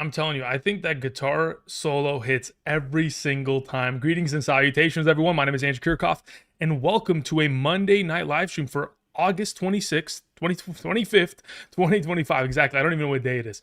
I'm telling you, I think that guitar solo hits every single time. Greetings and salutations, everyone. My name is Andrew Kirchhoff, and welcome to a Monday night live stream for August 26th, 25th, 2025. Exactly. I don't even know what day it is.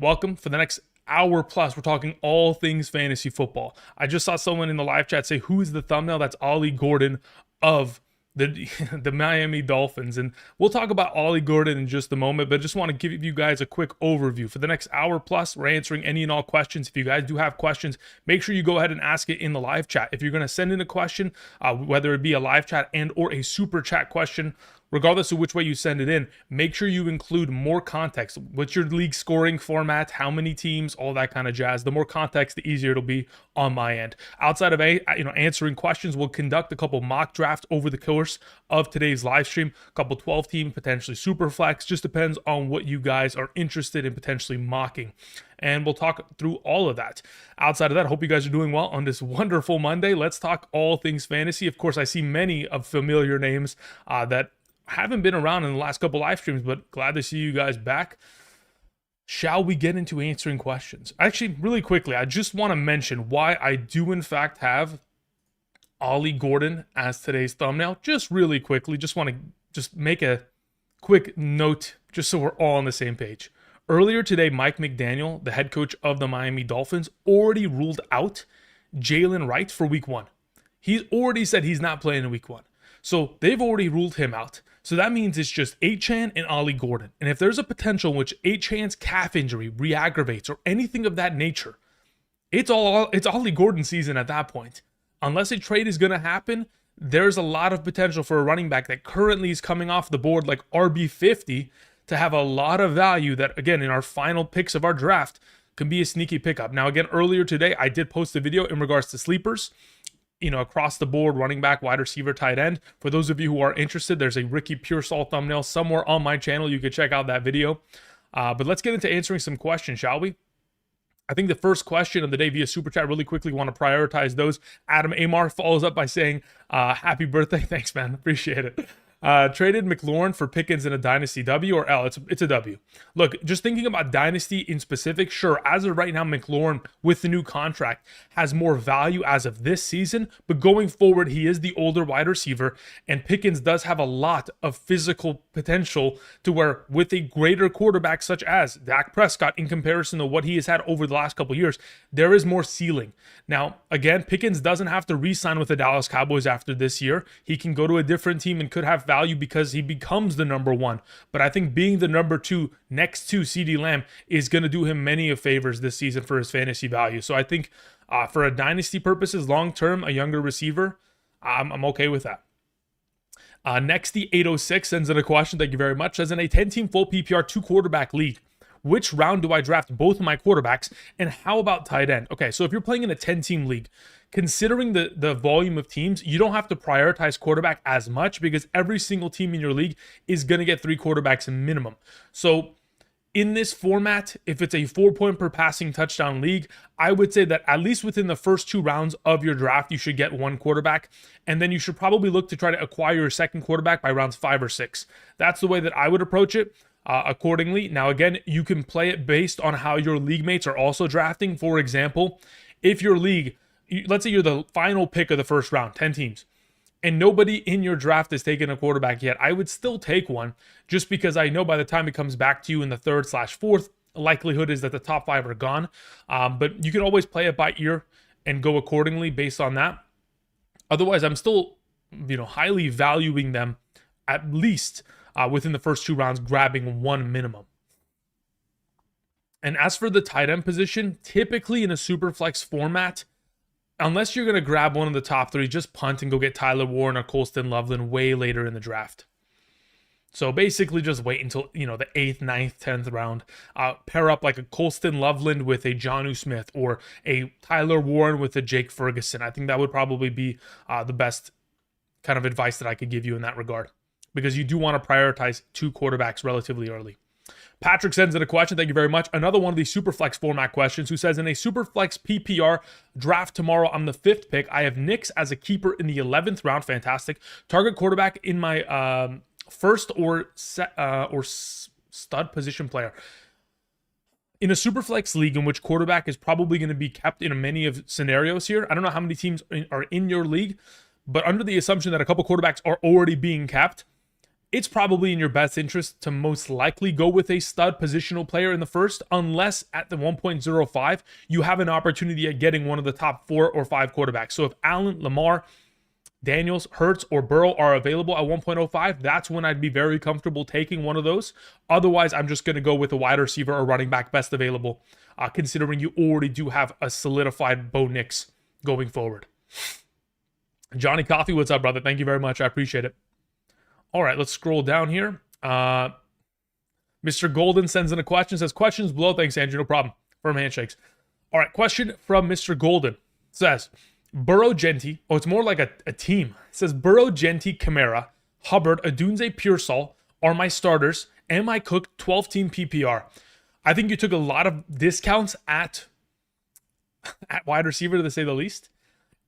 Welcome for the next hour plus. We're talking all things fantasy football. I just saw someone in the live chat say, who's the thumbnail? That's Ollie Gordon of the Miami Dolphins, and we'll talk about Ollie Gordon in just a moment, but I just want to give you guys a quick overview. For the next hour plus, we're answering any and all questions. If you guys do have questions, make sure you go ahead and ask it in the live chat. If you're going to send in a question, whether it be a live chat and or a super chat question, regardless of which way you send it in, make sure you include more context. What's your league scoring format? How many teams? All that kind of jazz. The more context, the easier it'll be on my end. Outside of answering questions, we'll conduct a couple mock drafts over the course of today's live stream. A couple 12-team, potentially super flex. Just depends on what you guys are interested in potentially mocking. And we'll talk through all of that. Outside of that, I hope you guys are doing well on this wonderful Monday. Let's talk all things fantasy. Of course, I see many of familiar names that haven't been around in the last couple live streams, but glad to see you guys back. Shall we get into answering questions? Actually, really quickly, I just want to mention why I do in fact have Ollie Gordon as today's thumbnail. Just really quickly, just want to make a quick note just so we're all on the same page. Earlier today, Mike McDaniel, the head coach of the Miami Dolphins, already ruled out Jalen Wright for week 1. He's already said he's not playing in week 1. So they've already ruled him out. So that means it's just Achane and Ollie Gordon. And if there's a potential in which Achane's calf injury re-aggravates or anything of that nature, it's Ollie Gordon season at that point. Unless a trade is going to happen, there's a lot of potential for a running back that currently is coming off the board like RB50 to have a lot of value that, again, in our final picks of our draft, can be a sneaky pickup. Now, again, earlier today, I did post a video in regards to sleepers. Across the board, running back, wide receiver, tight end. For those of you who are interested, there's a Ricky Pearsall thumbnail somewhere on my channel. You could check out that video. But let's get into answering some questions, shall we? I think the first question of the day via Super Chat, really quickly want to prioritize those. Adam Amar follows up by saying, happy birthday. Thanks, man. Appreciate it. Traded McLaurin for Pickens in a Dynasty, W or L? It's a W. Look, just thinking about Dynasty in specific, sure, as of right now, McLaurin with the new contract has more value as of this season, but going forward, he is the older wide receiver, and Pickens does have a lot of physical potential to where with a greater quarterback such as Dak Prescott in comparison to what he has had over the last couple of years, there is more ceiling. Now, again, Pickens doesn't have to re-sign with the Dallas Cowboys after this year. He can go to a different team and could have value because he becomes the number 1. But I think being the number 2 next to CeeDee Lamb is going to do him many of favors this season for his fantasy value. So I think for a dynasty purposes, long-term, a younger receiver, I'm okay with that. Next, the 806 sends in a question. Thank you very much. Says, in a 10-team full PPR 2-quarterback league, which round do I draft both of my quarterbacks, and how about tight end? Okay, so if you're playing in a 10-team league, considering the volume of teams, you don't have to prioritize quarterback as much because every single team in your league is going to get 3 quarterbacks minimum. So in this format, if it's a 4-point per passing touchdown league, I would say that at least within the first 2 rounds of your draft, you should get 1 quarterback. And then you should probably look to try to acquire your second quarterback by rounds 5 or 6. That's the way that I would approach it. Accordingly. Now, again, you can play it based on how your league mates are also drafting. For example, if your league, let's say you're the final pick of the first round, 10 teams, and nobody in your draft has taken a quarterback yet, I would still take one just because I know by the time it comes back to you in the 3rd/4th, the likelihood is that the top 5 are gone. But you can always play it by ear and go accordingly based on that. Otherwise, I'm still, highly valuing them at least within the first 2 rounds, grabbing 1 minimum. And as for the tight end position, typically in a super flex format, unless you're going to grab one of the top 3, just punt and go get Tyler Warren or Colston Loveland way later in the draft. So basically just wait until, the 8th, 9th, 10th round. Pair up like a Colston Loveland with a Jonnu Smith or a Tyler Warren with a Jake Ferguson. I think that would probably be the best kind of advice that I could give you in that regard, because you do want to prioritize 2 quarterbacks relatively early. Patrick sends in a question. Thank you very much. Another one of these Superflex format questions, who says, in a Superflex PPR draft tomorrow, I'm the 5th pick. I have Knicks as a keeper in the 11th round. Fantastic. Target quarterback in my first or stud position player. in a super flex league in which quarterback is probably going to be kept in many of scenarios here. I don't know how many teams are in your league, but under the assumption that a couple quarterbacks are already being kept, it's probably in your best interest to most likely go with a stud positional player in the first, unless at the 1.05, you have an opportunity at getting one of the top 4 or 5 quarterbacks. So if Allen, Lamar, Daniels, Hurts, or Burrow are available at 1.05, that's when I'd be very comfortable taking one of those. Otherwise, I'm just going to go with a wide receiver or running back best available, considering you already do have a solidified Bo Nix going forward. Johnny Coffee, what's up, brother? Thank you very much. I appreciate it. All right, let's scroll down here. Mr. Golden sends in a question, says, questions below. Thanks, Andrew. No problem. Firm handshakes. All right, question from Mr. Golden says, Burrow, Genti. Oh, it's more like a team. It says, Burrow, Genti, Kamara, Hubbard, Adunze, Pearsall are my starters. Am I cooked 12-team PPR? I think you took a lot of discounts at wide receiver, to say the least.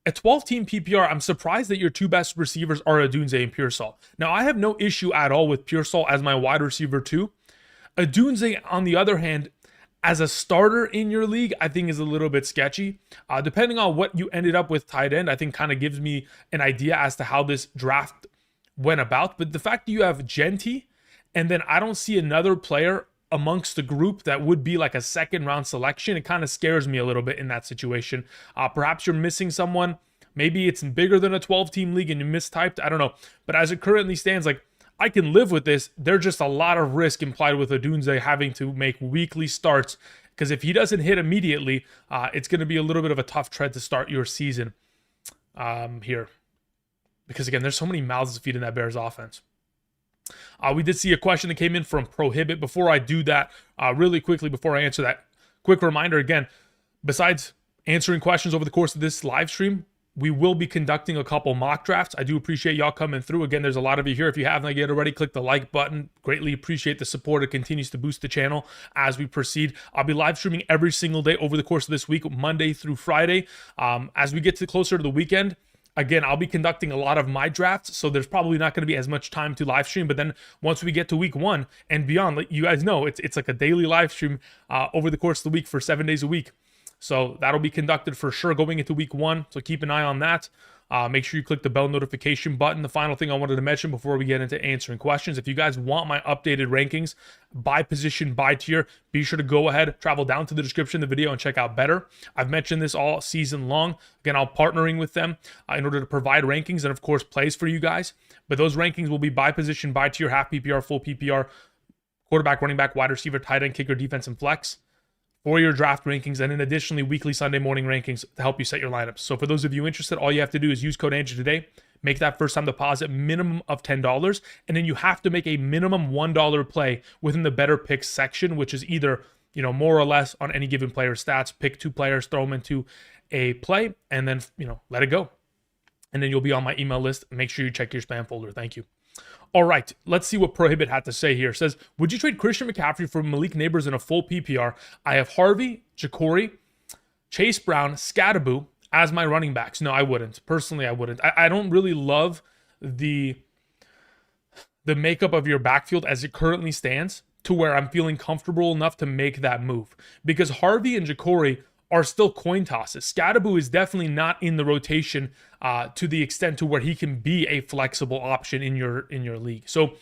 At 12-team PPR, I'm surprised that your 2 best receivers are Adunze and Pearsall. Now, I have no issue at all with Pearsall as my wide receiver too. Adunze, on the other hand, as a starter in your league, I think is a little bit sketchy. Depending on what you ended up with tight end, I think kind of gives me an idea as to how this draft went about. But the fact that you have Genti, and then I don't see another player amongst the group that would be like a second round selection, it kind of scares me a little bit in that situation. Perhaps you're missing someone. Maybe it's bigger than a 12-team league and you mistyped. I don't know. But as it currently stands, like, I can live with this. There's just a lot of risk implied with Adunze having to make weekly starts, because if he doesn't hit immediately, it's going to be a little bit of a tough tread to start your season here. Because again, there's so many mouths to feed in that Bears offense. We did see a question that came in from Prohibit. Before I do that, really quickly, before I answer that, quick reminder again, besides answering questions over the course of this live stream, we will be conducting a couple mock drafts. I do appreciate y'all coming through. Again, there's a lot of you here. If you haven't yet already, click the like button. Greatly appreciate the support. It continues to boost the channel as we proceed. I'll be live streaming every single day over the course of this week, Monday through Friday. As we get closer to the weekend, again, I'll be conducting a lot of my drafts, so there's probably not going to be as much time to live stream. But then once we get to week 1 and beyond, like you guys know, it's like a daily live stream over the course of the week for 7 days a week. So that'll be conducted for sure going into week 1. So keep an eye on that. Make sure you click the bell notification button. The final thing I wanted to mention before we get into answering questions, if you guys want my updated rankings by position, by tier, be sure to go ahead, travel down to the description of the video and check out Betr. I've mentioned this all season long. Again, I'm partnering with them in order to provide rankings and, of course, plays for you guys. But those rankings will be by position, by tier, half PPR, full PPR, quarterback, running back, wide receiver, tight end, kicker, defense, and flex for your draft rankings, and then additionally weekly Sunday morning rankings to help you set your lineups. So for those of you interested, all you have to do is use code Andrew today, make that first time deposit minimum of $10, and then you have to make a minimum $1 play within the Betr Picks section, which is either, you know, more or less on any given player's stats. Pick 2 players, throw them into a play, and then, you know, let it go. And then you'll be on my email list. Make sure you check your spam folder. Thank you. All right, let's see what Prohibit had to say here. It says, would you trade Christian McCaffrey for Malik Neighbors in a full PPR? I have Harvey, Jacory, Chase Brown, Scattaboo as my running backs. No, I wouldn't. Personally, I wouldn't. I don't really love the makeup of your backfield as it currently stands to where I'm feeling comfortable enough to make that move. Because Harvey and Jacory are still coin tosses. Scattaboo is definitely not in the rotation to the extent to where he can be a flexible option in your league. So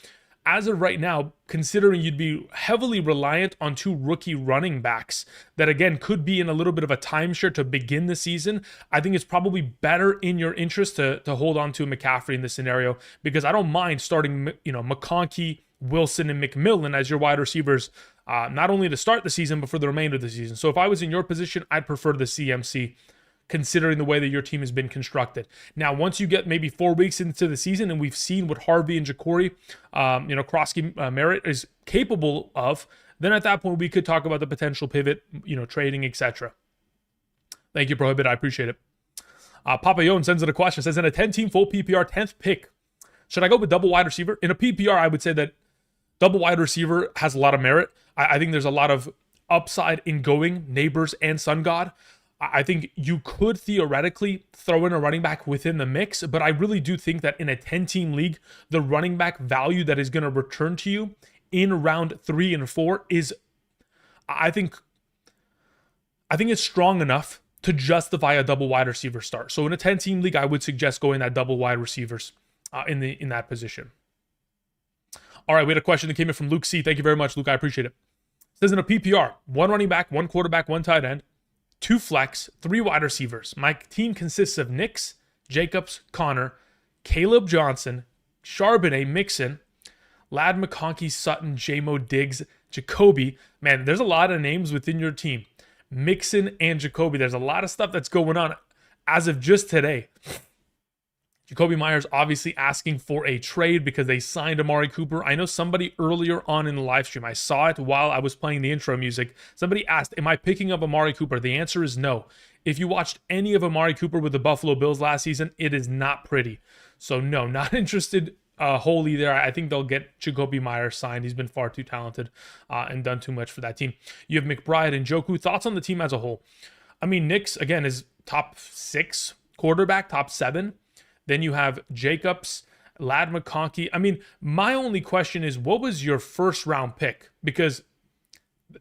as of right now, considering you'd be heavily reliant on 2 rookie running backs that, again, could be in a little bit of a timeshare to begin the season, I think it's probably better in your interest to hold on to McCaffrey in this scenario, because I don't mind starting, you know, McConkey, Wilson, and McMillan as your wide receivers, not only to start the season, but for the remainder of the season. So if I was in your position, I'd prefer the CMC, considering the way that your team has been constructed. Now, once you get maybe 4 weeks into the season and we've seen what Harvey and Jacory, you know, Krosky Merritt is capable of, then at that point we could talk about the potential pivot, you know, trading, etc. Thank you, Prohibit. I appreciate it. Papa Yon sends in a question. Says, in a 10-team full PPR 10th pick, should I go with double wide receiver? In a PPR, I would say that double wide receiver has a lot of merit. I think there's a lot of upside in going Neighbors and Sun God. I think you could theoretically throw in a running back within the mix, but I really do think that in a 10-team league, the running back value that is going to return to you in round 3 and 4 is, I think, I think it's strong enough to justify a double wide receiver start. So in a 10-team league, I would suggest going that double wide receivers in that position. All right, we had a question that came in from Luke C. Thank you very much, Luke. I appreciate it. It says in a PPR, 1 running back, 1 quarterback, 1 tight end, 2 flex, 3 wide receivers. My team consists of Nix, Jacobs, Connor, Caleb Johnson, Charbonnet, Mixon, Lad McConkey, Sutton, J-Mo, Diggs, Jacoby. Man, there's a lot of names within your team. Mixon and Jacoby. There's a lot of stuff that's going on as of just today. Jacoby Myers obviously asking for a trade because they signed Amari Cooper. I know somebody earlier on in the live stream, I saw it while I was playing the intro music. Somebody asked, am I picking up Amari Cooper? The answer is no. If you watched any of Amari Cooper with the Buffalo Bills last season, it is not pretty. So no, not interested wholly there. I think they'll get Jacoby Myers signed. He's been far too talented and done too much for that team. You have McBride and Njoku. Thoughts on the team as a whole? I mean, Nix, again, is top 6 quarterback, top 7. Then you have Jacobs, Lad McConkey. I mean, my only question is, what was your first round pick? Because,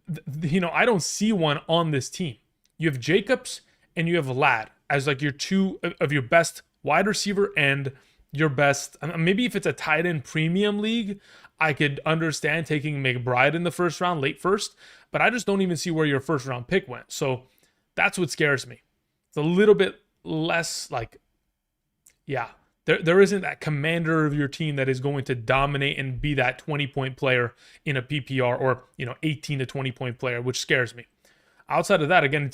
I don't see one on this team. You have Jacobs and you have Lad as like your 2 of your best wide receiver and your best. Maybe if it's a tight end premium league, I could understand taking McBride in the first round, late first. But I just don't even see where your first round pick went. So that's what scares me. It's a little bit less like, yeah, there isn't that commander of your team that is going to dominate and be that 20-point player in a PPR or, 18 to 20-point player, which scares me. Outside of that, again,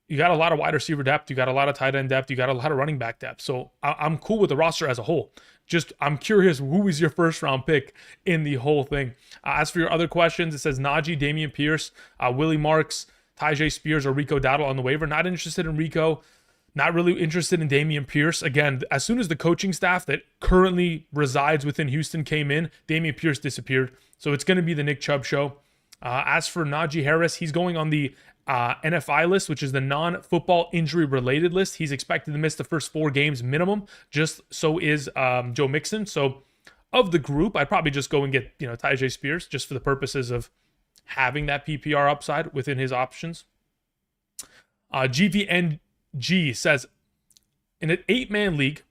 you got a lot of wide receiver depth, you got a lot of tight end depth, you got a lot of running back depth. So I'm cool with the roster as a whole. Just I'm curious, who was your first round pick in the whole thing? As for your other questions, it says Najee, Damian Pierce, Willie Marks, Tyjae Spears, or Rico Dowdle on the waiver. Not interested in Rico. Not really interested in Damian Pierce. Again, as soon as the coaching staff that currently resides within Houston came in, Damian Pierce disappeared. So it's going to be the Nick Chubb show. As for Najee Harris, he's going on the NFI list, which is the non-football injury-related list. He's expected to miss the first 4 games minimum. Just so is Joe Mixon. So of the group, I'd probably just go and get Tyjae Spears just for the purposes of having that PPR upside within his options. GVN G says, in an 8-man league,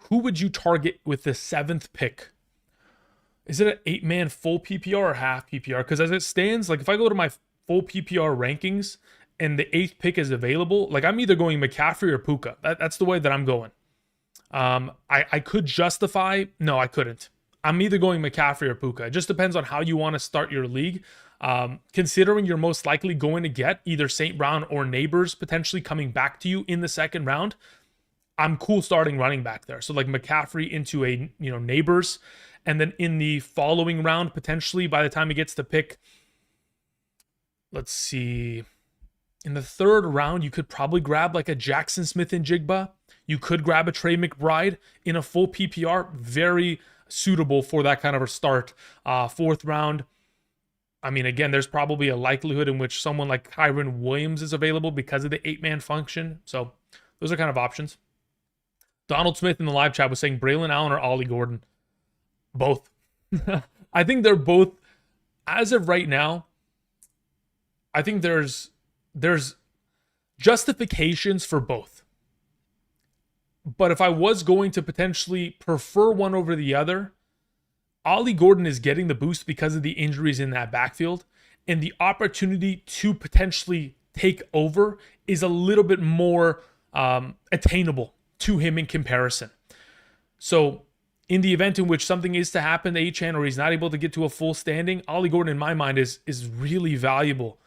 who would you target with the 7th pick? Is it an 8-man full PPR or half PPR? Because as it stands, like if I go to my full PPR rankings and the 8th pick is available, like I'm either going McCaffrey or Puka. That's the way that I'm going. I could justify. No, I couldn't. I'm either going McCaffrey or Puka. It just depends on how you want to start your league. Considering you're most likely going to get either St. Brown or Neighbors potentially coming back to you in the 2nd round, I'm cool starting running back there. So like McCaffrey into a Neighbors, and then in the following round, potentially by the time he gets to pick, let's see, in the 3rd round, you could probably grab like a Jackson Smith and Jigba. You could grab a Trey McBride in a full PPR, very suitable for that kind of a start. 4th round, I mean, again, there's probably a likelihood in which someone like Kyron Williams is available because of the 8-man function. So those are kind of options. Donald Smith in the live chat was saying Braylon Allen or Ollie Gordon. Both. I think they're both, as of right now, I think there's justifications for both. But if I was going to potentially prefer one over the other, Ollie Gordon is getting the boost because of the injuries in that backfield, and the opportunity to potentially take over is a little bit more attainable to him in comparison. So in the event in which something is to happen to Achane or he's not able to get to a full standing, Ollie Gordon in my mind is really valuable,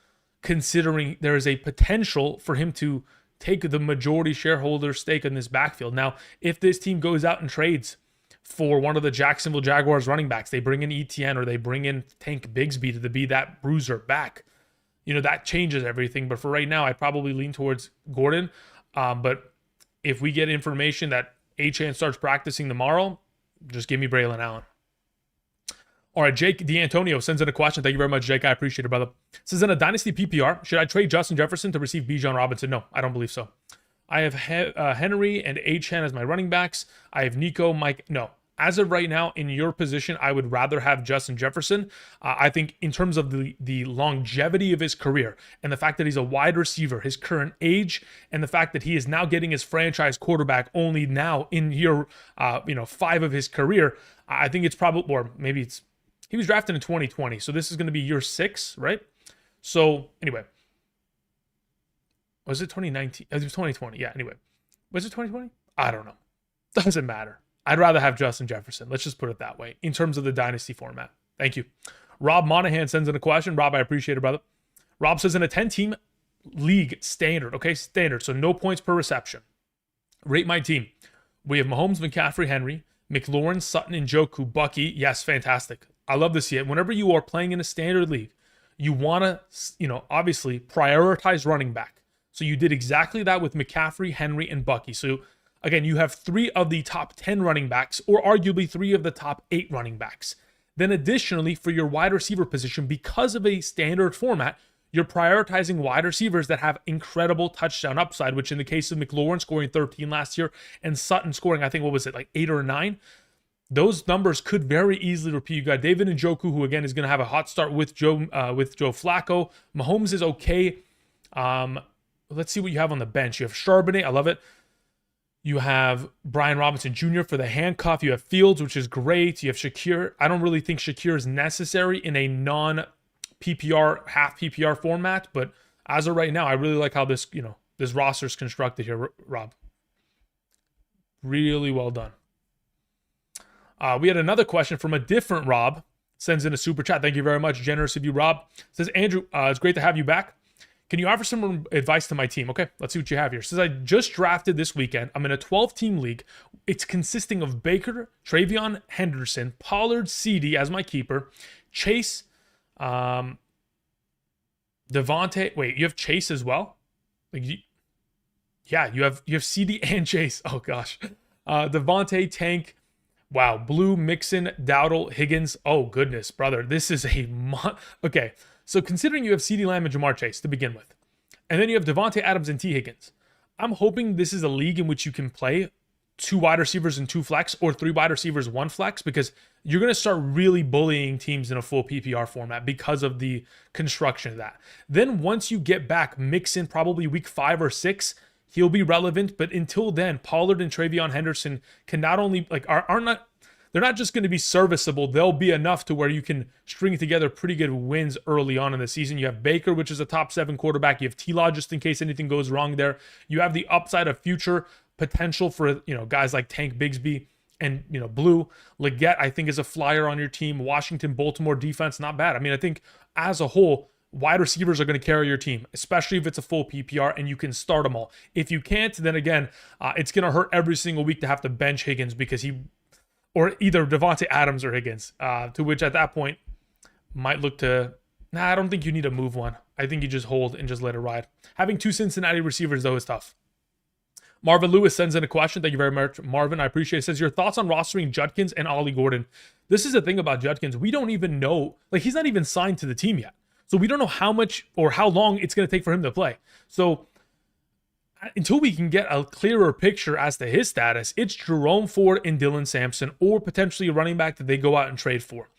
considering there is a potential for him to take the majority shareholder stake in this backfield. Now, if this team goes out and trades for one of the Jacksonville Jaguars running backs, they bring in ETN or they bring in Tank Bigsby to be that bruiser back, that changes everything. But for right now, I'd probably lean towards Gordon. But if we get information that Achane starts practicing tomorrow, just give me Braylon Allen. All right, Jake D'Antonio sends in a question. Thank you very much, Jake. I appreciate it, brother. Says, in a dynasty PPR, should I trade Justin Jefferson to receive Bijan Robinson? No, I don't believe so. I have Henry and Achane as my running backs. I have Nico, Mike. No, As of right now, in your position, I would rather have Justin Jefferson. I think in terms of the longevity of his career and the fact that he's a wide receiver, his current age, and the fact that he is now getting his franchise quarterback only now in year 5 of his career, I think it's probably, or maybe it's, he was drafted in 2020, so this is going to be year 6, right? So anyway, was it 2019? It was 2020. Yeah. Anyway, was it 2020? I don't know. Doesn't matter. I'd rather have Justin Jefferson. Let's just put it that way in terms of the dynasty format. Thank you. Rob Monahan sends in a question. Rob, I appreciate it, brother. Rob says in a 10-team league standard, okay, standard, so no points per reception. Rate my team. We have Mahomes, McCaffrey, Henry, McLaurin, Sutton, and Njoku, Bucky. Yes, fantastic. I love to see it. Whenever you are playing in a standard league, you want to, obviously prioritize running back. So you did exactly that with McCaffrey, Henry, and Bucky. So again, you have 3 of the top 10 running backs, or arguably 3 of the top 8 running backs. Then additionally, for your wide receiver position, because of a standard format, you're prioritizing wide receivers that have incredible touchdown upside, which in the case of McLaurin scoring 13 last year and Sutton scoring, I think, what was it, like 8 or 9? Those numbers could very easily repeat. You got David Njoku, who again is going to have a hot start with Joe Flacco. Mahomes is okay. Let's see what you have on the bench. You have Charbonnet. I love it. You have Brian Robinson Jr. for the handcuff. You have Fields, which is great. You have Shakir. I don't really think Shakir is necessary in a non-PPR, half PPR format, but as of right now, I really like how this, this roster is constructed here, Rob. Really well done. We had another question from a different Rob. Sends in a super chat. Thank you very much. Generous of you, Rob. Says, Andrew, it's great to have you back. Can you offer some advice to my team? Okay, let's see what you have here. Says, I just drafted this weekend. I'm in a 12-team league. It's consisting of Baker, Travion Henderson, Pollard, CD as my keeper, Chase, Devontae. Wait, you have Chase as well? Yeah, you have CD and Chase. Oh, gosh. Devontae, Tank. Wow, Blue, Mixon, Dowdle, Higgins. Oh, goodness, brother. This is a... Okay. So considering you have CeeDee Lamb and Jamar Chase to begin with, and then you have Devontae Adams and T. Higgins, I'm hoping this is a league in which you can play 2 wide receivers and 2 flex, or 3 wide receivers, 1 flex, because you're going to start really bullying teams in a full PPR format because of the construction of that. Then once you get back, mix in probably week 5 or 6, he'll be relevant. But until then, Pollard and Travion Henderson can not only they're not just going to be serviceable, they'll be enough to where you can string together pretty good wins early on in the season. You have Baker, which is a top 7 quarterback. You have T-Law just in case anything goes wrong there. You have the upside of future potential for, guys like Tank Bigsby and, Blue. Leggett, I think, is a flyer on your team. Washington, Baltimore defense, not bad. I mean, I think as a whole, wide receivers are going to carry your team, especially if it's a full PPR and you can start them all. If you can't, then again, it's going to hurt every single week to have to bench Higgins because or either Devontae Adams or Higgins, to which at that point might look to, I don't think you need to move one. I think you just hold and just let it ride. Having 2 Cincinnati receivers, though, is tough. Marvin Lewis sends in a question. Thank you very much, Marvin. I appreciate it. Says, your thoughts on rostering Judkins and Ollie Gordon. This is the thing about Judkins. We don't even know, he's not even signed to the team yet. So we don't know how much or how long it's going to take for him to play. So until we can get a clearer picture as to his status, it's Jerome Ford and Dylan Sampson, or potentially a running back that they go out and trade for.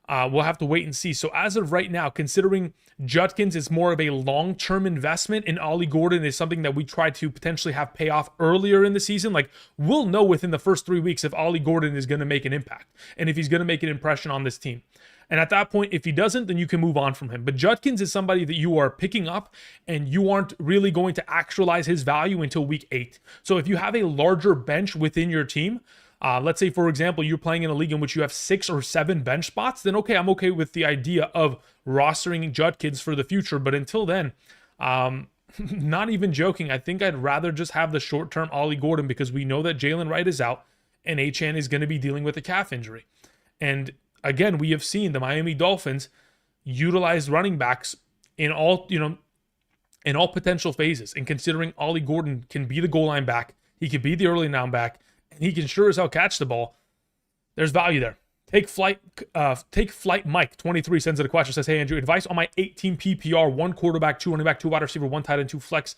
We'll have to wait and see. So as of right now, considering Judkins is more of a long-term investment and Ollie Gordon is something that we try to potentially have pay off earlier in the season, we'll know within the first 3 weeks if Ollie Gordon is going to make an impact and if he's going to make an impression on this team. And at that point, if he doesn't, then you can move on from him. But Judkins is somebody that you are picking up and you aren't really going to actualize his value until week 8. So if you have a larger bench within your team, let's say, for example, you're playing in a league in which you have 6 or 7 bench spots, then okay, I'm okay with the idea of rostering Judkins for the future. But until then, not even joking, I think I'd rather just have the short-term Ollie Gordon because we know that Jalen Wright is out and Achane is going to be dealing with a calf injury. And again, we have seen the Miami Dolphins utilize running backs in all potential phases. And considering Ollie Gordon can be the goal line back, he can be the early down back, and he can sure as hell catch the ball, there's value there. Take flight Mike 23 sends in a question, says, hey Andrew, advice on my 8-team PPR, 1 quarterback, 2 running back, 2 wide receiver, 1 tight end, 2 flex.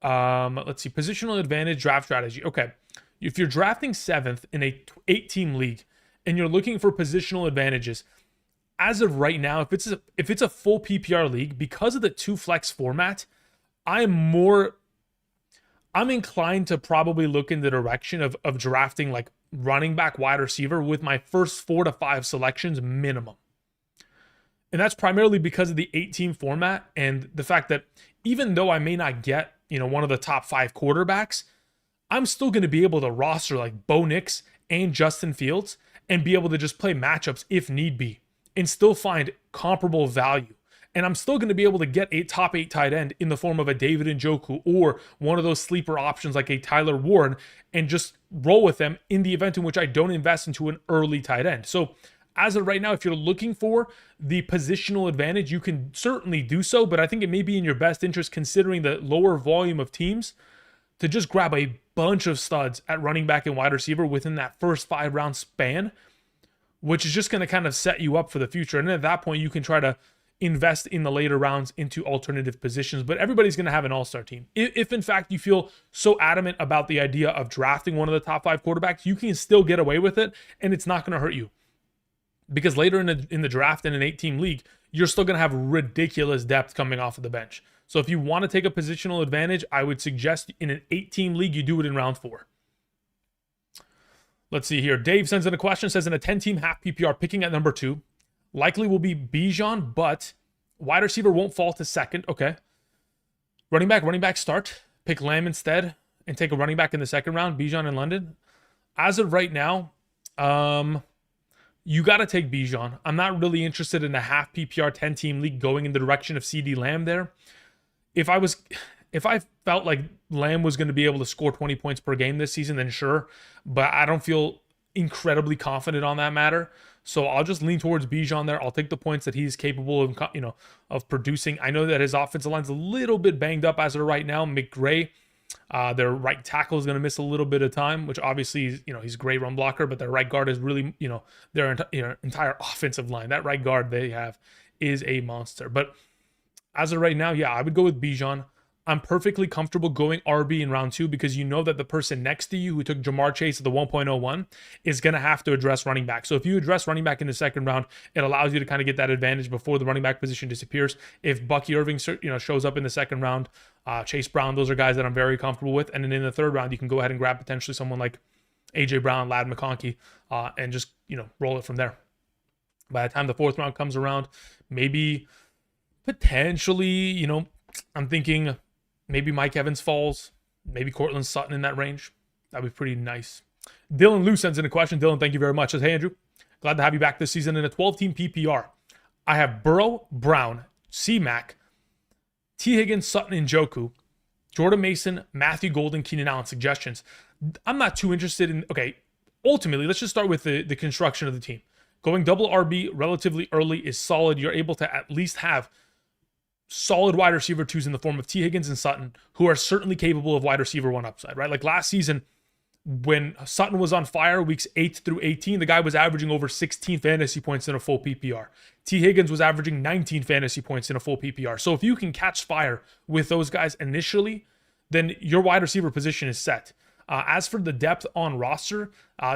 Let's see, positional advantage, draft strategy. Okay. If you're drafting 7th in a 8-team league and you're looking for positional advantages, as of right now, if it's a full PPR league, because of the 2 flex format, I'm inclined to probably look in the direction of drafting like running back, wide receiver with my first 4 to 5 selections minimum. And that's primarily because of the 8-team format and the fact that even though I may not get, one of the top 5 quarterbacks, I'm still going to be able to roster like Bo Nix and Justin Fields and be able to just play matchups if need be and still find comparable value. And I'm still going to be able to get a top 8 tight end in the form of a David Njoku or one of those sleeper options like a Tyler Warren and just roll with them in the event in which I don't invest into an early tight end. So as of right now, if you're looking for the positional advantage, you can certainly do so, but I think it may be in your best interest, considering the lower volume of teams, to just grab a bunch of studs at running back and wide receiver within that first 5-round span, which is just going to kind of set you up for the future. And then at that point, you can try to invest in the later rounds into alternative positions, but everybody's going to have an all-star team. If in fact you feel so adamant about the idea of drafting one of the top 5 quarterbacks, you can still get away with it and it's not going to hurt you. Because later in the draft in an 8-team league, you're still going to have ridiculous depth coming off of the bench. So if you want to take a positional advantage, I would suggest in an 8-team league, you do it in round 4. Let's see here. Dave sends in a question, says in a 10-team half PPR, picking at number 2, likely will be Bijan, but wide receiver won't fall to 2nd. Okay. Running back start. Pick Lamb instead and take a running back in the 2nd round, Bijan in London. As of right now, you got to take Bijan. I'm not really interested in a half PPR 10-team league going in the direction of CD Lamb there. If I felt like Lamb was going to be able to score 20 points per game this season, then sure. But I don't feel incredibly confident on that matter. So I'll just lean towards Bijan there. I'll take the points that he's capable of, of producing. I know that his offensive line's a little bit banged up as of right now. McGray, their right tackle is going to miss a little bit of time, which obviously is, he's a great run blocker, but their right guard is really, their entire offensive line. That right guard they have is a monster. But as of right now, yeah, I would go with Bijan. I'm perfectly comfortable going RB in round 2 because you know that the person next to you who took Jamar Chase at the 1.01 is going to have to address running back. So if you address running back in the 2nd round, it allows you to kind of get that advantage before the running back position disappears. If Bucky Irving, shows up in the 2nd round, Chase Brown, those are guys that I'm very comfortable with. And then in the 3rd round, you can go ahead and grab potentially someone like AJ Brown, Ladd McConkey, and just, roll it from there. By the time the 4th round comes around, maybe potentially, I'm thinking maybe Mike Evans falls, maybe Cortland Sutton in that range. That'd be pretty nice. Dylan Liu sends in a question. Dylan, thank you very much. Says, hey, Andrew, glad to have you back this season in a 12-team PPR. I have Burrow, Brown, C-Mac, T. Higgins, Sutton, and Njoku, Jordan Mason, Matthew Golden, Keenan Allen suggestions. I'm not too interested in, ultimately, let's just start with the construction of the team. Going double RB relatively early is solid. You're able to at least have solid wide receiver 2s in the form of T. Higgins and Sutton, who are certainly capable of wide receiver 1 upside, right? Like last season, when Sutton was on fire, weeks 8 through 18, the guy was averaging over 16 fantasy points in a full PPR. T. Higgins was averaging 19 fantasy points in a full PPR. So if you can catch fire with those guys initially, then your wide receiver position is set. As for the depth on roster,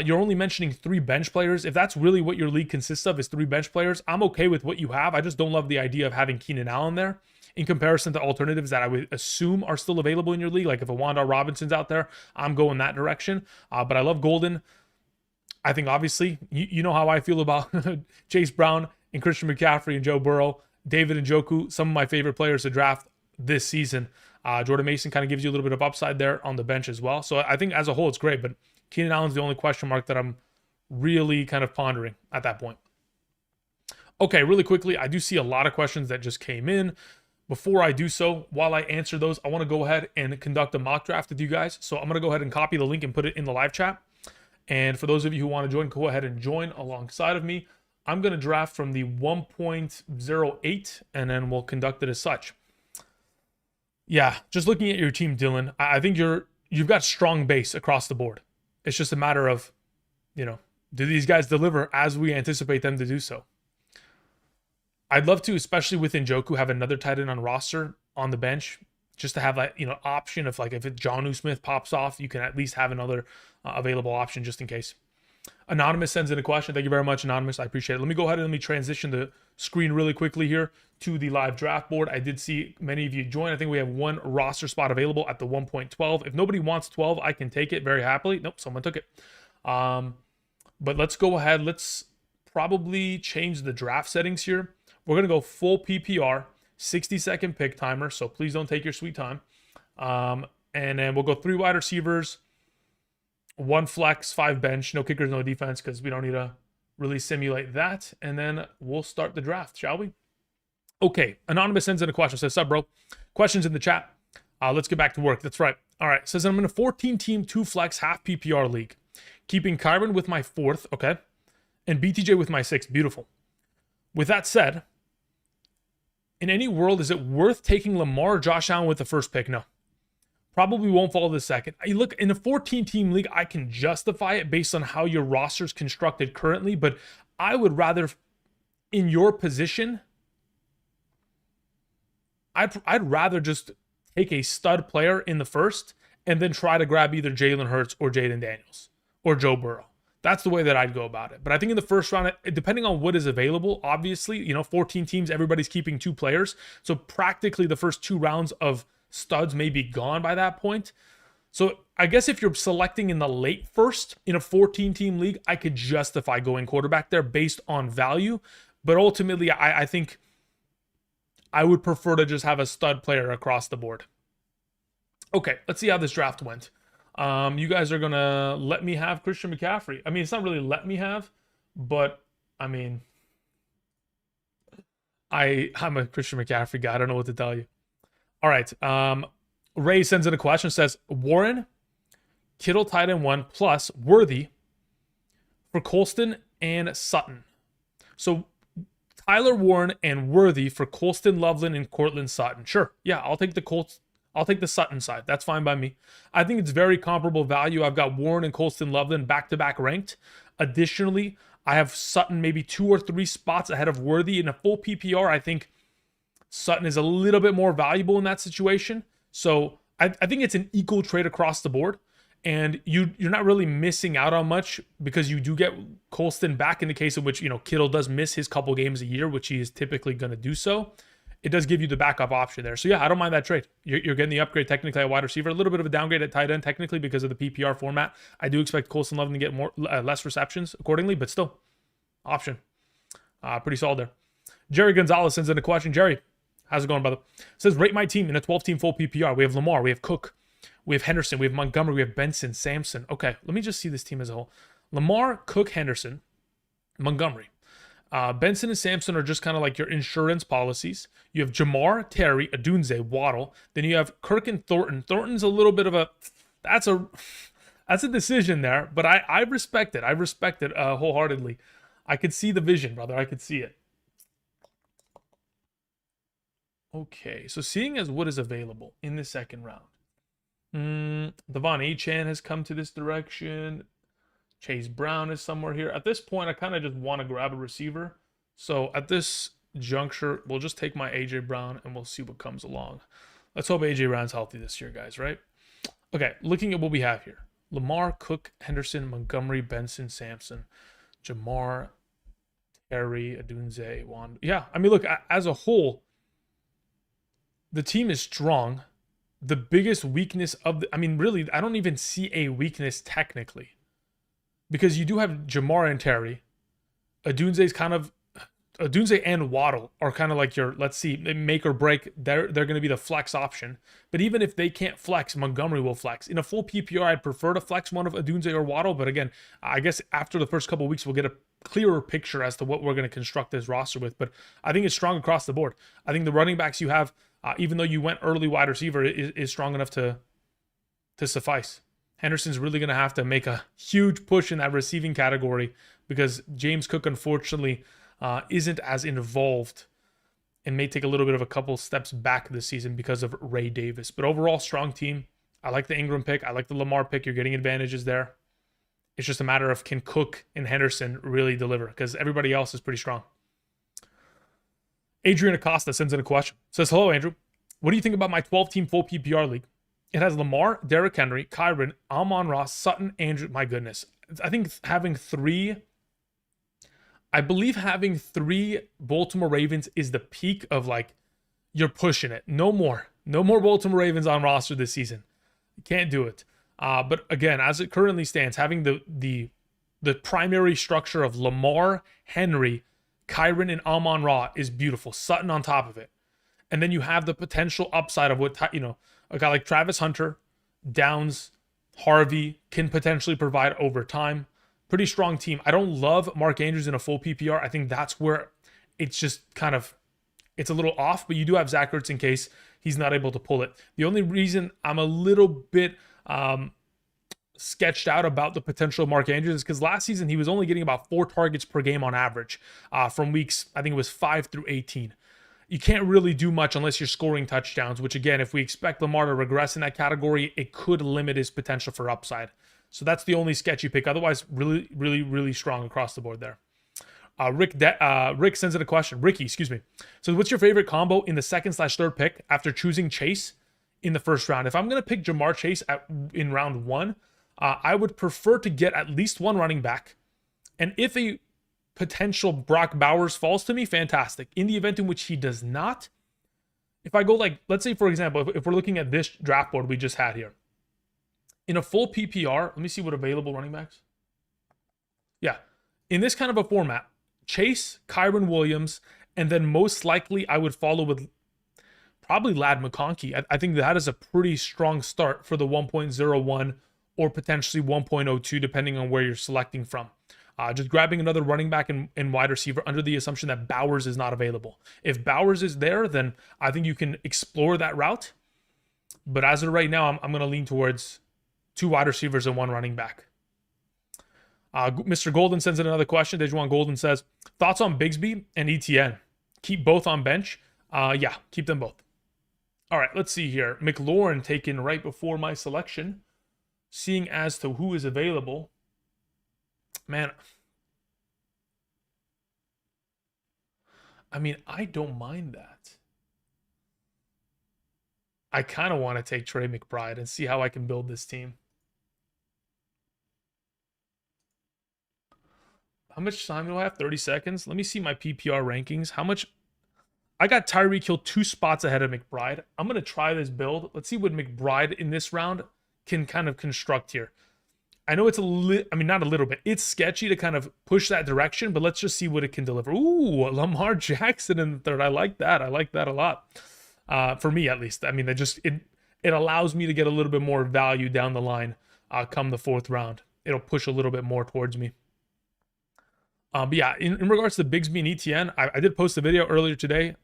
you're only mentioning 3 bench players. If that's really what your league consists of is 3 bench players, I'm okay with what you have. I just don't love the idea of having Keenan Allen there in comparison to alternatives that I would assume are still available in your league. Like if a Wanda Robinson's out there, I'm going that direction. But I love Golden. I think obviously, you know how I feel about Chase Brown and Christian McCaffrey and Joe Burrow, David Njoku, some of my favorite players to draft this season. Jordan Mason kind of gives you a little bit of upside there on the bench as well. So I think as a whole, it's great. But Keenan Allen's the only question mark that I'm really kind of pondering at that point. Okay, really quickly, I do see a lot of questions that just came in. Before I do so, while I answer those, I want to go ahead and conduct a mock draft with you guys. So I'm going to go ahead and copy the link and put it in the live chat. And for those of you who want to join, go ahead and join alongside of me. I'm going to draft from the 1.08, and then we'll conduct it as such. Yeah, just looking at your team, Dylan, I think you've got strong base across the board. It's just a matter of, do these guys deliver as we anticipate them to do so? I'd love to, especially with Njoku, have another tight end on roster on the bench. just to have that, option of like if Jonnu Smith pops off, you can at least have another available option just in case. Anonymous sends in a question. Thank you very much, Anonymous. I appreciate it. Let me go ahead and let me transition the screen really quickly here to the live draft board. I did see many of you join. I think we have one roster spot available at the 1.12. If nobody wants 12, I can take it very happily. Nope, someone took it. But let's go ahead. Let's probably change the draft settings here. We're going to go full PPR, 60-second pick timer. So please don't take your sweet time. And then we'll go 3 wide receivers, 1 flex, 5 bench, no kickers, no defense, because we don't need to really simulate that. And then we'll start the draft, shall we? Okay, Anonymous sends in a question. Says, sup, bro? Questions in the chat. Let's get back to work. That's right. All right, says I'm in a 14-team, 2 flex, half PPR league. Keeping Kyron with my 4th, okay? And BTJ with my 6th. Beautiful. With that said, in any world, is it worth taking Lamar or Josh Allen with the first pick? No. Probably won't fall the second. Look, in a 14-team league, I can justify it based on how your roster's constructed currently, but I would rather, in your position, I'd rather just take a stud player in the first and then try to grab either Jalen Hurts or Jaden Daniels or Joe Burrow. That's the way that I'd go about it. But I think in the first round, depending on what is available, obviously, 14 teams, everybody's keeping 2 players. So practically the first 2 rounds of studs may be gone by that point. So I guess if you're selecting in the late first in a 14-team league, I could justify going quarterback there based on value. But ultimately, I think I would prefer to just have a stud player across the board. Okay, let's see how this draft went. You guys are going to let me have Christian McCaffrey. I mean, it's not really let me have, but I mean, I'm a Christian McCaffrey guy. I don't know what to tell you. All right. Ray sends in a question, says Warren, Kittle tight end 1 plus Worthy for Colston and Sutton. So Tyler Warren and Worthy for Colston, Loveland, and Cortland Sutton. Sure. Yeah, I'll take the Sutton side. That's fine by me. I think it's very comparable value. I've got Warren and Colston Loveland back-to-back ranked. Additionally, I have Sutton maybe 2 or 3 spots ahead of Worthy. In a full PPR, I think Sutton is a little bit more valuable in that situation. So I think it's an equal trade across the board. And you're not really missing out on much because you do get Colston back in the case in which, Kittle does miss his couple games a year, which he is typically going to do so. It does give you the backup option there. So yeah, I don't mind that trade. You're getting the upgrade technically at wide receiver, a little bit of a downgrade at tight end technically because of the PPR format. I do expect Colston Loveland to get less receptions accordingly, but still, option. Pretty solid there. Jerry Gonzalez sends in a question. Jerry, how's it going, brother? Says, rate my team in a 12-team full PPR. We have Lamar, we have Cook, we have Henderson, we have Montgomery, we have Benson, Sampson. Okay, let me just see this team as a whole. Lamar, Cook, Henderson, Montgomery. Benson and Sampson are just kind of like your insurance policies. You have Jamar, Terry, Adunze, Waddle. Then you have Kirk and Thornton. Thornton's a little bit of a that's a decision there, but I respect it. I respect it wholeheartedly. I could see the vision, brother. I could see it. Okay, so seeing as what is available in the second round, Devon Achane has come to this direction. Chase Brown is somewhere here. At this point, I kind of just want to grab a receiver. So at this juncture, we'll just take my A.J. Brown and we'll see what comes along. Let's hope A.J. Brown's healthy this year, guys, right? Okay, looking at what we have here. Lamar, Cook, Henderson, Montgomery, Benson, Sampson, Jamar, Terry, Adunze, Wand. Yeah, I mean, look, as a whole, the team is strong. The biggest weakness of the, I mean, really, I don't even see a weakness technically. Because you do have Jamar and Terry. Adunze and Waddle are kind of like your, let's see, make or break. They're going to be the flex option. But even if they can't flex, Montgomery will flex. In a full PPR, I'd prefer to flex one of Adunze or Waddle. But again, I guess after the first couple of weeks, we'll get a clearer picture as to what we're going to construct this roster with. But I think it's strong across the board. I think the running backs you have, even though you went early wide receiver, is strong enough to suffice. Henderson's really going to have to make a huge push in that receiving category because James Cook, unfortunately, isn't as involved and may take a little bit of a couple steps back this season because of Ray Davis. But overall, strong team. I like the Ingram pick. I like the Lamar pick. You're getting advantages there. It's just a matter of can Cook and Henderson really deliver because everybody else is pretty strong. Adrian Acosta sends in a question. Says, hello, Andrew. What do you think about my 12-team full PPR league? It has Lamar, Derrick Henry, Kyron, Amon-Ra, Sutton, Andrew. My goodness. I think having three Baltimore Ravens is the peak of like, you're pushing it. No more. No more Baltimore Ravens on roster this season. You can't do it. But again, as it currently stands, having the primary structure of Lamar, Henry, Kyron, and Amon-Ra is beautiful. Sutton on top of it. And then you have the potential upside of what, a guy like Travis Hunter, Downs, Harvey can potentially provide over time. Pretty strong team. I don't love Mark Andrews in a full PPR. I think that's where it's just it's a little off, but you do have Zach Ertz in case he's not able to pull it. The only reason I'm a little bit sketched out about the potential of Mark Andrews is because last season he was only getting about 4 targets per game on average from weeks, I think it was 5 through 18. You can't really do much unless you're scoring touchdowns, which again, if we expect Lamar to regress in that category, it could limit his potential for upside. So that's the only sketchy pick. Otherwise, really, really, really strong across the board there. Rick sends in a question. Ricky, excuse me. So what's your favorite combo in the second/third pick after choosing Chase in the first round? If I'm going to pick Jamar Chase in round 1, I would prefer to get at least one running back. And if a potential Brock Bowers falls to me, fantastic. In the event in which he does not, if I go like, let's say for example, if we're looking at this draft board we just had here, in a full PPR, let me see what available running backs. Yeah, in this kind of a format, Chase, Kyron Williams, and then most likely I would follow with probably Ladd McConkey. I think that is a pretty strong start for the 1.01 or potentially 1.02, depending on where you're selecting from. Just grabbing another running back and wide receiver under the assumption that Bowers is not available. If Bowers is there, then I think you can explore that route. But as of right now, I'm going to lean towards 2 wide receivers and 1 running back. Mr. Golden sends in another question. Dejuan Golden says, thoughts on Bigsby and ETN? Keep both on bench? Yeah, keep them both. All right, let's see here. McLaurin taken right before my selection. Seeing as to who is available. Man, I mean, I don't mind that. I kind of want to take Trey McBride and see how I can build this team. How much time do I have? 30 seconds. Let me see my PPR rankings. How much? I got Tyreek Hill 2 spots ahead of McBride. I'm going to try this build. Let's see what McBride in this round can kind of construct here. I know it's not a little bit. It's sketchy to kind of push that direction, but let's just see what it can deliver. Ooh, Lamar Jackson in the third. I like that. I like that a lot. For me, at least. I mean, it allows me to get a little bit more value down the line come the 4th round. It'll push a little bit more towards me. But yeah, in regards to Bigsby and ETN, I did post a video earlier today.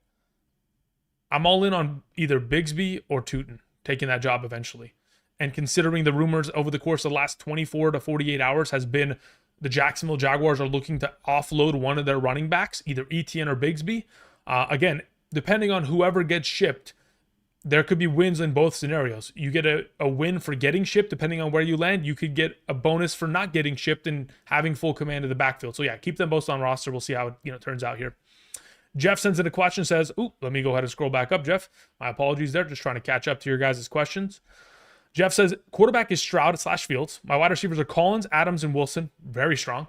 I'm all in on either Bigsby or Tootin taking that job eventually. And considering the rumors over the course of the last 24 to 48 hours has been the Jacksonville Jaguars are looking to offload one of their running backs, either ETN or Bigsby. Again, depending on whoever gets shipped, there could be wins in both scenarios. You get a win for getting shipped, depending on where you land. You could get a bonus for not getting shipped and having full command of the backfield. So yeah, keep them both on roster. We'll see how it turns out here. Jeff sends in a question, says, let me go ahead and scroll back up, Jeff. My apologies there, just trying to catch up to your guys' questions. Jeff says, quarterback is Stroud/Fields. My wide receivers are Collins, Adams, and Wilson. Very strong.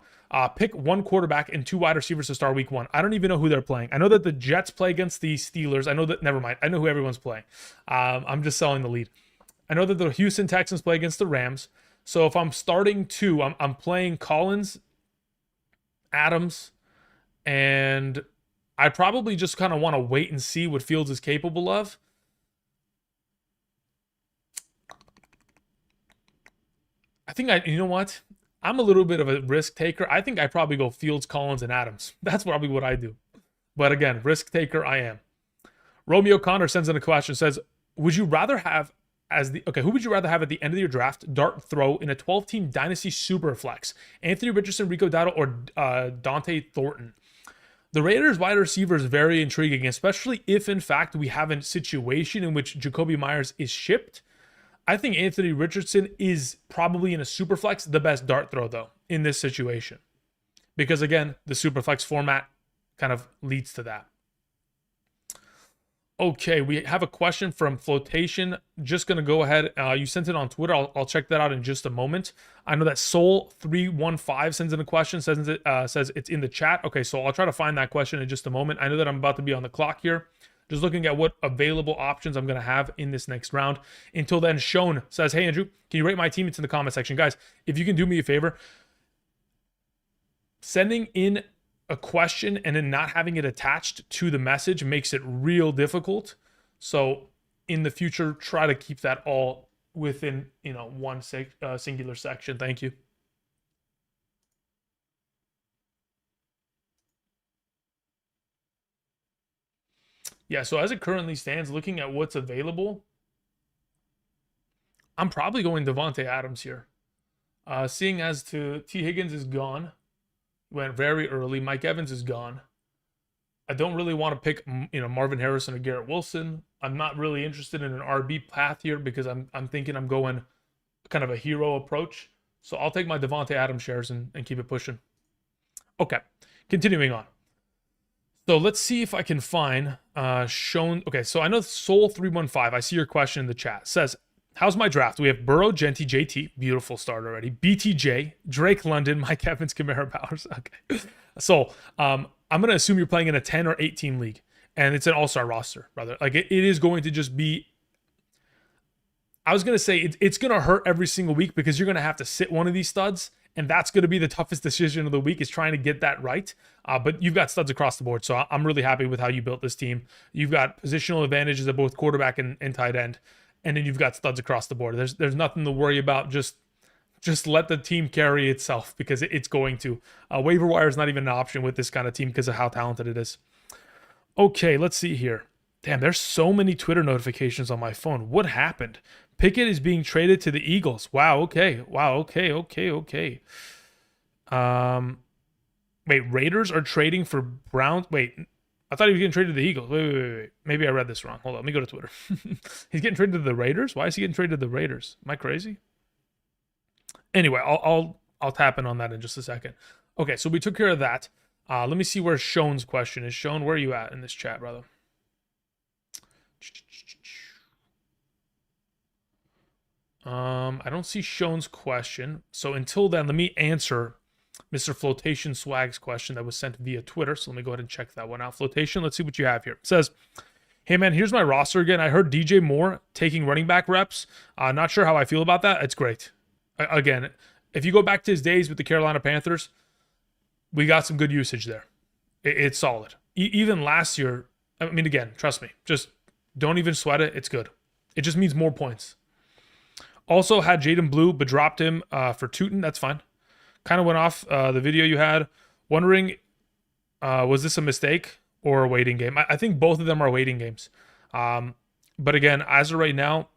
Pick 1 quarterback and 2 wide receivers to start week 1. I don't even know who they're playing. I know that the Jets play against the Steelers. Never mind. I know who everyone's playing. I'm just selling the lead. I know that the Houston Texans play against the Rams. So if I'm starting 2, I'm playing Collins, Adams, and I probably just kind of want to wait and see what Fields is capable of. I think you know what? I'm a little bit of a risk taker. I think I probably go Fields, Collins, and Adams. That's probably what I do. But again, risk taker I am. Romeo Connor sends in a question, says, who would you rather have at the end of your draft dart throw in a 12-team dynasty super flex? Anthony Richardson, Rico Dowdle, or Dante Thornton? The Raiders wide receiver is very intriguing, especially if in fact we have a situation in which Jacoby Myers is shipped. I think Anthony Richardson is probably in a superflex the best dart throw, though, in this situation. Because, again, the superflex format kind of leads to that. Okay, we have a question from Flotation. Just gonna go ahead. You sent it on Twitter. I'll check that out in just a moment. I know that Soul315 sends in a question. Says it's in the chat. Okay, so I'll try to find that question in just a moment. I know that I'm about to be on the clock here. Just looking at what available options I'm gonna have in this next round. Until then, Shone says, "Hey Andrew, can you rate my team?" It's in the comment section, guys. If you can do me a favor, sending in a question and then not having it attached to the message makes it real difficult. So in the future, try to keep that all within, one singular section. Thank you. Yeah, so as it currently stands, looking at what's available, I'm probably going Devontae Adams here. Seeing as to T. Higgins is gone, went very early. Mike Evans is gone. I don't really want to pick, Marvin Harrison or Garrett Wilson. I'm not really interested in an RB path here because I'm thinking I'm going kind of a hero approach. So I'll take my Devontae Adams shares and keep it pushing. Okay, continuing on. So let's see if I can find shown. Okay, so I know Soul315. I see your question in the chat. Says, how's my draft? We have Burrow, Genty, JT. Beautiful start already. BTJ, Drake London, Mike Evans, Kamara Powers. Okay. So I'm going to assume you're playing in a 10 or 8 team league. And it's an all-star roster, brother. Like it is going to just be. I was going to say it's going to hurt every single week because you're going to have to sit one of these studs. And that's going to be the toughest decision of the week is trying to get that right. But you've got studs across the board. So I'm really happy with how you built this team. You've got positional advantages at both quarterback and tight end. And then you've got studs across the board. There's nothing to worry about. Just let the team carry itself because it's going to. Waiver wire is not even an option with this kind of team because of how talented it is. Okay, let's see here. Damn, there's so many Twitter notifications on my phone. What happened? Pickett is being traded to the Eagles. Wow, okay. Wow, okay. Wait, Raiders are trading for Browns. Wait, I thought he was getting traded to the Eagles. Wait. Maybe I read this wrong. Hold on, let me go to Twitter. He's getting traded to the Raiders? Why is he getting traded to the Raiders? Am I crazy? Anyway, I'll tap in on that in just a second. Okay, so we took care of that. Let me see where Shone's question is. Shone, where are you at in this chat, brother? I don't see Shone's question. So until then, let me answer Mr. Flotation Swag's question that was sent via Twitter. So let me go ahead and check that one out. Flotation, let's see what you have here. It says, hey man, here's my roster again. I heard DJ Moore taking running back reps. Not sure how I feel about that. It's great. Again, if you go back to his days with the Carolina Panthers, we got some good usage there. It's solid. Even last year, I mean, again, trust me, just don't even sweat it. It's good. It just means more points. Also had Jaden Blue, but dropped him for Tootin. That's fine. Kind of went off the video you had. Wondering, was this a mistake or a waiting game? I think both of them are waiting games. But again, as of right now,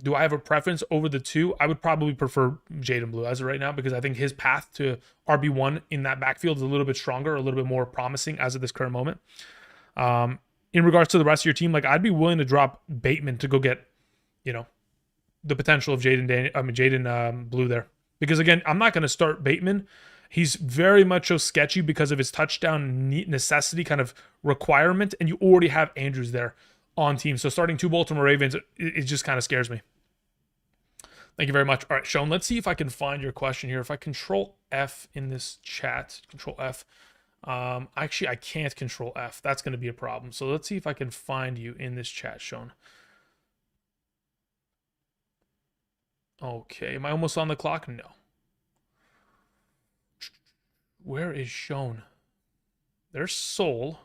do I have a preference over the two? I would probably prefer Jaden Blue as of right now because I think his path to RB1 in that backfield is a little bit stronger, a little bit more promising as of this current moment. In regards to the rest of your team, like I'd be willing to drop Bateman to go get, the potential of Jaden Blue there. Because again, I'm not going to start Bateman. He's very much so sketchy because of his touchdown necessity kind of requirement, and you already have Andrews there on team. So starting 2 Baltimore Ravens, it just kind of scares me. Thank you very much. All right, Sean, let's see if I can find your question here. If I control F in this chat, control F. Actually, I can't control F. That's going to be a problem. So let's see if I can find you in this chat, Sean. Okay, am I almost on the clock? No. Where is Sean? There's Soul.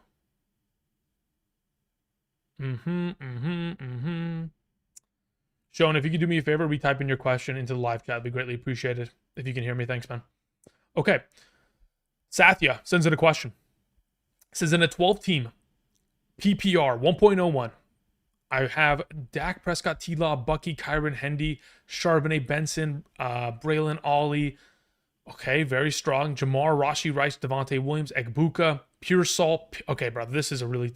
Sean, if you could do me a favor, retype in your question into the live chat. It'd be greatly appreciated. If you can hear me, thanks, man. Okay. Sathya sends in a question. It says in a 12-team PPR 1.01, I have Dak Prescott, T-Law, Bucky, Kyron, Hendy, Charbonnet, Benson, Braylon, Ollie. Okay, very strong. Jamar, Rashi Rice, Devontae Williams, Egbuka, Pure Salt. Okay, brother, this is a really,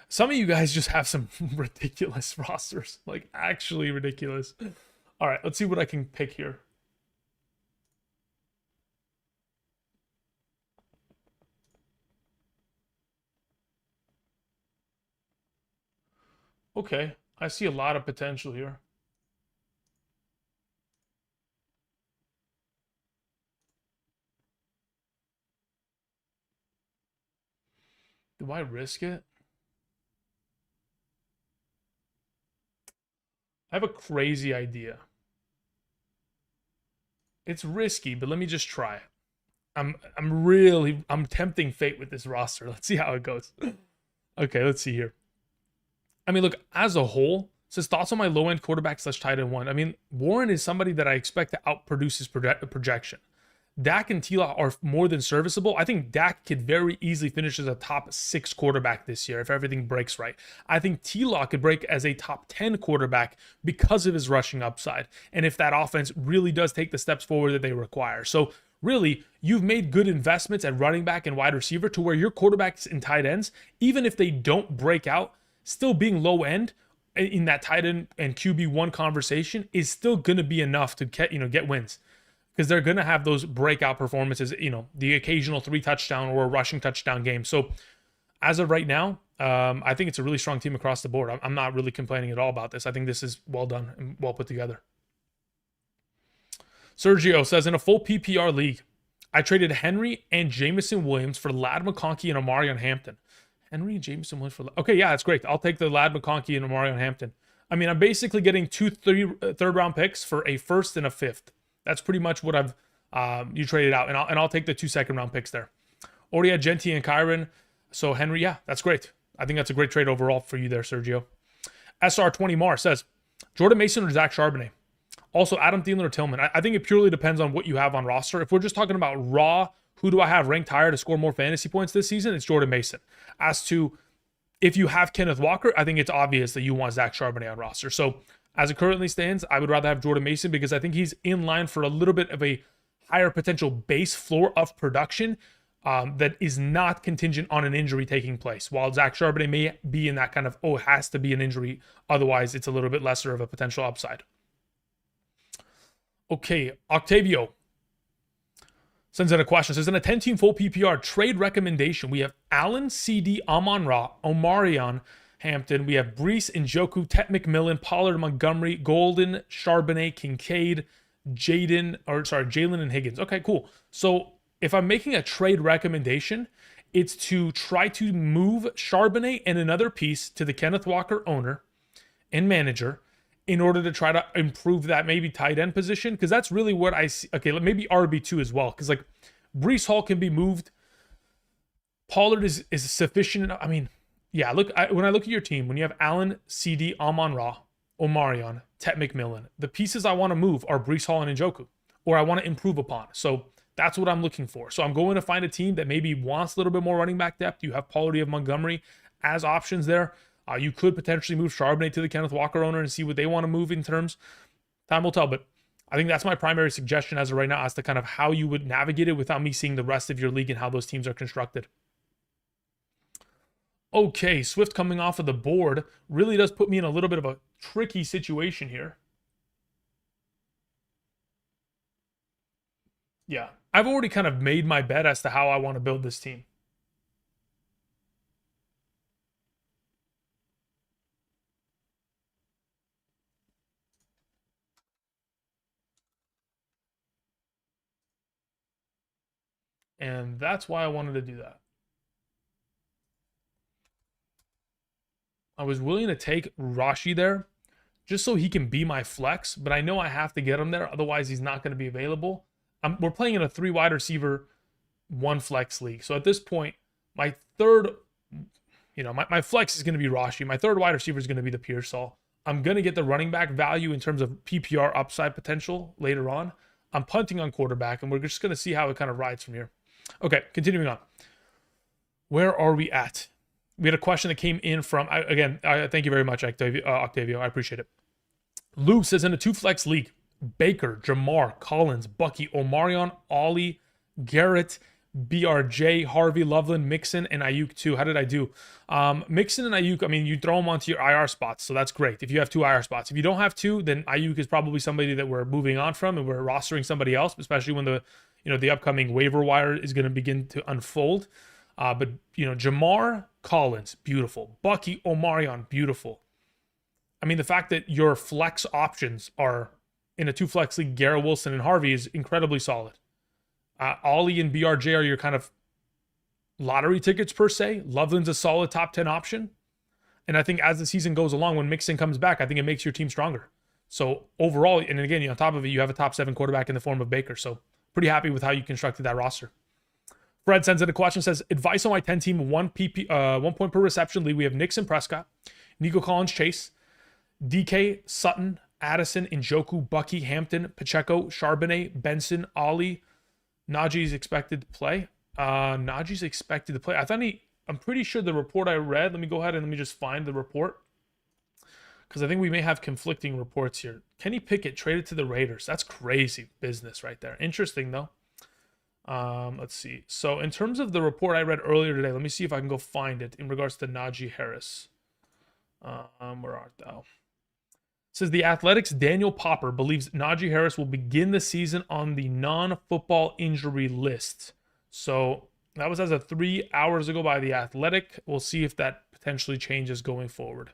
some of you guys just have some ridiculous rosters. Like, actually ridiculous. All right, let's see what I can pick here. Okay, I see a lot of potential here. Do I risk it? I have a crazy idea. It's risky, but let me just try it. I'm tempting fate with this roster. Let's see how it goes. Okay, let's see here. I mean, look, as a whole, says thoughts on my low end quarterback slash tight end one. I mean, Warren is somebody that I expect to outproduce his projection. Dak and T-Law are more than serviceable. I think Dak could very easily finish as a top 6 quarterback this year if everything breaks right. I think T-Law could break as a top 10 quarterback because of his rushing upside and if that offense really does take the steps forward that they require. So really, you've made good investments at running back and wide receiver to where your quarterbacks and tight ends, even if they don't break out, still being low end in that tight end and QB1 conversation is still going to be enough to get wins, because they're going to have those breakout performances, the occasional 3 touchdown or a rushing touchdown game. So as of right now, I think it's a really strong team across the board. I'm not really complaining at all about this. I think this is well done and well put together. Sergio says, in a full PPR league, I traded Henry and Jamison Williams for Ladd McConkey and Omarion Hampton. Henry and Jamison Williams for... Okay, yeah, that's great. I'll take the Ladd McConkey and Omarion Hampton. I mean, I'm basically getting 2 third-round picks for a first and a fifth. That's pretty much what you traded out, and I'll take the 2 second-round picks there. Already had Genty and Kyron, so Henry, yeah, that's great. I think that's a great trade overall for you there, Sergio. SR20 Mar says, Jordan Mason or Zach Charbonnet? Also, Adam Thielen or Tillman. I think it purely depends on what you have on roster. If we're just talking about raw, who do I have ranked higher to score more fantasy points this season? It's Jordan Mason. As to if you have Kenneth Walker, I think it's obvious that you want Zach Charbonnet on roster. So as it currently stands, I would rather have Jordan Mason because I think he's in line for a little bit of a higher potential base floor of production that is not contingent on an injury taking place. While Zach Charbonnet may be in that kind of, it has to be an injury. Otherwise, it's a little bit lesser of a potential upside. Okay, Octavio sends in a question. Says, in a 10-team full PPR trade recommendation, we have Allen, CD, Amon-Ra, Omarion, Hampton. We have Brees, Njoku, Tet McMillan, Pollard, Montgomery, Golden, Charbonnet, Kincaid, Jalen, and Higgins. Okay, cool. So if I'm making a trade recommendation, it's to try to move Charbonnet and another piece to the Kenneth Walker owner and manager in order to try to improve that maybe tight end position, because that's really what I see. Okay, maybe RB2 as well, because like Brees Hall can be moved. Pollard is sufficient. I mean, yeah, look, when I look at your team, when you have Allen, CD, Amon-Ra, Omarion, Tet McMillan, the pieces I want to move are Brees Hall and Njoku, or I want to improve upon. So that's what I'm looking for. So I'm going to find a team that maybe wants a little bit more running back depth. You have Pollard, you have Montgomery as options there. You could potentially move Charbonnet to the Kenneth Walker owner and see what they want to move in terms. Time will tell, but I think that's my primary suggestion as of right now as to kind of how you would navigate it without me seeing the rest of your league and how those teams are constructed. Okay, Swift coming off of the board really does put me in a little bit of a tricky situation here. Yeah, I've already kind of made my bet as to how I want to build this team. And that's why I wanted to do that. I was willing to take Rashi there just so he can be my flex, but I know I have to get him there. Otherwise, he's not going to be available. We're playing in a 3 wide receiver, 1 flex league. So at this point, my third, my flex is going to be Rashi. My third wide receiver is going to be the Pearsall. I'm going to get the running back value in terms of PPR upside potential later on. I'm punting on quarterback, and we're just going to see how it kind of rides from here. Okay, continuing on. Where are we at? We had a question that came in from, thank you very much, Octavio. I appreciate it. Lou says, in a 2-flex league, Baker, Jamar, Collins, Bucky, Omarion, Ollie, Garrett, BRJ, Harvey, Loveland, Mixon, and Ayuk too. How did I do? Mixon and Ayuk, I mean, you throw them onto your IR spots, so that's great. If you have 2 IR spots. If you don't have 2, then Ayuk is probably somebody that we're moving on from and we're rostering somebody else, especially when the upcoming waiver wire is going to begin to unfold. But Jamar, Collins, beautiful. Bucky, Omarion, beautiful. I mean, the fact that your flex options are in a two flex league, Garrett Wilson and Harvey is incredibly solid. Ollie and BRJ are your kind of lottery tickets per se. Loveland's a solid top 10 option. And I think as the season goes along, when Mixon comes back, I think it makes your team stronger. So overall, and again, on top of it, you have a top 7 quarterback in the form of Baker. So pretty happy with how you constructed that roster. Fred sends in a question, says, advice on my 10 team, 1 point per reception league. We have Nixon, Prescott, Nico Collins, Chase, DK, Sutton, Addison, Njoku, Bucky, Hampton, Pacheco, Charbonnet, Benson, Ollie. Najee's expected to play. Najee's expected to play. I'm pretty sure the report I read, let me go ahead and let me just find the report, because I think we may have conflicting reports here. Kenny Pickett traded to the Raiders. That's crazy business right there. Interesting, though. Let's see. So in terms of the report I read earlier today, let me see if I can go find it in regards to Najee Harris. Where art thou? It says the Athletics' Daniel Popper believes Najee Harris will begin the season on the non-football injury list. So that was as of 3 hours ago by the Athletic. We'll see if that potentially changes going forward.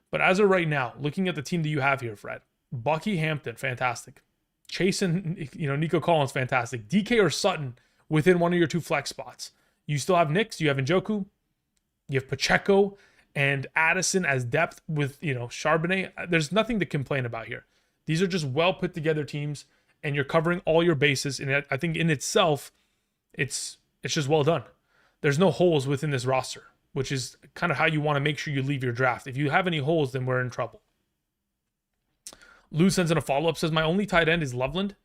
But as of right now, looking at the team that you have here, Fred, Bucky, Hampton, fantastic. Chase and Nico Collins, fantastic. DK or Sutton within one of your 2 flex spots. You still have Nix, you have Njoku, you have Pacheco and Addison as depth with Charbonnet. There's nothing to complain about here. These are just well put together teams, and you're covering all your bases. And I think in itself, it's just well done. There's no holes within this roster, which is kind of how you want to make sure you leave your draft. If you have any holes, then we're in trouble. Lou sends in a follow-up, says, my only tight end is Loveland.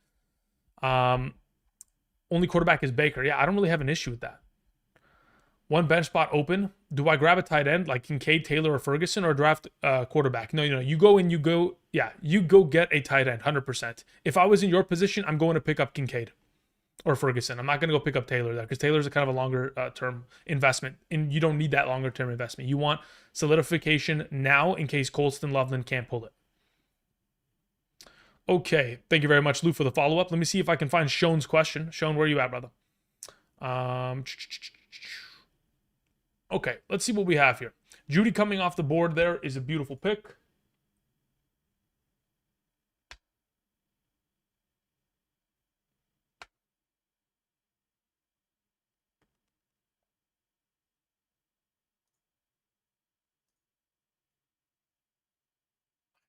Only quarterback is Baker. Yeah, I don't really have an issue with that. One bench spot open. Do I grab a tight end like Kincaid, Taylor, or Ferguson, or draft quarterback? No, you go get a tight end, 100%. If I was in your position, I'm going to pick up Kincaid or Ferguson. I'm not going to go pick up Taylor there, because Taylor's a kind of a longer term investment, and you don't need that longer term investment. You want solidification now in case Colston Loveland can't pull it. Okay, thank you very much, Lou, for the follow-up. Let me see if I can find Sean's question. Sean, where are you at, brother? Okay, let's see what we have here. Judy coming off the board there is a beautiful pick.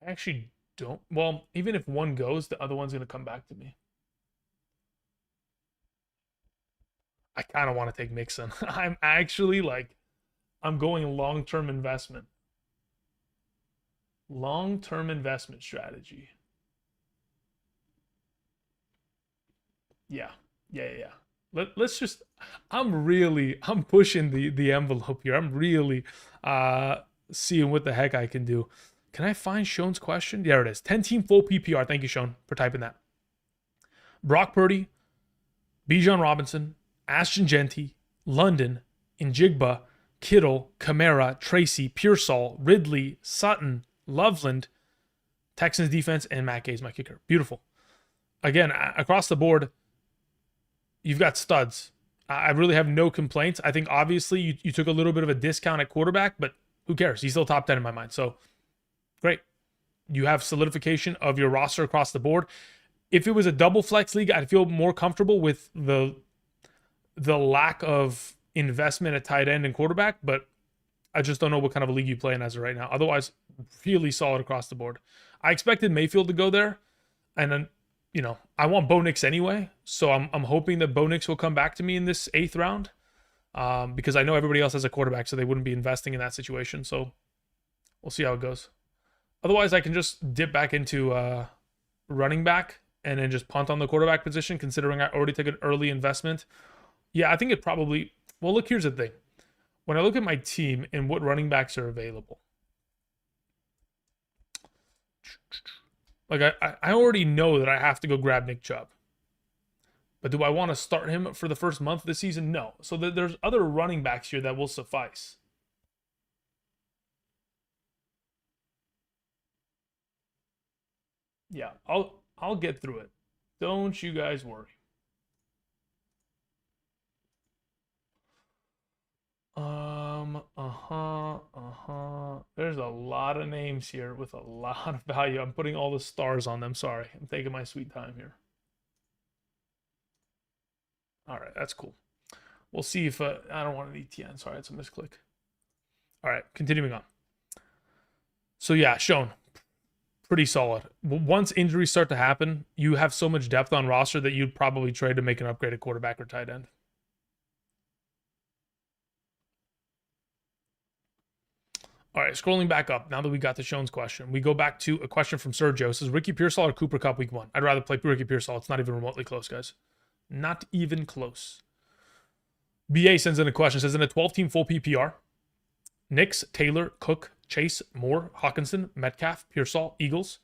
I actually don't. Well, even if one goes, the other one's going to come back to me. I kind of want to take Mixon. I'm actually I'm going long-term investment. Long-term investment strategy. Yeah. Let's just, I'm pushing the envelope here. I'm really seeing what the heck I can do. Can I find Sean's question? There it is. 10-team full PPR. Thank you, Sean, for typing that. Brock Purdy, Bijan Robinson, Ashton Genty, London, Njigba, Kittle, Kamara, Tracy, Pearsall, Ridley, Sutton, Loveland, Texans defense, and Matt Gay's my kicker. Beautiful. Again, across the board, you've got studs. I really have no complaints. I think obviously you took a little bit of a discount at quarterback, but who cares? He's still top 10 in my mind. So great. You have solidification of your roster across the board. If it was a double flex league, I'd feel more comfortable with the lack of investment at tight end and quarterback, but I just don't know what kind of a league you play in as of right now. Otherwise, really solid across the board. I expected Mayfield to go there, and then I want Bo Nix anyway, so I'm hoping that Bo Nix will come back to me in this 8th round, because I know everybody else has a quarterback, so they wouldn't be investing in that situation. So we'll see how it goes. Otherwise, I can just dip back into running back and then just punt on the quarterback position, considering I already took an early investment. Yeah, I think it probably... Well, look, here's the thing. When I look at my team and what running backs are available, I already know that I have to go grab Nick Chubb. But do I want to start him for the first month of the season? No. So there's other running backs here that will suffice. Yeah, I'll get through it. Don't you guys worry. There's a lot of names here with a lot of value. I'm putting all the stars on them. Sorry. I'm taking my sweet time here. All right, that's cool. We'll see if I don't want an ETN. Sorry, it's a misclick. All right, continuing on. So yeah, shown. Pretty solid. Once injuries start to happen, you have so much depth on roster that you'd probably trade to make an upgraded quarterback or tight end. All right, scrolling back up, now that we got the Shown's question, we go back to a question from Sergio. It says, Ricky Pearsall or Cooper Kupp week 1? I'd rather play Ricky Pearsall. It's not even remotely close, guys. Not even close. BA sends in a question. Says, in a 12-team full PPR, Nix, Taylor, Cook, Chase, Moore, Hawkinson, Metcalf, Pearsall, Eagles,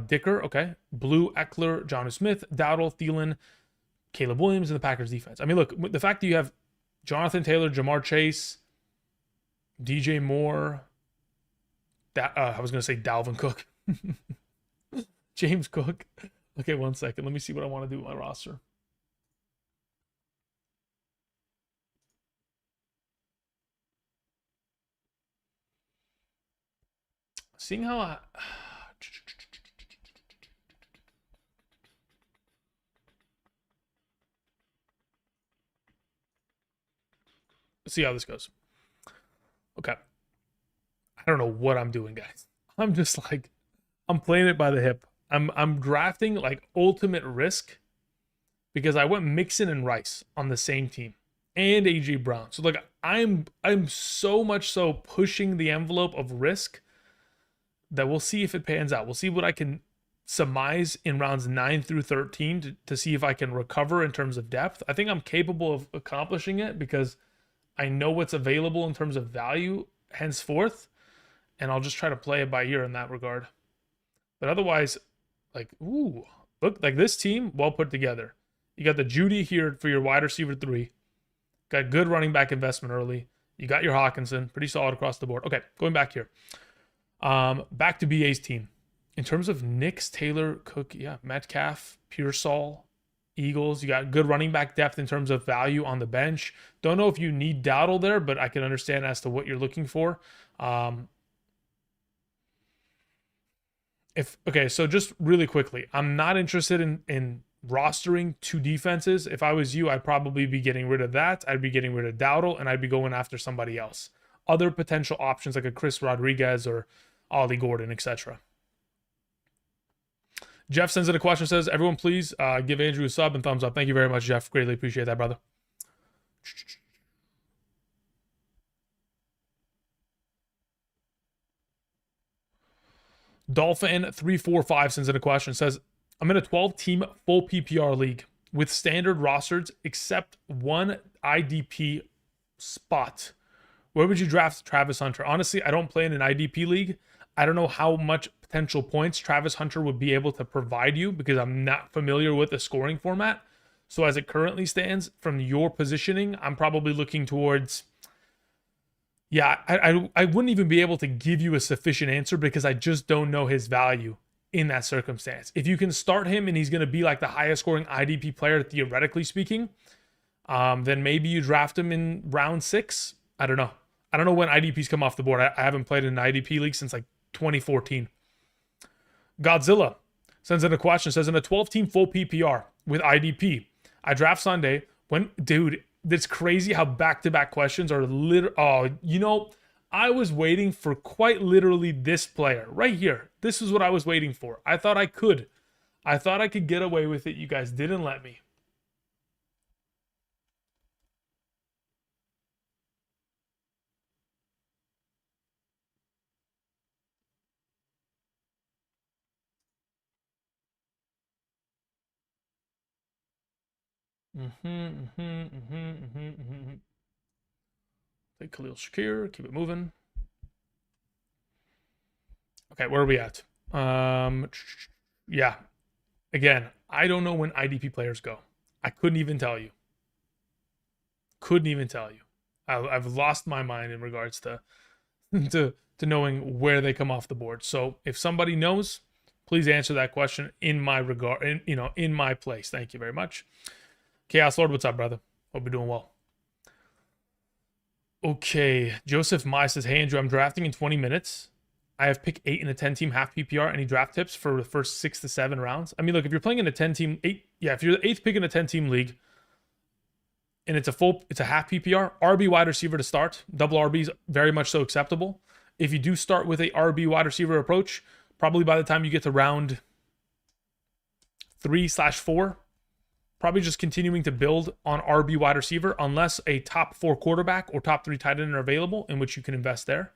Dicker, okay, Blue, Eckler, Jonnu Smith, Dowdle, Thielen, Caleb Williams, and the Packers defense. I mean, look, the fact that you have Jonathan Taylor, Jamar Chase, DJ Moore, I was going to say Dalvin Cook, James Cook. Okay, 1 second. Let me see what I want to do with my roster. Seeing how I... Let's see how this goes. Okay. I don't know what I'm doing, guys. I'm just like, I'm playing it by the hip. I'm drafting like ultimate risk because I went Mixon and Rice on the same team and AJ Brown. So like I'm so much so pushing the envelope of risk that we'll see if it pans out. We'll see what I can surmise in rounds 9 through 13 to see if I can recover in terms of depth. I think I'm capable of accomplishing it because I know what's available in terms of value henceforth, and I'll just try to play it by ear in that regard. But otherwise, like, ooh, look, like this team, well put together. You got the Judy here for your wide receiver 3. Got good running back investment early. You got your Hawkinson, pretty solid across the board. Okay, going back here. Back to BA's team. In terms of Nix, Taylor, Cook, yeah, Metcalf, Pearsall, Eagles, you got good running back depth in terms of value on the bench. Don't know if you need Dowdle there, but I can understand as to what you're looking for. Okay, so just really quickly, I'm not interested in rostering 2 defenses. If I was you, I'd probably be getting rid of that. I'd be getting rid of Dowdle, and I'd be going after somebody else. Other potential options like a Chris Rodriguez or Ollie Gordon, etc. Jeff sends in a question, says, everyone please give Andrew a sub and thumbs up. Thank you very much, Jeff. Greatly appreciate that, brother. Dolphin345 sends in a question, says, I'm in a 12-team full PPR league with standard rosters except one IDP spot. Where would you draft Travis Hunter? Honestly, I don't play in an IDP league. I don't know how much potential points Travis Hunter would be able to provide you because I'm not familiar with the scoring format. So as it currently stands, from your positioning, I'm probably looking towards... Yeah, I wouldn't even be able to give you a sufficient answer because I just don't know his value in that circumstance. If you can start him and he's going to be like the highest scoring IDP player, theoretically speaking, then maybe you draft him in round 6. I don't know. I don't know when IDPs come off the board. I haven't played in an IDP league since like 2014. Godzilla sends in a question, says, in a 12-team full PPR with IDP, I draft Sunday. Dude, it's crazy how back-to-back questions are I was waiting for quite literally this player right here. This is what I was waiting for. I thought I could get away with it. You guys didn't let me. Take Khalil Shakir, keep it moving. Okay, where are we at? Yeah. Again, I don't know when IDP players go. I couldn't even tell you. I've lost my mind in regards to to knowing where they come off the board. So if somebody knows, please answer that question in my regard, in my place. Thank you very much. Chaos Lord, what's up, brother? Hope you're doing well. Okay, Joseph Mai says, "Hey Andrew, I'm drafting in 20 minutes. I have pick 8 in a 10-team half PPR. Any draft tips for the first 6 to 7 rounds?" I mean, look, if you're playing in a 10-team, if you're the 8th pick in a 10-team league and it's a half PPR, RB wide receiver to start. Double RB is very much so acceptable. If you do start with a RB wide receiver approach, probably by the time you get to round 3/4, probably just continuing to build on RB wide receiver unless a top 4 quarterback or top 3 tight end are available, in which you can invest there.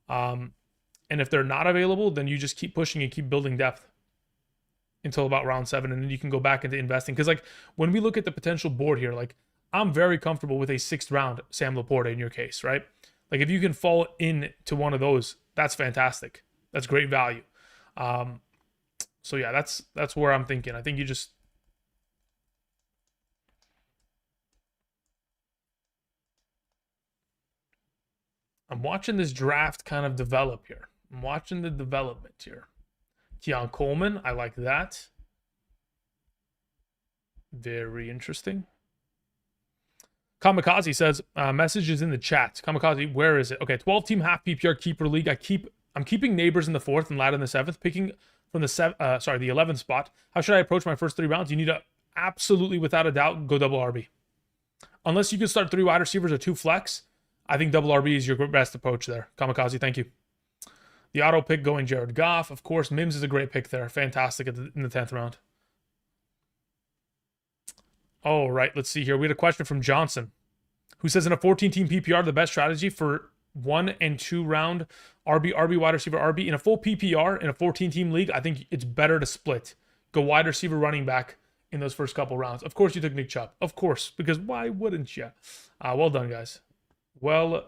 And if they're not available, then you just keep pushing and keep building depth until about round 7, and then you can go back into investing. Because like when we look at the potential board here, like I'm very comfortable with a 6th round Sam Laporta in your case, right? Like if you can fall into one of those, that's fantastic. That's great value. So yeah, that's where I'm thinking. I think you just I'm watching this draft kind of develop here. I'm watching the development here. Keon Coleman, I like that. Very interesting. Kamikaze says, messages in the chat. Kamikaze, where is it? Okay, 12-team half PPR keeper league. I'm keeping Neighbors in the 4th and Lad in the 7th, picking from the 11th spot. How should I approach my first 3 rounds? You need to absolutely, without a doubt, go double RB. Unless you can start 3 wide receivers or 2 flex, I think double RB is your best approach there. Kamikaze, thank you. The auto pick going Jared Goff. Of course, Mims is a great pick there. Fantastic in the 10th round. All right, let's see here. We had a question from Johnson, who says in a 14-team PPR, the best strategy for 1 and 2 round RB, wide receiver, RB. In a full PPR, in a 14-team league, I think it's better to split. Go wide receiver, running back in those first couple rounds. Of course, you took Nick Chubb. Of course, because why wouldn't you? Well done, guys. Well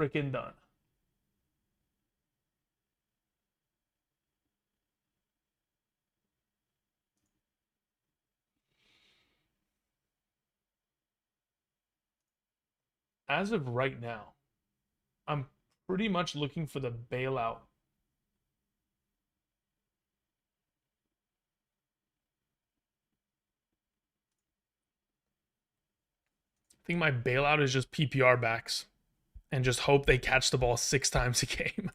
freaking done. As of right now, I'm pretty much looking for the bailout. I think my bailout is just PPR backs and just hope they catch the ball 6 times a game.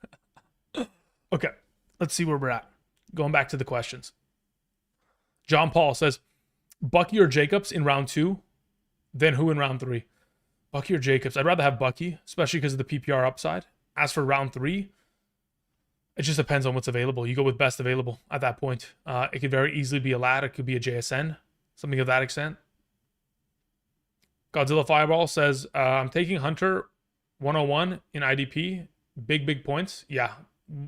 Okay, let's see where we're at. Going back to the questions. John Paul says, Bucky or Jacobs in round 2, then who in round 3? Bucky or Jacobs? I'd rather have Bucky, especially because of the PPR upside. As for round 3, it just depends on what's available. You go with best available at that point. It could very easily be a Lad. It could be a JSN, something of that extent. Godzilla Fireball says, I'm taking Hunter 101 in IDP. Big points. Yeah,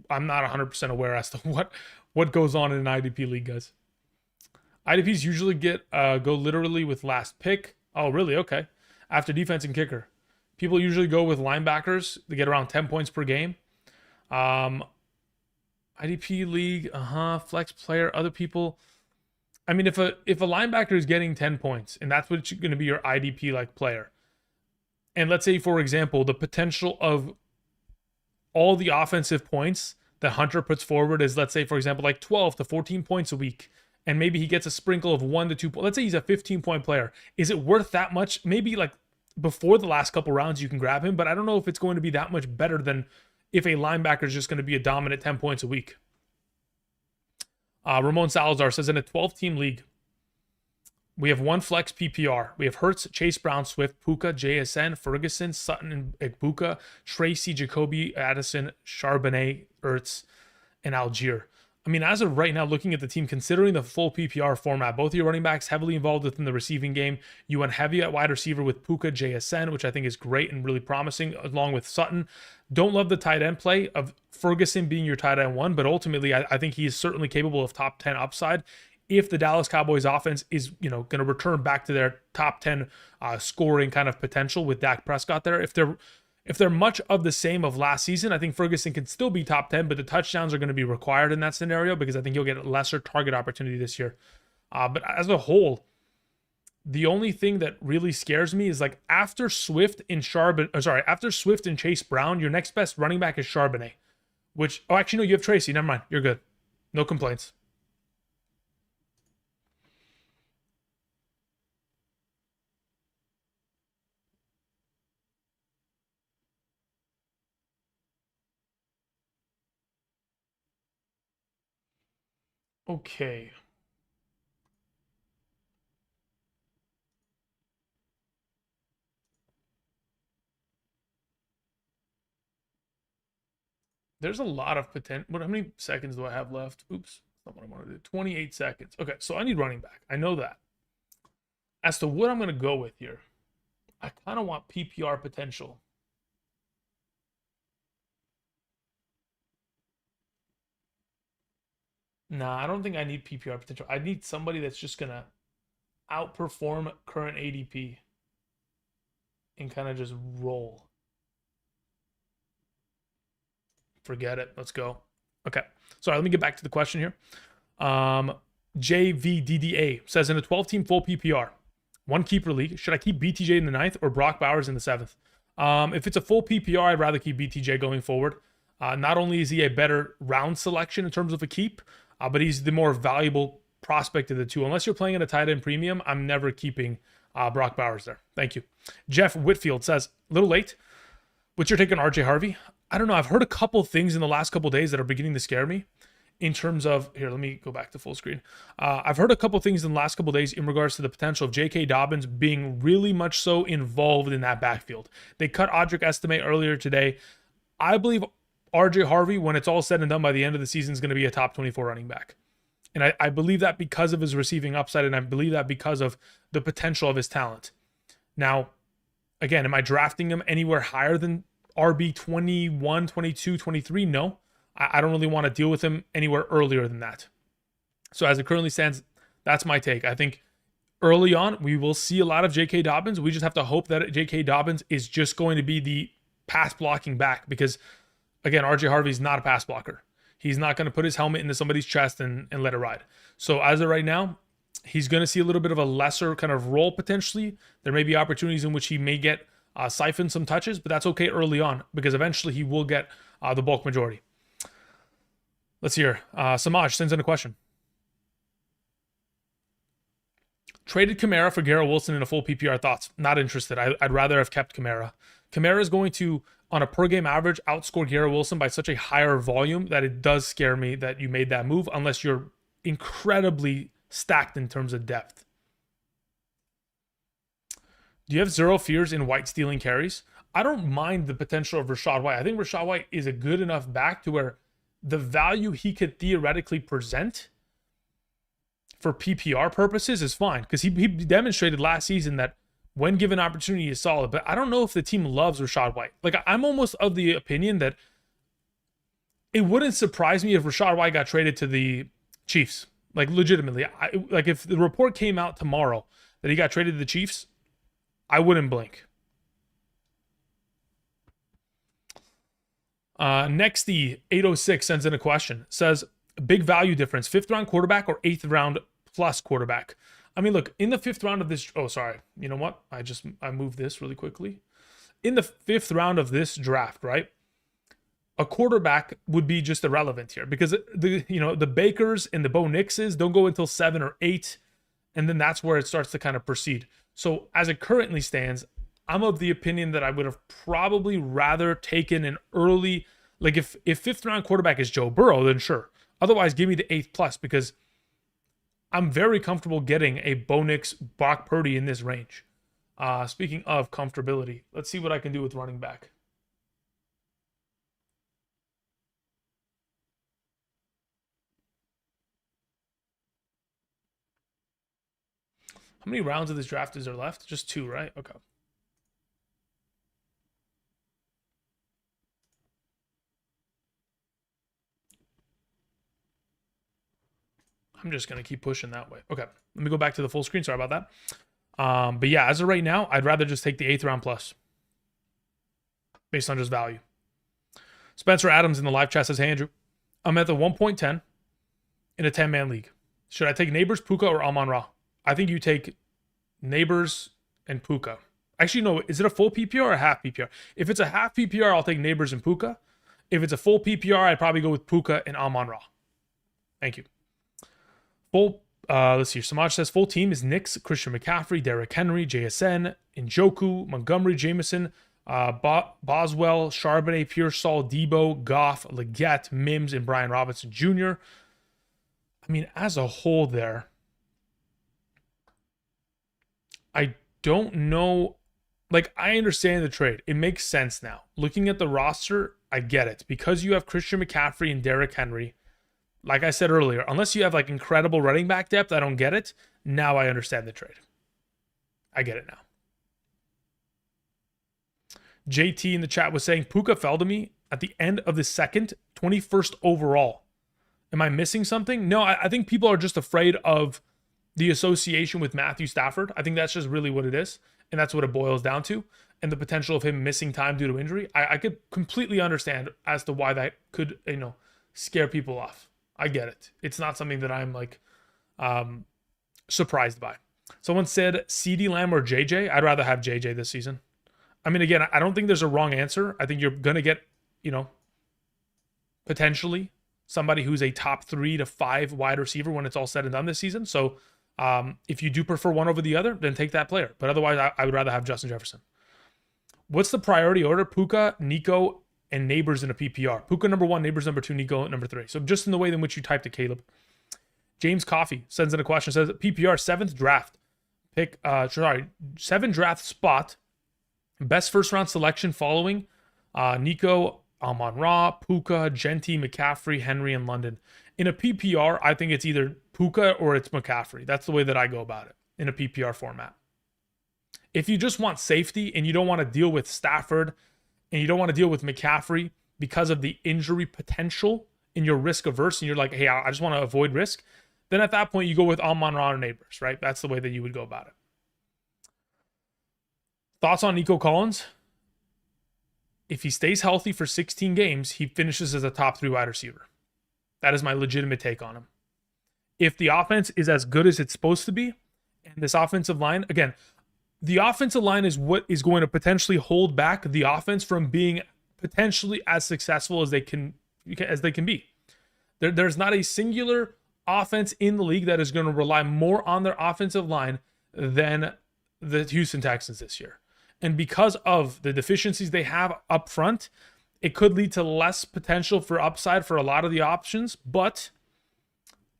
I'm not 100% aware as to what goes on in an IDP league, guys. IDPs usually go literally with last pick. Oh, really? Okay. After defense and kicker. People usually go with linebackers. They get around 10 points per game. IDP league, flex player, other people. I mean, if a linebacker is getting 10 points and that's what's going to be your IDP like player, and let's say, for example, the potential of all the offensive points that Hunter puts forward is, let's say, for example, like 12 to 14 points a week, and maybe he gets a sprinkle of 1 to 2 points. Let's say he's a 15-point player. Is it worth that much? Maybe like before the last couple rounds you can grab him, but I don't know if it's going to be that much better than if a linebacker is just going to be a dominant 10 points a week. Ramon Salazar says, in a 12-team league, we have 1 flex PPR. We have Hurts, Chase Brown, Swift, Puka, JSN, Ferguson, Sutton, and Egbuka, Tracy, Jacoby, Addison, Charbonnet, Ertz, and Algier. I mean, as of right now, looking at the team, considering the full PPR format, both of your running backs heavily involved within the receiving game. You went heavy at wide receiver with Puka, JSN, which I think is great and really promising, along with Sutton. Don't love the tight end play of Ferguson being your tight end 1, but ultimately, I think he is certainly capable of top 10 upside if the Dallas Cowboys offense is, going to return back to their top 10 scoring kind of potential with Dak Prescott there. If they're much of the same of last season, I think Ferguson can still be top 10, but the touchdowns are going to be required in that scenario because I think you'll get a lesser target opportunity this year. But as a whole, the only thing that really scares me is like after Swift and Chase Brown, your next best running back is Charbonnet, actually, no, you have Tracy. Never mind. You're good. No complaints. Okay. There's a lot of potential. How many seconds do I have left? Oops. That's not what I want to do. 28 seconds. Okay, so I need running back. I know that. As to what I'm going to go with here, I kind of want PPR potential. Nah, I don't think I need PPR potential. I need somebody that's just going to outperform current ADP and kind of just roll. Forget it. Let's go. Okay. Sorry, let me get back to the question here. JVDDA says in a 12-team full PPR, one keeper league, should I keep BTJ in the 9th or Brock Bowers in the 7th? If it's a full PPR, I'd rather keep BTJ going forward. Not only is he a better round selection in terms of a keep, but he's the more valuable prospect of the two. Unless you're playing in a tight end premium, I'm never keeping Brock Bowers there. Thank you. Jeff Whitfield says, a little late. What's your take on RJ Harvey? I don't know. I've heard a couple things in the last couple days that are beginning to scare me in terms of, here, let me go back to full screen. I've heard a couple things in the last couple days in regards to the potential of J.K. Dobbins being really much so involved in that backfield. They cut Audric Estime earlier today. I believe RJ Harvey, when it's all said and done by the end of the season, is going to be a top 24 running back. And I believe that because of his receiving upside, and I believe that because of the potential of his talent. Now, again, am I drafting him anywhere higher than RB 21, 22, 23? No. I don't really want to deal with him anywhere earlier than that. So as it currently stands, that's my take. I think early on, we will see a lot of J.K. Dobbins. We just have to hope that J.K. Dobbins is just going to be the pass blocking back because, again, RJ Harvey is not a pass blocker. He's not going to put his helmet into somebody's chest and let it ride. So as of right now, he's going to see a little bit of a lesser kind of role potentially. There may be opportunities in which he may get siphon some touches, but that's okay early on because eventually he will get the bulk majority. Let's hear. Samaj sends in a question. Traded Kamara for Garrett Wilson in a full PPR. Thoughts? Not interested. I'd rather have kept Kamara. Kamara is going to, on a per game average, outscore Garrett Wilson by such a higher volume that it does scare me that you made that move unless you're incredibly stacked in terms of depth. Do you have zero fears in White stealing carries? I don't mind the potential of Rachaad White. I think Rachaad White is a good enough back to where the value he could theoretically present for PPR purposes is fine because he demonstrated last season that when given opportunity is solid. But I don't know if the team loves Rachaad White. Like, I'm almost of the opinion that it wouldn't surprise me if Rachaad White got traded to the Chiefs. Like, legitimately. Like, if the report came out tomorrow that he got traded to the Chiefs, I wouldn't blink. Next, the 806 sends in a question. Says, big value difference, 5th round quarterback or 8th round plus quarterback? I mean, look, in the 5th round of this, oh, sorry. You know what? I moved this really quickly. In the 5th round of this draft, right? A quarterback would be just irrelevant here because the Bakers and the Bo Nixes don't go until 7 or 8. And then that's where it starts to kind of proceed. So as it currently stands, I'm of the opinion that I would have probably rather taken an early, like if 5th round quarterback is Joe Burrow, then sure. Otherwise, give me the 8th plus because I'm very comfortable getting a Bo Nix, Brock Purdy in this range. Speaking of comfortability, let's see what I can do with running back. How many rounds of this draft is there left? Just 2, right? Okay. I'm just going to keep pushing that way. Okay. Let me go back to the full screen. Sorry about that. But yeah, as of right now, I'd rather just take the 8th round plus based on just value. Spencer Adams in the live chat says, hey, Andrew, I'm at the 1.10 in a 10-man league. Should I take Neighbors, Puka, or Amon-Ra? I think you take Neighbors and Puka. Actually, no. Is it a full PPR or a half PPR? If it's a half PPR, I'll take Neighbors and Puka. If it's a full PPR, I'd probably go with Puka and Amon-Ra. Thank you. Full, let's see. Samaj says full team is Knicks, Christian McCaffrey, Derrick Henry, JSN, Njoku, Montgomery, Jameson, Boswell, Charbonnet, Pearsall, Debo, Goff, Leggett, Mims, and Brian Robinson Jr. I mean, as a whole there, I don't know. Like, I understand the trade. It makes sense now. Looking at the roster, I get it. Because you have Christian McCaffrey and Derrick Henry, like I said earlier, unless you have like incredible running back depth, I don't get it. Now I understand the trade. I get it now. JT in the chat was saying Puka fell to me at the end of the second, 21st overall. Am I missing something? No, I think people are just afraid of the association with Matthew Stafford. I think that's just really what it is. And that's what it boils down to. And the potential of him missing time due to injury. I could completely understand as to why that could, scare people off. I get it. It's not something that I'm like surprised by. Someone said CeeDee Lamb or JJ. I'd rather have JJ this season. I mean, again, I don't think there's a wrong answer. I think you're going to get, potentially somebody who's a top 3 to 5 wide receiver when it's all said and done this season. So if you do prefer one over the other, then take that player. But otherwise, I would rather have Justin Jefferson. What's the priority order? Puka, Nico, and Neighbors in a PPR. Puka number 1, Neighbors number 2, Nico number 3. So just in the way in which you typed it, Caleb. James Coffey sends in a question. Says PPR 7th draft pick. 7th draft spot. Best first round selection following Nico, Amon-Ra, Puka, Genti, McCaffrey, Henry, and London. In a PPR, I think it's either Puka or it's McCaffrey. That's the way that I go about it in a PPR format. If you just want safety and you don't want to deal with Stafford and you don't want to deal with McCaffrey because of the injury potential and you're risk averse and you're like, hey, I just want to avoid risk, then at that point you go with Amon-Ra or Neighbors, right? That's the way that you would go about it. Thoughts on Nico Collins? If he stays healthy for 16 games, he finishes as a top 3 wide receiver. That is my legitimate take on him. If the offense is as good as it's supposed to be, and this offensive line, again, the offensive line is what is going to potentially hold back the offense from being potentially as successful as they can be. There's not a singular offense in the league that is going to rely more on their offensive line than the Houston Texans this year. And because of the deficiencies they have up front, it could lead to less potential for upside for a lot of the options. But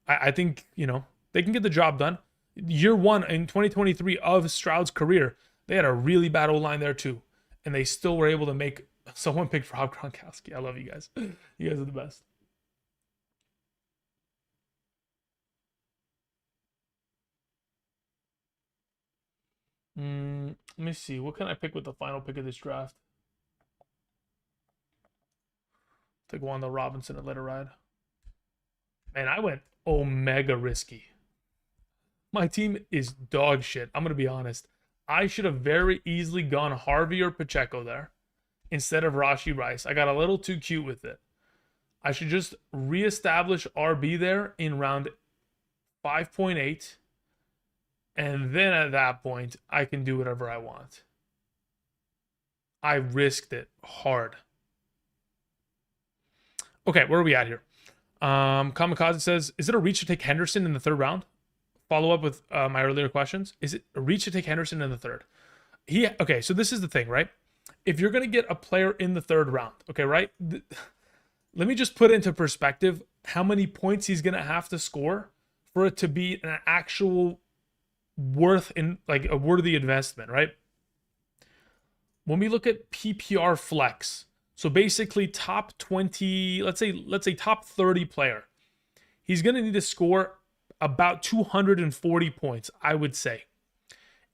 I think, they can get the job done. Year 1 in 2023 of Stroud's career, they had a really bad O-line there too. And they still were able to make someone pick Rob Gronkowski. I love you guys. You guys are the best. Let me see. What can I pick with the final pick of this draft? Take Wanda Robinson and let her ride. Man, I went omega risky. My team is dog shit. I'm going to be honest. I should have very easily gone Harvey or Pacheco there instead of Rashee Rice. I got a little too cute with it. I should just reestablish RB there in round 5.8. And then at that point, I can do whatever I want. I risked it hard. Okay, where are we at here? Kamikaze says, is it a reach to take Henderson in the 3rd round? Follow up with my earlier questions. Is it a reach to take Henderson in the 3rd? Okay, so this is the thing, right? If you're going to get a player in the 3rd round, okay, right? Let me just put into perspective how many points he's going to have to score for it to be an actual a worthy investment, right? When we look at PPR flex, so basically top 20, let's say top 30 player, he's going to need to score about 240 points, I would say.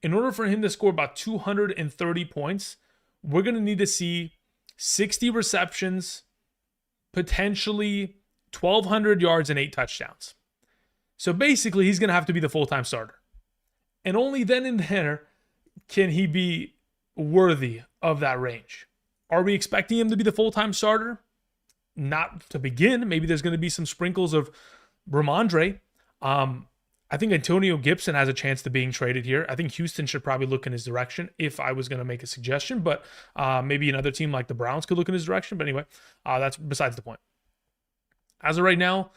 In order for him to score about 230 points, we're going to need to see 60 receptions, potentially 1,200 yards and 8 touchdowns. So basically, he's going to have to be the full-time starter. And only then and there can he be worthy of that range. Are we expecting him to be the full-time starter? Not to begin. Maybe there's going to be some sprinkles of Ramondre. I think Antonio Gibson has a chance to being traded here. I think Houston should probably look in his direction if I was going to make a suggestion. But maybe another team like the Browns could look in his direction. But anyway, that's besides the point. As of right now,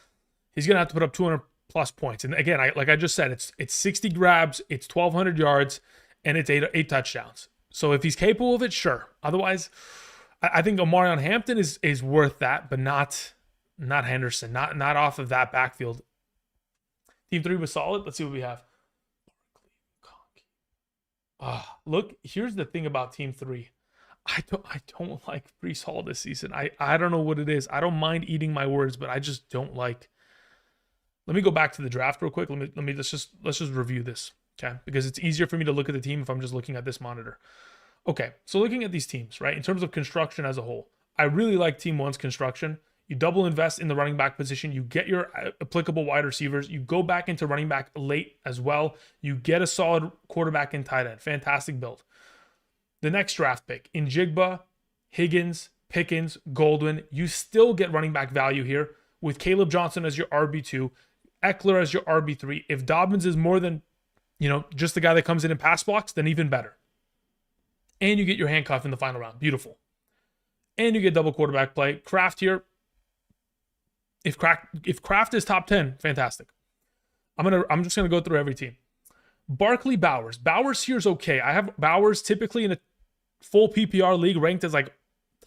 he's going to have to put up 200 plus points. And again, like I just said, it's 60 grabs, it's 1,200 yards, and it's eight touchdowns. So if he's capable of it, sure. Otherwise, I think Omarion Hampton is worth that, but not Henderson, not off of that backfield. Team 3 was solid. Let's see what we have. Look, here's the thing about Team 3. I don't like Brees Hall this season. I don't know what it is. I don't mind eating my words, but I just don't like. Let me go back to the draft real quick. Let's just review this, okay? Because it's easier for me to look at the team if I'm just looking at this monitor. Okay, so looking at these teams, right? In terms of construction as a whole, I really like Team 1's construction. You double invest in the running back position. You get your applicable wide receivers. You go back into running back late as well. You get a solid quarterback and tight end. Fantastic build. The next draft pick, Njigba, Higgins, Pickens, Goldwyn. You still get running back value here with Caleb Johnson as your RB2, Eckler as your RB3. If Dobbins is more than, just the guy that comes in and pass blocks, then even better. And you get your handcuff in the final round. Beautiful. And you get double quarterback play. Kraft here. If Kraft is top 10, fantastic. I'm just gonna go through every team. Barkley, Bowers. Bowers here is okay. I have Bowers typically in a full PPR league ranked as like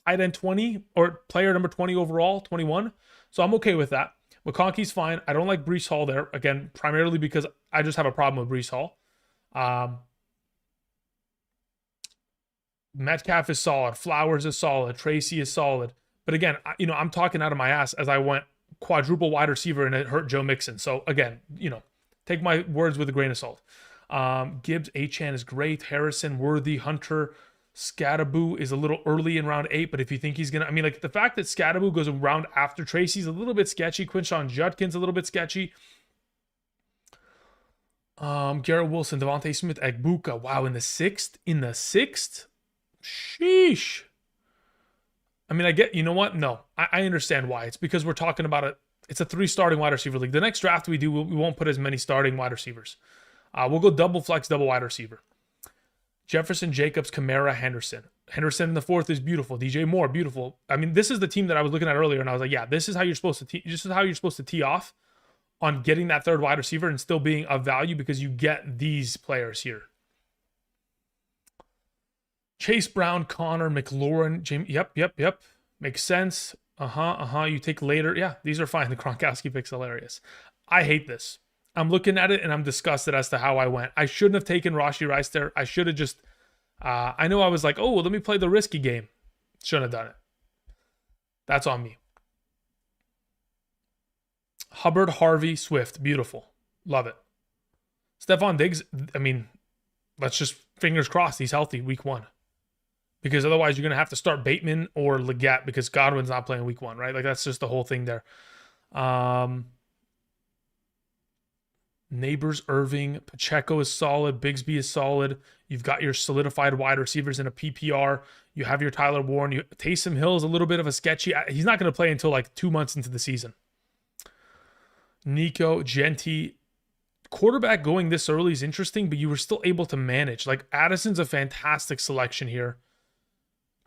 tight end 20 or player number 20 overall, 21. So I'm okay with that. McConkey's fine. I don't like Brees Hall there. Again, primarily because I just have a problem with Brees Hall. Metcalf is solid. Flowers is solid. Tracy is solid. But again, I'm talking out of my ass as I went quadruple wide receiver and it hurt Joe Mixon. So again, take my words with a grain of salt. Gibbs, Achane is great. Harrison, Worthy, Hunter, Scattaboo is a little early in round 8, but if you think he's going to, the fact that Scattaboo goes around after Tracy's a little bit sketchy. Quinshon Judkins a little bit sketchy. Garrett Wilson, Devontae Smith, Egbuka. Wow, in the sixth? Sheesh. I get, you know what? No, I understand why. It's because we're talking about it's a 3 starting wide receiver league. The next draft we do, we won't put as many starting wide receivers. We'll go double flex, double wide receiver. Jefferson, Jacobs, Kamara, Henderson. Henderson in the 4th is beautiful. DJ Moore, beautiful. This is the team that I was looking at earlier, and I was like, yeah, this is how you're supposed to tee off on getting that 3rd wide receiver and still being of value because you get these players here. Chase Brown, Connor, McLaurin, James. Yep. Makes sense. You take later. Yeah, these are fine. The Gronkowski pick's hilarious. I hate this. I'm looking at it and I'm disgusted as to how I went. I shouldn't have taken Rashee Rice there. I should have just, I know I was like, let me play the risky game. Shouldn't have done it. That's on me. Hubbard, Harvey, Swift. Beautiful. Love it. Stephon Diggs, let's just fingers crossed he's healthy week 1. Because otherwise you're going to have to start Bateman or Leggett because Godwin's not playing week 1, right? Like that's just the whole thing there. Neighbors, Irving, Pacheco is solid. Bigsby is solid. You've got your solidified wide receivers in a PPR. You have your Tyler Warren. Taysom Hill is a little bit of a sketchy. He's not going to play until like 2 months into the season. Nico, Genti. Quarterback going this early is interesting, but you were still able to manage. Like Addison's a fantastic selection here.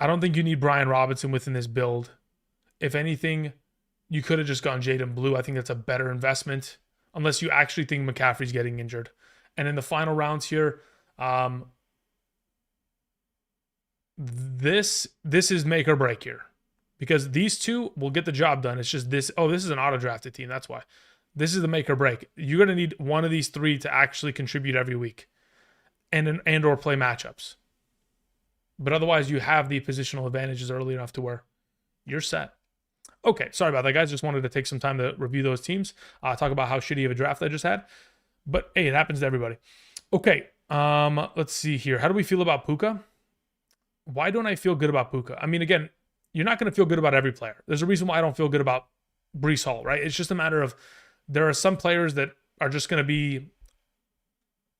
I don't think you need Brian Robinson within this build. If anything, you could have just gone Jaden Blue. I think that's a better investment, unless you actually think McCaffrey's getting injured. And in the final rounds here, this is make or break here. Because these two will get the job done. It's just this. Oh, this is an auto-drafted team. That's why. This is the make or break. You're going to need one of these 3 to actually contribute every week and or play matchups. But otherwise, you have the positional advantages early enough to where you're set. Okay, sorry about that, guys. Just wanted to take some time to review those teams. Talk about how shitty of a draft I just had. But, hey, it happens to everybody. Okay, let's see here. How do we feel about Puka? Why don't I feel good about Puka? Again, you're not going to feel good about every player. There's a reason why I don't feel good about Brees Hall, right? It's just a matter of there are some players that are just going to be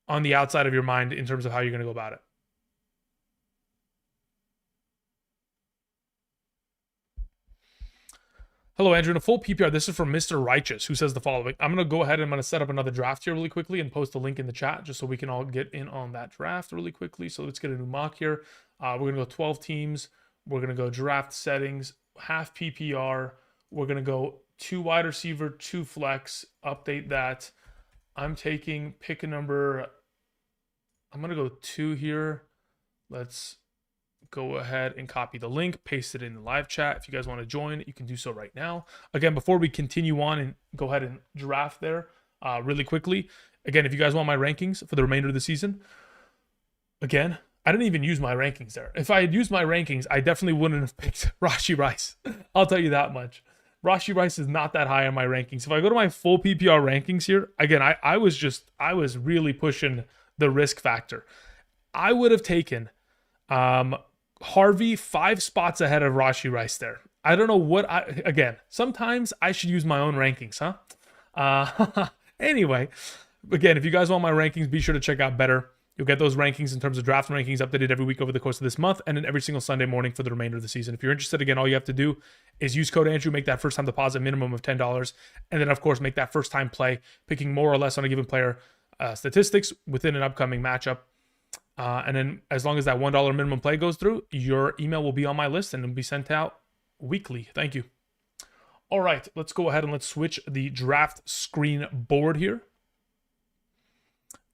on the outside of your mind in terms of how you're going to go about it. Hello, Andrew. In a full PPR, this is from Mr. Righteous, who says the following. I'm going to go ahead and I'm going to set up another draft here really quickly and post a link in the chat just so we can all get in on that draft really quickly. So let's get a new mock here. We're going to go 12 teams. We're going to go draft settings, half PPR. We're going to go 2 wide receiver, 2 flex, update that. I'm taking pick a number. I'm going to go 2 here. Let's go ahead and copy the link, paste it in the live chat. If you guys want to join, you can do so right now. Again, before we continue on and go ahead and draft there, really quickly. Again, if you guys want my rankings for the remainder of the season, again, I didn't even use my rankings there. If I had used my rankings, I definitely wouldn't have picked Rashee Rice. I'll tell you that much. Rashee Rice is not that high on my rankings. If I go to my full PPR rankings here, again, I was really pushing the risk factor. I would have taken Harvey 5 spots ahead of Rashee Rice there. I don't know what again, sometimes I should use my own rankings, huh? Anyway, again, if you guys want my rankings, be sure to check out Betr. You'll get those rankings in terms of draft rankings updated every week over the course of this month and then every single Sunday morning for the remainder of the season. If you're interested, again, all you have to do is use code Andrew, make that first time deposit minimum of $10, and then, of course, make that first time play, picking more or less on a given player statistics within an upcoming matchup. And then as long as that $1 minimum play goes through, your email will be on my list and it'll be sent out weekly. Thank you. All right, let's go ahead and let's switch the draft screen board here.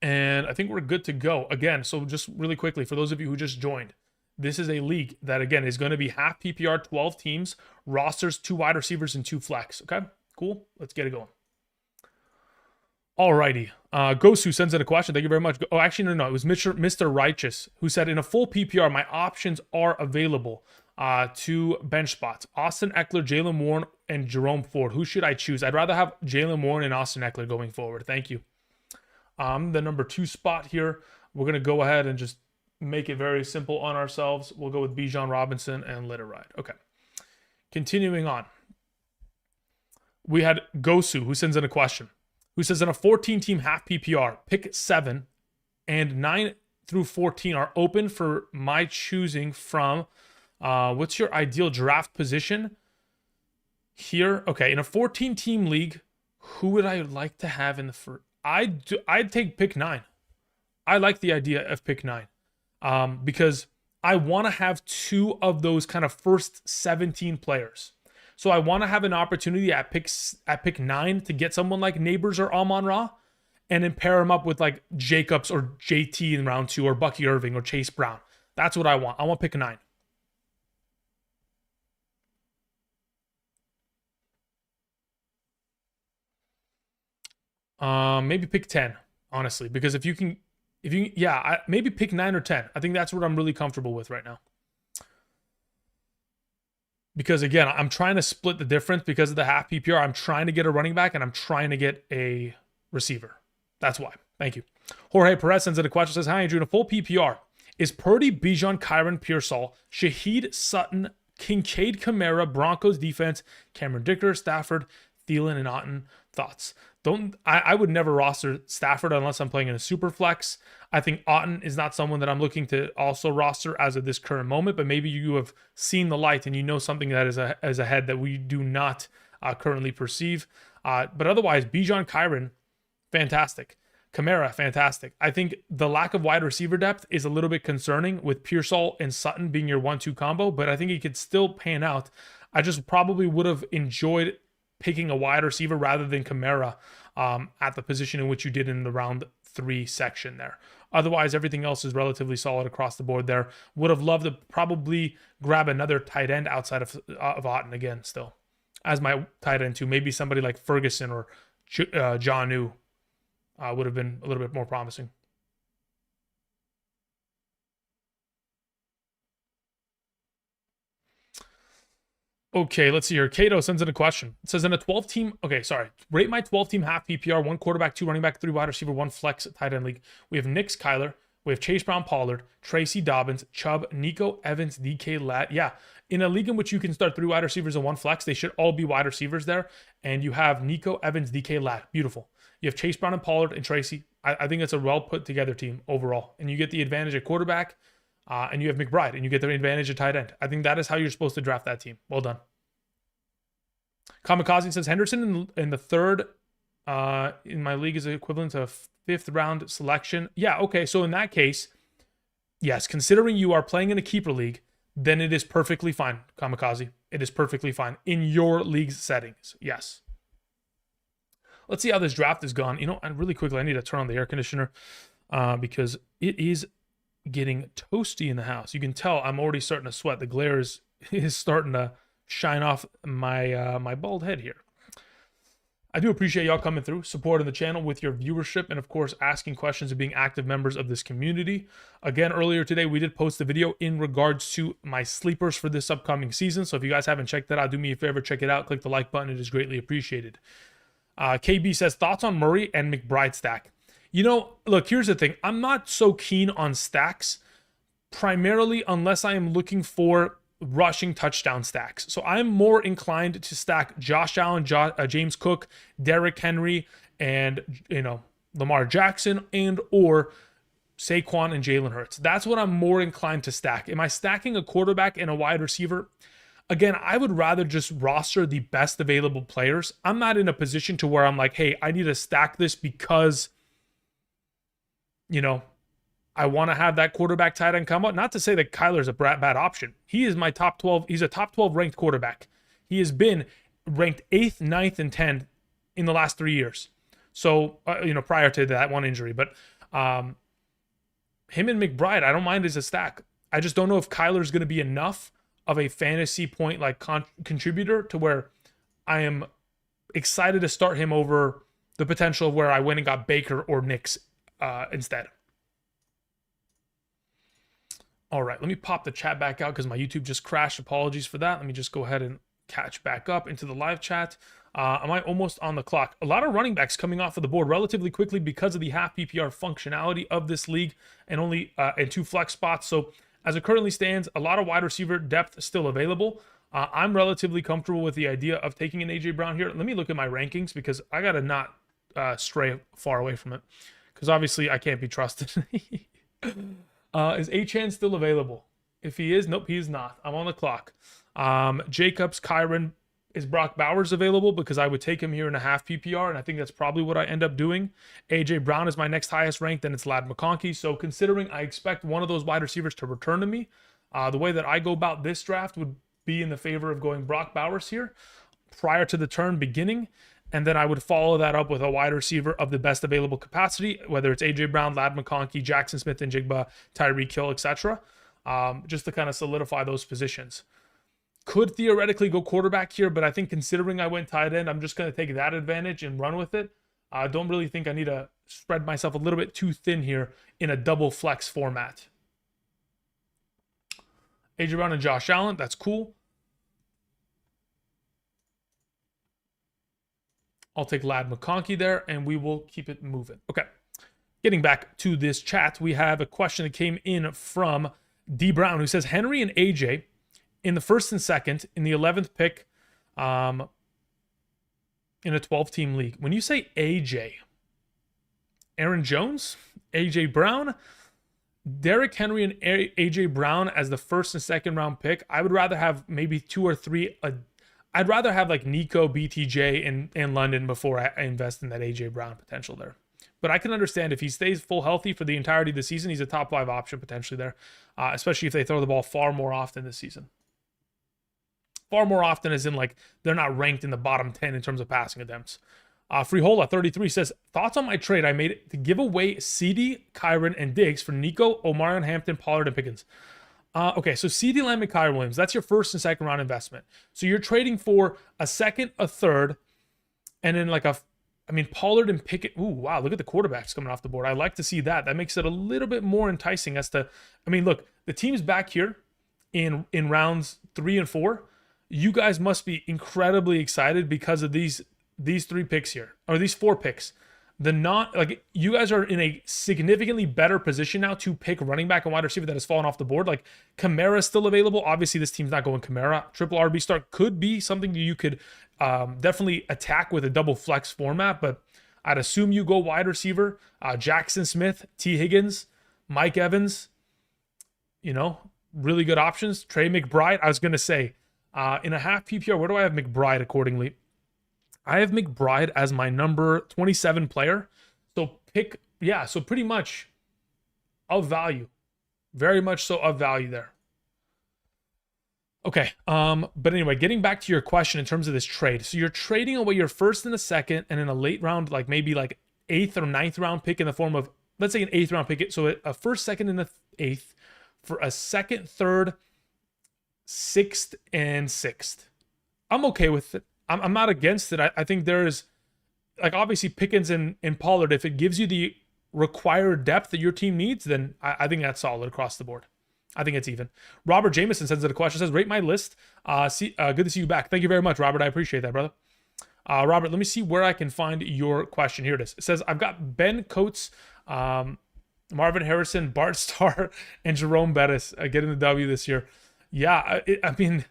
And I think we're good to go. Again, so just really quickly, for those of you who just joined, this is a league that, again, is going to be half PPR, 12 teams, rosters, 2 wide receivers, and 2 flex. Okay, cool. Let's get it going. All righty. Gosu sends in a question. Thank you very much. Oh, actually, no. It was Mr. Righteous who said, in a full PPR, my options are available. 2 bench spots. Austin Eckler, Jaylen Warren, and Jerome Ford. Who should I choose? I'd rather have Jaylen Warren and Austin Eckler going forward. Thank you. The number 2 spot here, we're going to go ahead and just make it very simple on ourselves. We'll go with Bijan Robinson and let it ride. Okay. Continuing on. We had Gosu, who sends in a question, who says, in a 14-team half PPR, pick 7 and 9 through 14 are open for my choosing from. What's your ideal draft position here? Okay, in a 14-team league, who would I like to have in the first? I'd take pick 9. I like the idea of pick 9 because I want to have 2 of those kind of first 17 players. So I want to have an opportunity at pick 9 to get someone like Neighbors or Amon-Ra and then pair him up with like Jacobs or JT in round 2 or Bucky Irving or Chase Brown. That's what I want. I want pick 9. Maybe pick 10, honestly, because maybe pick 9 or 10. I think that's what I'm really comfortable with right now. Because again, I'm trying to split the difference because of the half PPR. I'm trying to get a running back and I'm trying to get a receiver. That's why. Thank you. Jorge Perez sends in a question, says, hi, Andrew, in a full PPR, is Purdy, Bijan, Kyron, Pearsall, Shaheed, Sutton, Kincaid, Kamara, Broncos defense, Cameron Dicker, Stafford, Thielen, and Otten? Thoughts? I would never roster Stafford unless I'm playing in a super flex. I think Otten is not someone that I'm looking to also roster as of this current moment, but maybe you have seen the light and you know something that is ahead that we do not currently perceive. But otherwise, Bijan, Kyron, fantastic. Kamara, fantastic. I think the lack of wide receiver depth is a little bit concerning with Pearsall and Sutton being your 1-2 combo, but I think he could still pan out. I just probably would have enjoyed picking a wide receiver rather than Kamara at the position in which you did in the round 3 section there. Otherwise, everything else is relatively solid across the board there. Would have loved to probably grab another tight end outside of Otten again still as my tight end too. Maybe somebody like Ferguson or Jonnu would have been a little bit more promising. Okay, let's see here. Cato sends in a question. It says, in a 12-team, rate my 12-team half PPR, 1 quarterback, 2 running back, 3 wide receiver, 1 flex tight end league. We have Nix, Kyler. We have Chase Brown, Pollard, Tracy Dobbins, Chubb, Nico Evans, DK Lat. Yeah, in a league in which you can start 3 wide receivers and 1 flex, they should all be wide receivers there. And you have Nico Evans, DK Lat. Beautiful. You have Chase Brown and Pollard and Tracy. I think it's a well put together team overall. And you get the advantage at quarterback. And you have McBride, and you get the advantage at tight end. I think that is how you're supposed to draft that team. Well done. Kamikaze says, Henderson in the 3rd in my league is equivalent to a 5th round selection. Yeah, okay. So in that case, yes, considering you are playing in a keeper league, then it is perfectly fine, Kamikaze. It is perfectly fine in your league's settings. Yes. Let's see how this draft has gone. You know, and really quickly, I need to turn on the air conditioner because it is getting toasty in the house. You can tell I'm already starting to sweat. The glare is starting to shine off my my bald head here. I do appreciate y'all coming through, supporting the channel with your viewership, and of course, asking questions and being active members of this community. Again, earlier today, we did post a video in regards to my sleepers for this upcoming season. So if you guys haven't checked that out, do me a favor, check it out. Click the like button. It is greatly appreciated. KB says, thoughts on Murray and McBride stack? You know, look, here's the thing. I'm not so keen on stacks, primarily unless I am looking for rushing touchdown stacks. So I'm more inclined to stack Josh Allen, James Cook, Derrick Henry, and Lamar Jackson, and or Saquon and Jalen Hurts. That's what I'm more inclined to stack. Am I stacking a quarterback and a wide receiver? Again, I would rather just roster the best available players. I'm not in a position to where I'm like, hey, I need to stack this because, I want to have that quarterback tight end come out. Not to say that Kyler's a bad option. He is my top 12. He's a top 12 ranked quarterback. He has been ranked 8th, 9th, and 10th in the last 3 years. So, prior to that one injury. But him and McBride, I don't mind as a stack. I just don't know if Kyler's going to be enough of a fantasy point like contributor to where I am excited to start him over the potential of where I went and got Baker or Knicks instead. All right, let me pop the chat back out because my YouTube just crashed. Apologies for that. Let me just go ahead and catch back up into the live chat. Am I almost on the clock? A lot of running backs coming off of the board relatively quickly because of the half PPR functionality of this league and only and 2 flex spots. So as it currently stands, a lot of wide receiver depth still available. I'm relatively comfortable with the idea of taking an AJ Brown here. Let me look at my rankings because I got to not stray far away from it because obviously I can't be trusted. Is Achane still available? If he is, nope, he is not. I'm on the clock. Jacobs, Kyron, is Brock Bowers available? Because I would take him here in a half PPR, and I think that's probably what I end up doing. AJ Brown is my next highest ranked, then it's Ladd McConkey. So considering I expect one of those wide receivers to return to me, the way that I go about this draft would be in the favor of going Brock Bowers here prior to the turn beginning. And then I would follow that up with a wide receiver of the best available capacity, whether it's AJ Brown, Ladd McConkey, Jackson Smith and Jigba, Tyreek Hill, etc., just to kind of solidify those positions. Could theoretically go quarterback here, but I think considering I went tight end, I'm just going to take that advantage and run with it. I don't really think I need to spread myself a little bit too thin here in a double flex format. AJ Brown and Josh Allen, that's cool. I'll take Ladd McConkey there, and we will keep it moving. Okay. Getting back to this chat, we have a question that came in from D. Brown, who says, Henry and AJ in the 1st and 2nd, in the 11th pick in a 12-team league. When you say AJ, Aaron Jones, AJ Brown, Derrick Henry and AJ Brown as the 1st and 2nd round pick, I would rather have maybe 2 or 3 I'd rather have like Nico, BTJ, and London before I invest in that AJ Brown potential there. But I can understand if he stays full healthy for the entirety of the season, he's a top 5 option potentially there, especially if they throw the ball far more often this season. Far more often as in like they're not ranked in the bottom 10 in terms of passing attempts. Freehola 33 says, thoughts on my trade I made to give away CD, Kyron, and Diggs for Nico, Omarion Hampton, Pollard, and Pickens. Okay, so CeeDee Lamb and Kyron Williams, that's your 1st and 2nd round investment. So you're trading for a 2nd, a 3rd, and then like Pollard and Pickett. Ooh, wow, look at the quarterbacks coming off the board. I like to see that. That makes it a little bit more enticing as to, look, the teams back here in rounds 3 and 4, you guys must be incredibly excited because of these 3 picks here, or these 4 picks. You guys are in a significantly better position now to pick running back and wide receiver that has fallen off the board. Like Kamara is still available. Obviously, this team's not going Kamara. Triple RB start could be something that you could definitely attack with a double flex format, but I'd assume you go wide receiver. Jackson Smith, T. Higgins, Mike Evans, really good options. Trey McBride, I was going to say, in a half PPR, where do I have McBride accordingly? I have McBride as my number 27 player. So pretty much of value. Very much so of value there. Okay. But anyway, getting back to your question in terms of this trade. So you're trading away your 1st and a 2nd, and in a late round, like maybe like 8th or 9th round pick in the form of, let's say an 8th round pick. So a 1st, 2nd, and a 8th for a 2nd, 3rd, 6th, and 6th. I'm okay with it. I'm not against it. I think there is like obviously Pickens and Pollard, if it gives you the required depth that your team needs, then I think that's solid across the board. I think it's even. Robert Jameson sends in a question, says, rate my list. Good to see you back. Thank you very much, Robert. I appreciate that, brother. Robert, let me see where I can find your question. Here it is. It says, I've got Ben Coates, Marvin Harrison, Bart Starr, and Jerome Bettis getting the W this year. Yeah, I mean,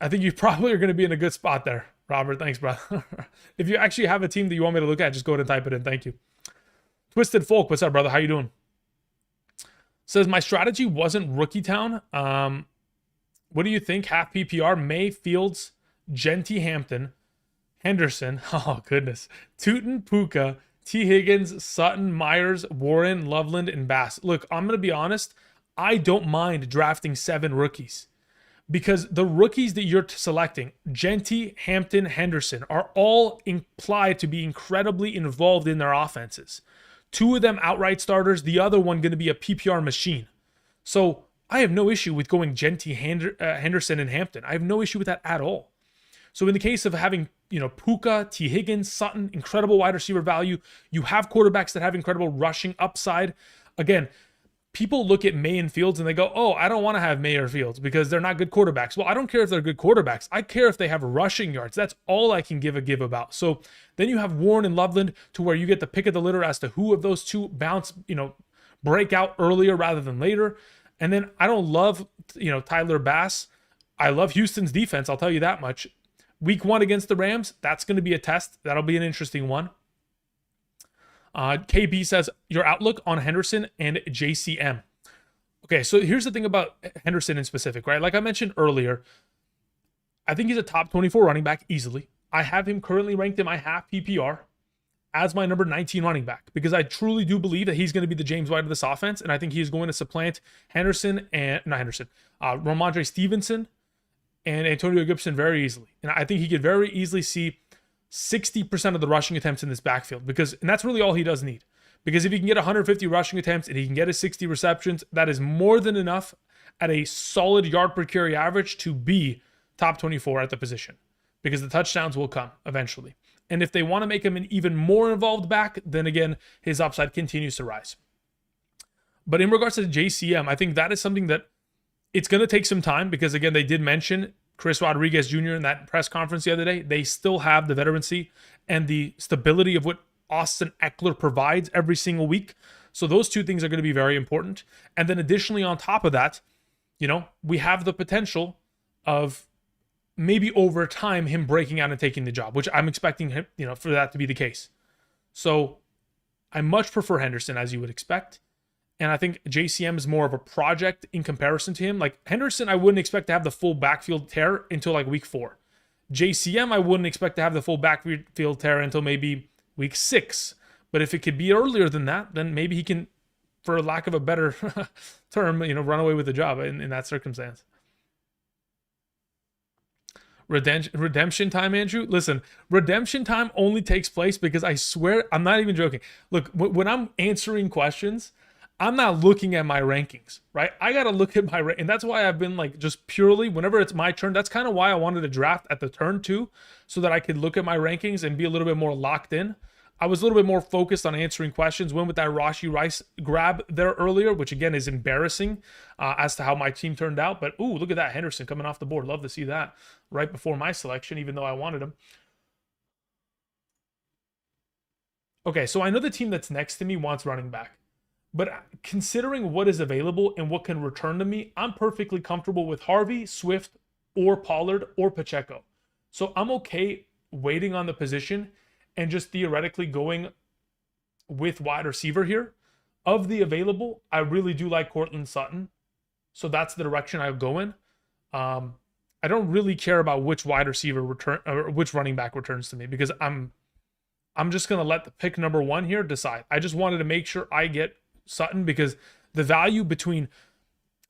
I think you probably are going to be in a good spot there, Robert. Thanks, brother. If you actually have a team that you want me to look at, just go ahead and type it in. Thank you. Twisted Folk, what's up, brother? How you doing? Says, my strategy wasn't Rookie Town. What do you think? Half PPR, May, Fields, Genty, Hampton, Henderson. Oh, goodness. Tootin, Puka, T. Higgins, Sutton, Myers, Warren, Loveland, and Bass. Look, I'm going to be honest. I don't mind drafting 7 rookies because the rookies that you're selecting, Genty, Hampton, Henderson, are all implied to be incredibly involved in their offenses. 2 of them outright starters, the other one going to be a PPR machine. So I have no issue with going Genty, Henderson, and Hampton. I have no issue with that at all. So in the case of having, Puka, T. Higgins, Sutton, incredible wide receiver value, you have quarterbacks that have incredible rushing upside. Again, people look at May and Fields and they go, oh, I don't want to have May or Fields because they're not good quarterbacks. Well, I don't care if they're good quarterbacks. I care if they have rushing yards. That's all I can give about. So then you have Warren and Loveland to where you get the pick of the litter as to who of those two break out earlier rather than later. And then I don't love, Tyler Bass. I love Houston's defense. I'll tell you that much. Week 1 against the Rams, that's going to be a test. That'll be an interesting one. KB says, your outlook on Henderson and JCM. Okay, so here's the thing about Henderson in specific, right? Like I mentioned earlier, I think he's a top 24 running back easily. I have him currently ranked in my half PPR as my number 19 running back because I truly do believe that he's going to be the James White of this offense, and I think he's going to supplant Ramondre Stevenson and Antonio Gibson very easily. And I think he could very easily see 60% of the rushing attempts in this backfield and that's really all he does need. Because if he can get 150 rushing attempts and he can get his 60 receptions, that is more than enough at a solid yard per carry average to be top 24 at the position because the touchdowns will come eventually. And if they want to make him an even more involved back, then again, his upside continues to rise. But in regards to JCM, I think that is something that it's going to take some time because, again, they did mention Chris Rodriguez Jr. in that press conference the other day. They still have the veterancy and the stability of what Austin Eckler provides every single week. So those 2 things are going to be very important. And then additionally on top of that, we have the potential of maybe over time him breaking out and taking the job, which I'm expecting him, for that to be the case. So I much prefer Henderson, as you would expect. And I think JCM is more of a project in comparison to him. Like Henderson, I wouldn't expect to have the full backfield tear until like week 4. JCM, I wouldn't expect to have the full backfield tear until maybe week 6. But if it could be earlier than that, then maybe he can, for lack of a better term, run away with the job in that circumstance. Redemption time, Andrew? Listen, redemption time only takes place because I swear, I'm not even joking. Look, when I'm answering questions, I'm not looking at my rankings, right? I got to look at my and that's why I've been like just purely whenever it's my turn. That's kind of why I wanted to draft at the turn too, so that I could look at my rankings and be a little bit more locked in. I was a little bit more focused on answering questions. Went with that Rashee Rice grab there earlier, which again is embarrassing as to how my team turned out. But ooh, look at that Henderson coming off the board. Love to see that right before my selection, even though I wanted him. Okay, so I know the team that's next to me wants running back. But considering what is available and what can return to me, I'm perfectly comfortable with Harvey, Swift, or Pollard, or Pacheco. So I'm okay waiting on the position and just theoretically going with wide receiver here. Of the available, I really do like Courtland Sutton. So that's the direction I'll go in. I don't really care about which wide receiver return or which running back returns to me because I'm just going to let the pick number 1 here decide. I just wanted to make sure I get Sutton because the value between,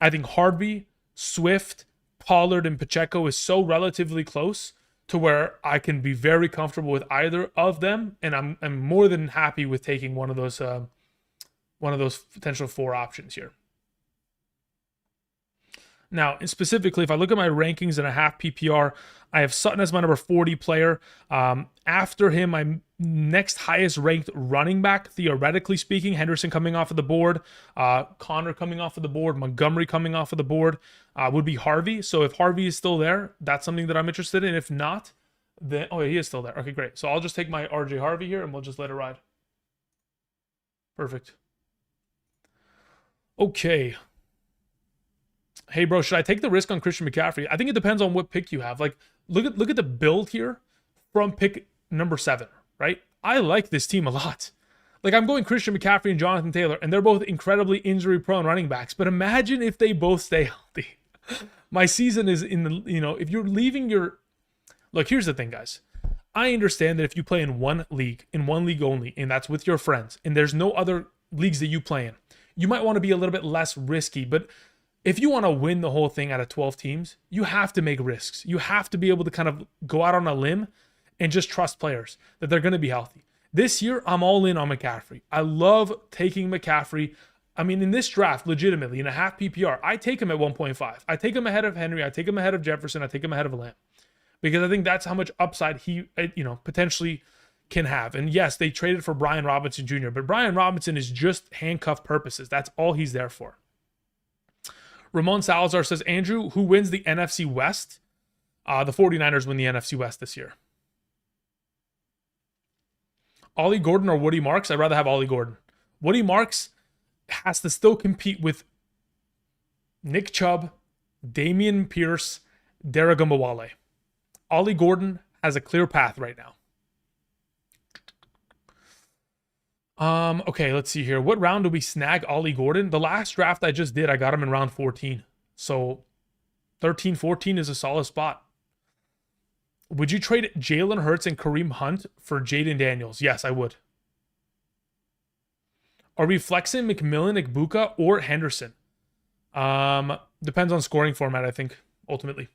I think, Harvey, Swift, Pollard, and Pacheco is so relatively close to where I can be very comfortable with either of them, and I'm more than happy with taking one of those potential 4 options here. Now, specifically, if I look at my rankings in a half PPR, I have Sutton as my number 40 player. After him, my next highest ranked running back, theoretically speaking, Henderson coming off of the board, Connor coming off of the board, Montgomery coming off of the board, would be Harvey. So if Harvey is still there, that's something that I'm interested in. If not, then, oh, yeah, he is still there. Okay, great. So I'll just take my RJ Harvey here and we'll just let it ride. Perfect. Okay. Hey, bro, should I take the risk on Christian McCaffrey? I think it depends on what pick you have. Like, look at the build here from pick number 7, right? I like this team a lot. Like, I'm going Christian McCaffrey and Jonathan Taylor, and they're both incredibly injury-prone running backs. But imagine if they both stay healthy. My season is in the, if you're leaving your... Look, here's the thing, guys. I understand that if you play in one league only, and that's with your friends, and there's no other leagues that you play in, you might want to be a little bit less risky, but if you want to win the whole thing out of 12 teams, you have to make risks. You have to be able to kind of go out on a limb and just trust players that they're going to be healthy. This year, I'm all in on McCaffrey. I love taking McCaffrey. I mean, in this draft, legitimately, in a half PPR, I take him at 1.5. I take him ahead of Henry. I take him ahead of Jefferson. I take him ahead of Lamb. Because I think that's how much upside he, potentially can have. And yes, they traded for Brian Robinson Jr., but Brian Robinson is just handcuff purposes. That's all he's there for. Ramon Salazar says, Andrew, who wins the NFC West? The 49ers win the NFC West this year. Ollie Gordon or Woody Marks? I'd rather have Ollie Gordon. Woody Marks has to still compete with Nick Chubb, Damian Pierce, Derek Mbawale. Ollie Gordon has a clear path right now. Okay, let's see here. What round do we snag Ollie Gordon? The last draft I just did, I got him in round 14. So 13, 14 is a solid spot. Would you trade Jalen Hurts and Kareem Hunt for Jaden Daniels? Yes, I would. Are we flexing McMillan, Igbuka, or Henderson? Depends on scoring format, I think, ultimately.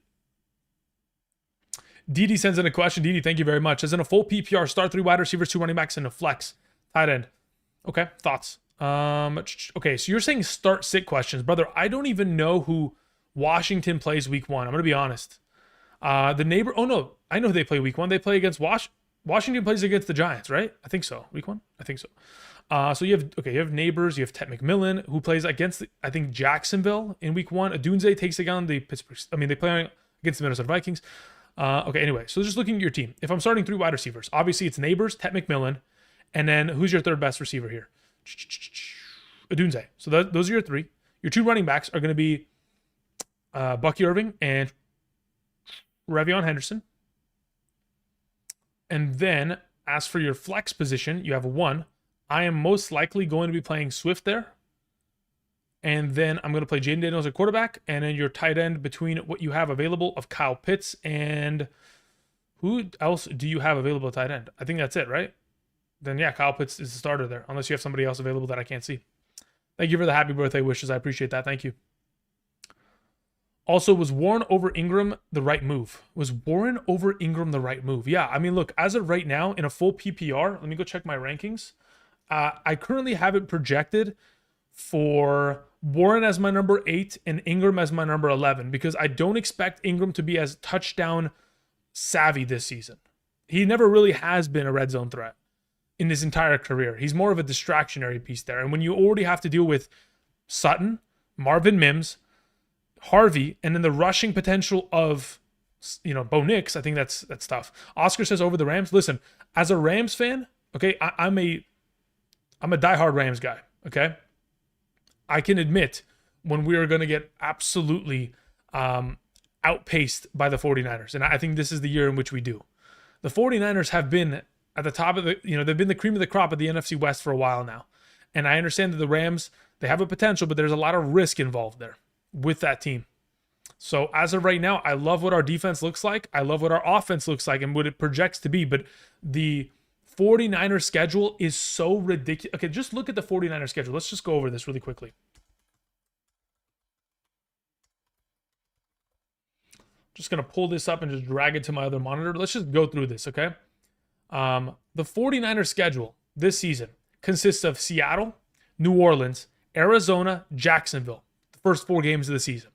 Didi sends in a question. Didi, thank you very much. As in a full PPR, start 3 wide receivers, 2 running backs, and a flex. Tight end. Okay, thoughts. Okay, so you're saying start sit questions. Brother, I don't even know who Washington plays week 1. I'm going to be honest. The neighbor... Oh, no. I know who they play week 1. They play against... Washington plays against the Giants, right? I think so. Week 1? I think so. So you have neighbors. You have Ted McMillan, who plays against, I think, Jacksonville in week 1. Adunze takes again the Pittsburgh... they play against the Minnesota Vikings. Okay, anyway. So just looking at your team. If I'm starting 3 wide receivers, obviously it's neighbors, Ted McMillan, and then who's your third best receiver here? Adunze. So those are your 3. Your 2 running backs are going to be Bucky Irving and Ravion Henderson. And then, as for your flex position, you have 1. I am most likely going to be playing Swift there. And then I'm going to play Jaden Daniels at quarterback. And then your tight end between what you have available of Kyle Pitts and who else do you have available at tight end? I think that's it, right? Then yeah, Kyle Pitts is the starter there, unless you have somebody else available that I can't see. Thank you for the happy birthday wishes. I appreciate that. Thank you. Also, was Warren over Ingram the right move? Was Warren over Ingram the right move? Yeah, I mean, look, as of right now, in a full PPR, let me go check my rankings. I currently have it projected for Warren as my number 8 and Ingram as my number 11 because I don't expect Ingram to be as touchdown savvy this season. He never really has been a red zone threat in his entire career. He's more of a distractionary piece there. And when you already have to deal with Sutton, Marvin Mims, Harvey, and then the rushing potential of, Bo Nix, I think that's tough. Oscar says over the Rams. Listen, as a Rams fan, okay, I'm a diehard Rams guy, okay? I can admit when we are going to get absolutely outpaced by the 49ers. And I think this is the year in which we do. The 49ers have been at the top of they've been the cream of the crop of the NFC West for a while now. And I understand that the Rams, they have a potential, but there's a lot of risk involved there with that team. So as of right now, I love what our defense looks like. I love what our offense looks like and what it projects to be. But the 49ers schedule is so ridiculous. Okay, just look at the 49ers schedule. Let's just go over this really quickly. Just going to pull this up and just drag it to my other monitor. Let's just go through this, okay? The 49ers schedule this season consists of Seattle, New Orleans, Arizona, Jacksonville, the first 4 games of the season.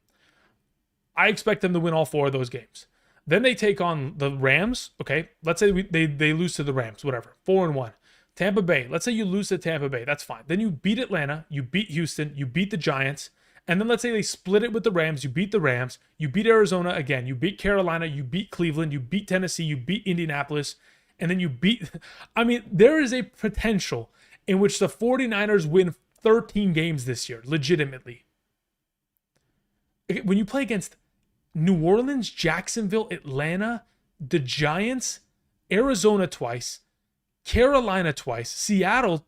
I expect them to win all 4 of those games. Then they take on the Rams. Okay, let's say they lose to the Rams, whatever, 4-1. Tampa Bay, let's say you lose to Tampa Bay, that's fine. Then you beat Atlanta, you beat Houston, you beat the Giants, and then let's say they split it with the Rams, you beat the Rams, you beat Arizona again, you beat Carolina, you beat Cleveland, you beat Tennessee, you beat Indianapolis, and then you beat, I mean, there is a potential in which the 49ers win 13 games this year, legitimately. When you play against New Orleans, Jacksonville, Atlanta, the Giants, Arizona twice, Carolina twice, Seattle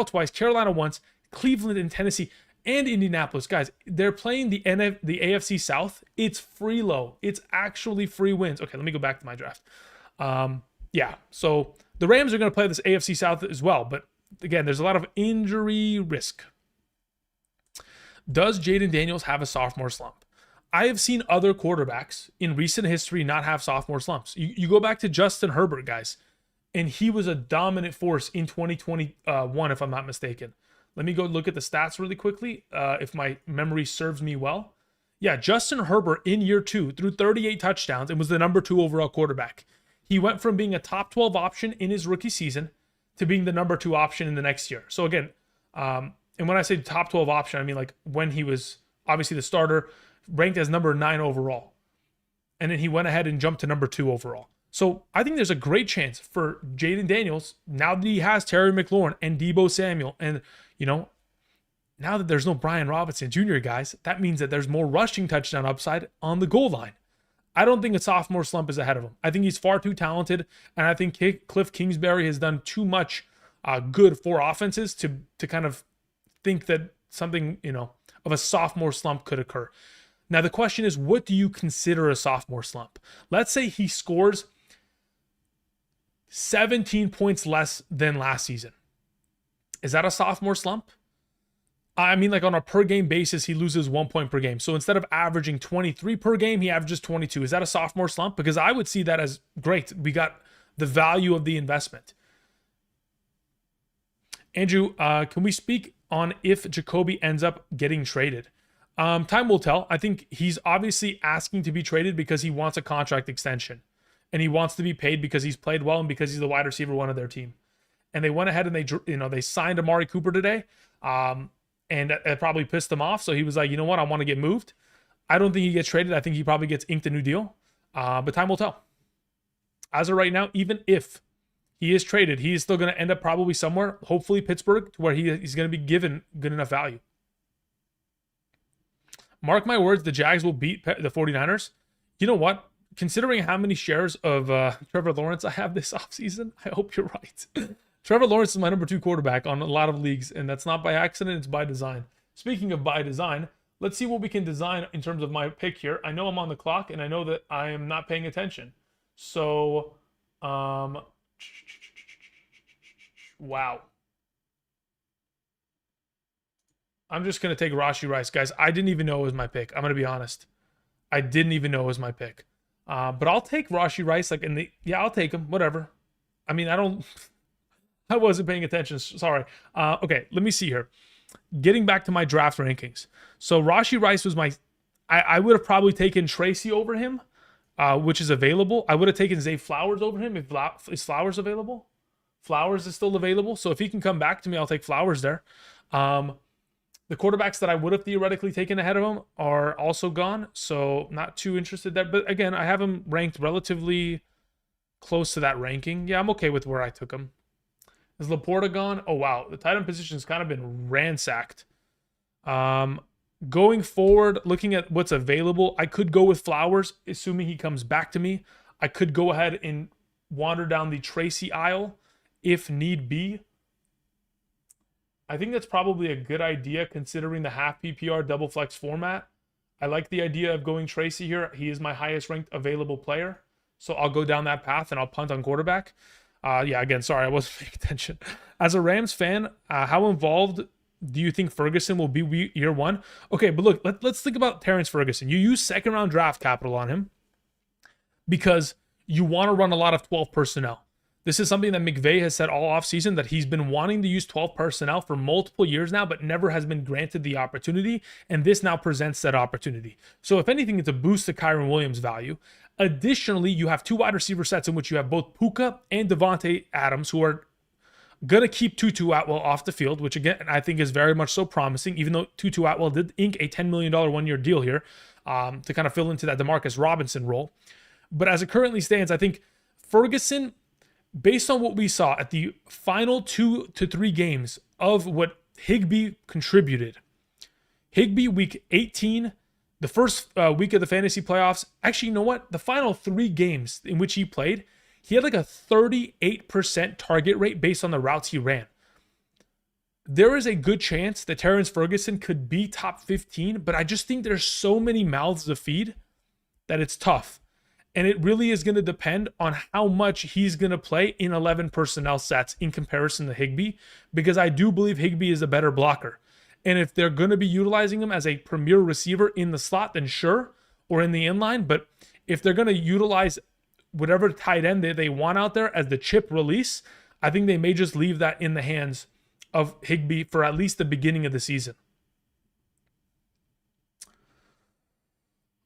twice, Carolina once, Cleveland and Tennessee, and Indianapolis. Guys, they're playing the AFC South. It's free low. It's actually free wins. Okay, let me go back to my draft. Yeah, so the Rams are going to play this AFC South as well, but again, there's a lot of injury risk. Does Jaden Daniels have a sophomore slump? I have seen other quarterbacks in recent history not have sophomore slumps. You go back to Justin Herbert, guys, and he was a dominant force in 2021, if I'm not mistaken. Let me go look at the stats really quickly, if my memory serves me well. Yeah, Justin Herbert in year 2 threw 38 touchdowns and was the number 2 overall quarterback. He went from being a top 12 option in his rookie season to being the number 2 option in the next year. So again, and when I say top 12 option, I mean like when he was obviously the starter, ranked as number 9 overall. And then he went ahead and jumped to number 2 overall. So I think there's a great chance for Jaden Daniels, now that he has Terry McLaurin and Deebo Samuel, and, you know, now that there's no Brian Robinson Jr., guys, that means that there's more rushing touchdown upside on the goal line. I don't think a sophomore slump is ahead of him. I think he's far too talented, and I think Cliff Kingsbury has done too much good for offenses to kind of think that something, you know, of a sophomore slump could occur. Now, the question is, what do you consider a sophomore slump? Let's say he scores 17 points less than last season. Is that a sophomore slump? I mean, like on a per game basis, he loses 1 point per game. So instead of averaging 23 per game, he averages 22. Is that a sophomore slump? Because I would see that as great. We got the value of the investment. Andrew, can we speak on if Jacoby ends up getting traded? Time will tell. I think he's obviously asking to be traded because he wants a contract extension. And he wants to be paid because he's played well and because he's the wide receiver one of their team. And they went ahead and they signed Amari Cooper today. And it probably pissed him off. So he was like, you know what? I want to get moved. I don't think he gets traded. I think he probably gets inked a new deal. But time will tell. As of right now, even if he is traded, he is still going to end up probably somewhere, hopefully Pittsburgh, to where he's going to be given good enough value. Mark my words, the Jags will beat the 49ers. You know what? Considering how many shares of Trevor Lawrence I have this offseason, I hope you're right. Trevor Lawrence is my number 2 quarterback on a lot of leagues, and that's not by accident, it's by design. Speaking of by design, let's see what we can design in terms of my pick here. I know I'm on the clock, and I know that I am not paying attention. So, wow. I'm just going to take Rashee Rice. Guys, I didn't even know it was my pick. I'm going to be honest. I didn't even know it was my pick. But I'll take Rashee Rice. I'll take him. Whatever. I mean, I wasn't paying attention. Sorry. Okay, let me see here. Getting back to my draft rankings. So Rashee Rice was I would have probably taken Tracy over him, which is available. I would have taken Zay Flowers over him if is Flowers available. Flowers is still available. So if he can come back to me, I'll take Flowers there. The quarterbacks that I would have theoretically taken ahead of him are also gone. So not too interested there. But again, I have him ranked relatively close to that ranking. Yeah, I'm okay with where I took him. Is Laporta gone? Oh, wow. The tight end position has kind of been ransacked. Going forward, looking at what's available, I could go with Flowers, assuming he comes back to me. I could go ahead and wander down the Tracy aisle if need be. I think that's probably a good idea considering the half PPR double flex format. I like the idea of going Tracy here. He is my highest ranked available player. So I'll go down that path and I'll punt on quarterback. Yeah, again, sorry, I wasn't paying attention. As a Rams fan, how involved do you think Ferguson will be year one? Okay, but look, let's think about Terrence Ferguson. You use second round draft capital on him because you want to run a lot of 12 personnel. This is something that McVay has said all offseason, that he's been wanting to use 12 personnel for multiple years now, but never has been granted the opportunity. And this now presents that opportunity. So if anything, it's a boost to Kyron Williams' value. Additionally, you have two wide receiver sets in which you have both Puka and Devontae Adams, who are going to keep Tutu Atwell off the field, which again, I think is very much so promising, even though Tutu Atwell did ink a $10 million one-year deal here to kind of fill into that Demarcus Robinson role. But as it currently stands, I think Ferguson, based on what we saw at the final 2 to 3 games of what Higbee contributed, Higbee week 18, the first week of the fantasy playoffs, actually, you know what? The final 3 games in which he played, he had like a 38% target rate based on the routes he ran. There is a good chance that Terrence Ferguson could be top 15, but I just think there's so many mouths to feed that it's tough. And it really is going to depend on how much he's going to play in 11 personnel sets in comparison to Higbee, because I do believe Higbee is a better blocker. And if they're going to be utilizing him as a premier receiver in the slot, then sure, or in the inline. But if they're going to utilize whatever tight end they want out there as the chip release, I think they may just leave that in the hands of Higbee for at least the beginning of the season.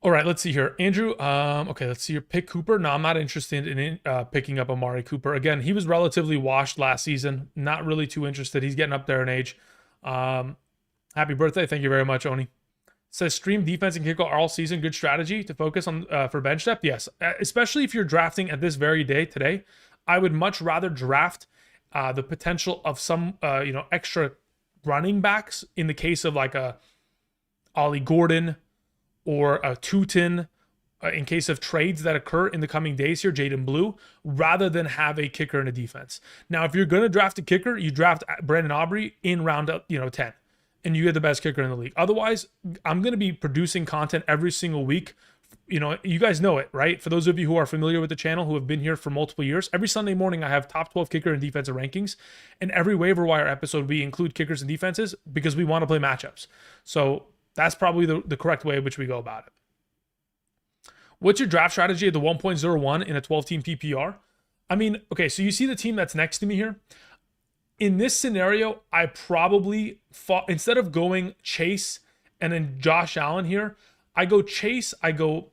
All right, let's see here. Andrew, okay, let's see here. Pick Cooper. No, I'm not interested in picking up Amari Cooper. Again, he was relatively washed last season. Not really too interested. He's getting up there in age. Happy birthday. Thank you very much, Oni. Says stream defense and kickoff all season. Good strategy to focus on for bench depth. Yes, especially if you're drafting at this very day today. I would much rather draft the potential of some extra running backs in the case of like a Ollie Gordon or a Tootin, in case of trades that occur in the coming days here, Jaden Blue, rather than have a kicker in a defense. Now, if you're going to draft a kicker, you draft Brandon Aubrey in round 10, and you get the best kicker in the league. Otherwise, I'm going to be producing content every single week. You guys know it, right? For those of you who are familiar with the channel, who have been here for multiple years, every Sunday morning I have top 12 kicker and defensive rankings, and every waiver wire episode we include kickers and defenses because we want to play matchups. So that's probably the correct way in which we go about it. What's your draft strategy at the 1.01 in a 12-team PPR? I mean, okay, so you see the team that's next to me here. In this scenario, I probably, instead of going Chase and then Josh Allen here, I go Chase, I go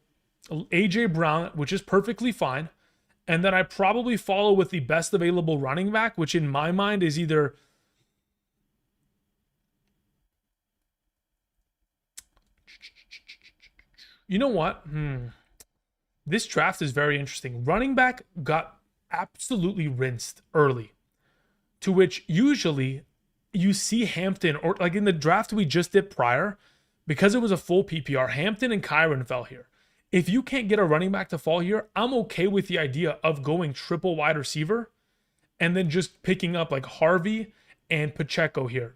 A.J. Brown, which is perfectly fine. And then I probably follow with the best available running back, which in my mind is either... You know what? This draft is very interesting. Running back got absolutely rinsed early, to which usually you see Hampton, or like in the draft we just did prior, because it was a full PPR, Hampton and Kyron fell here. If you can't get a running back to fall here, I'm okay with the idea of going triple wide receiver and then just picking up like Harvey and Pacheco here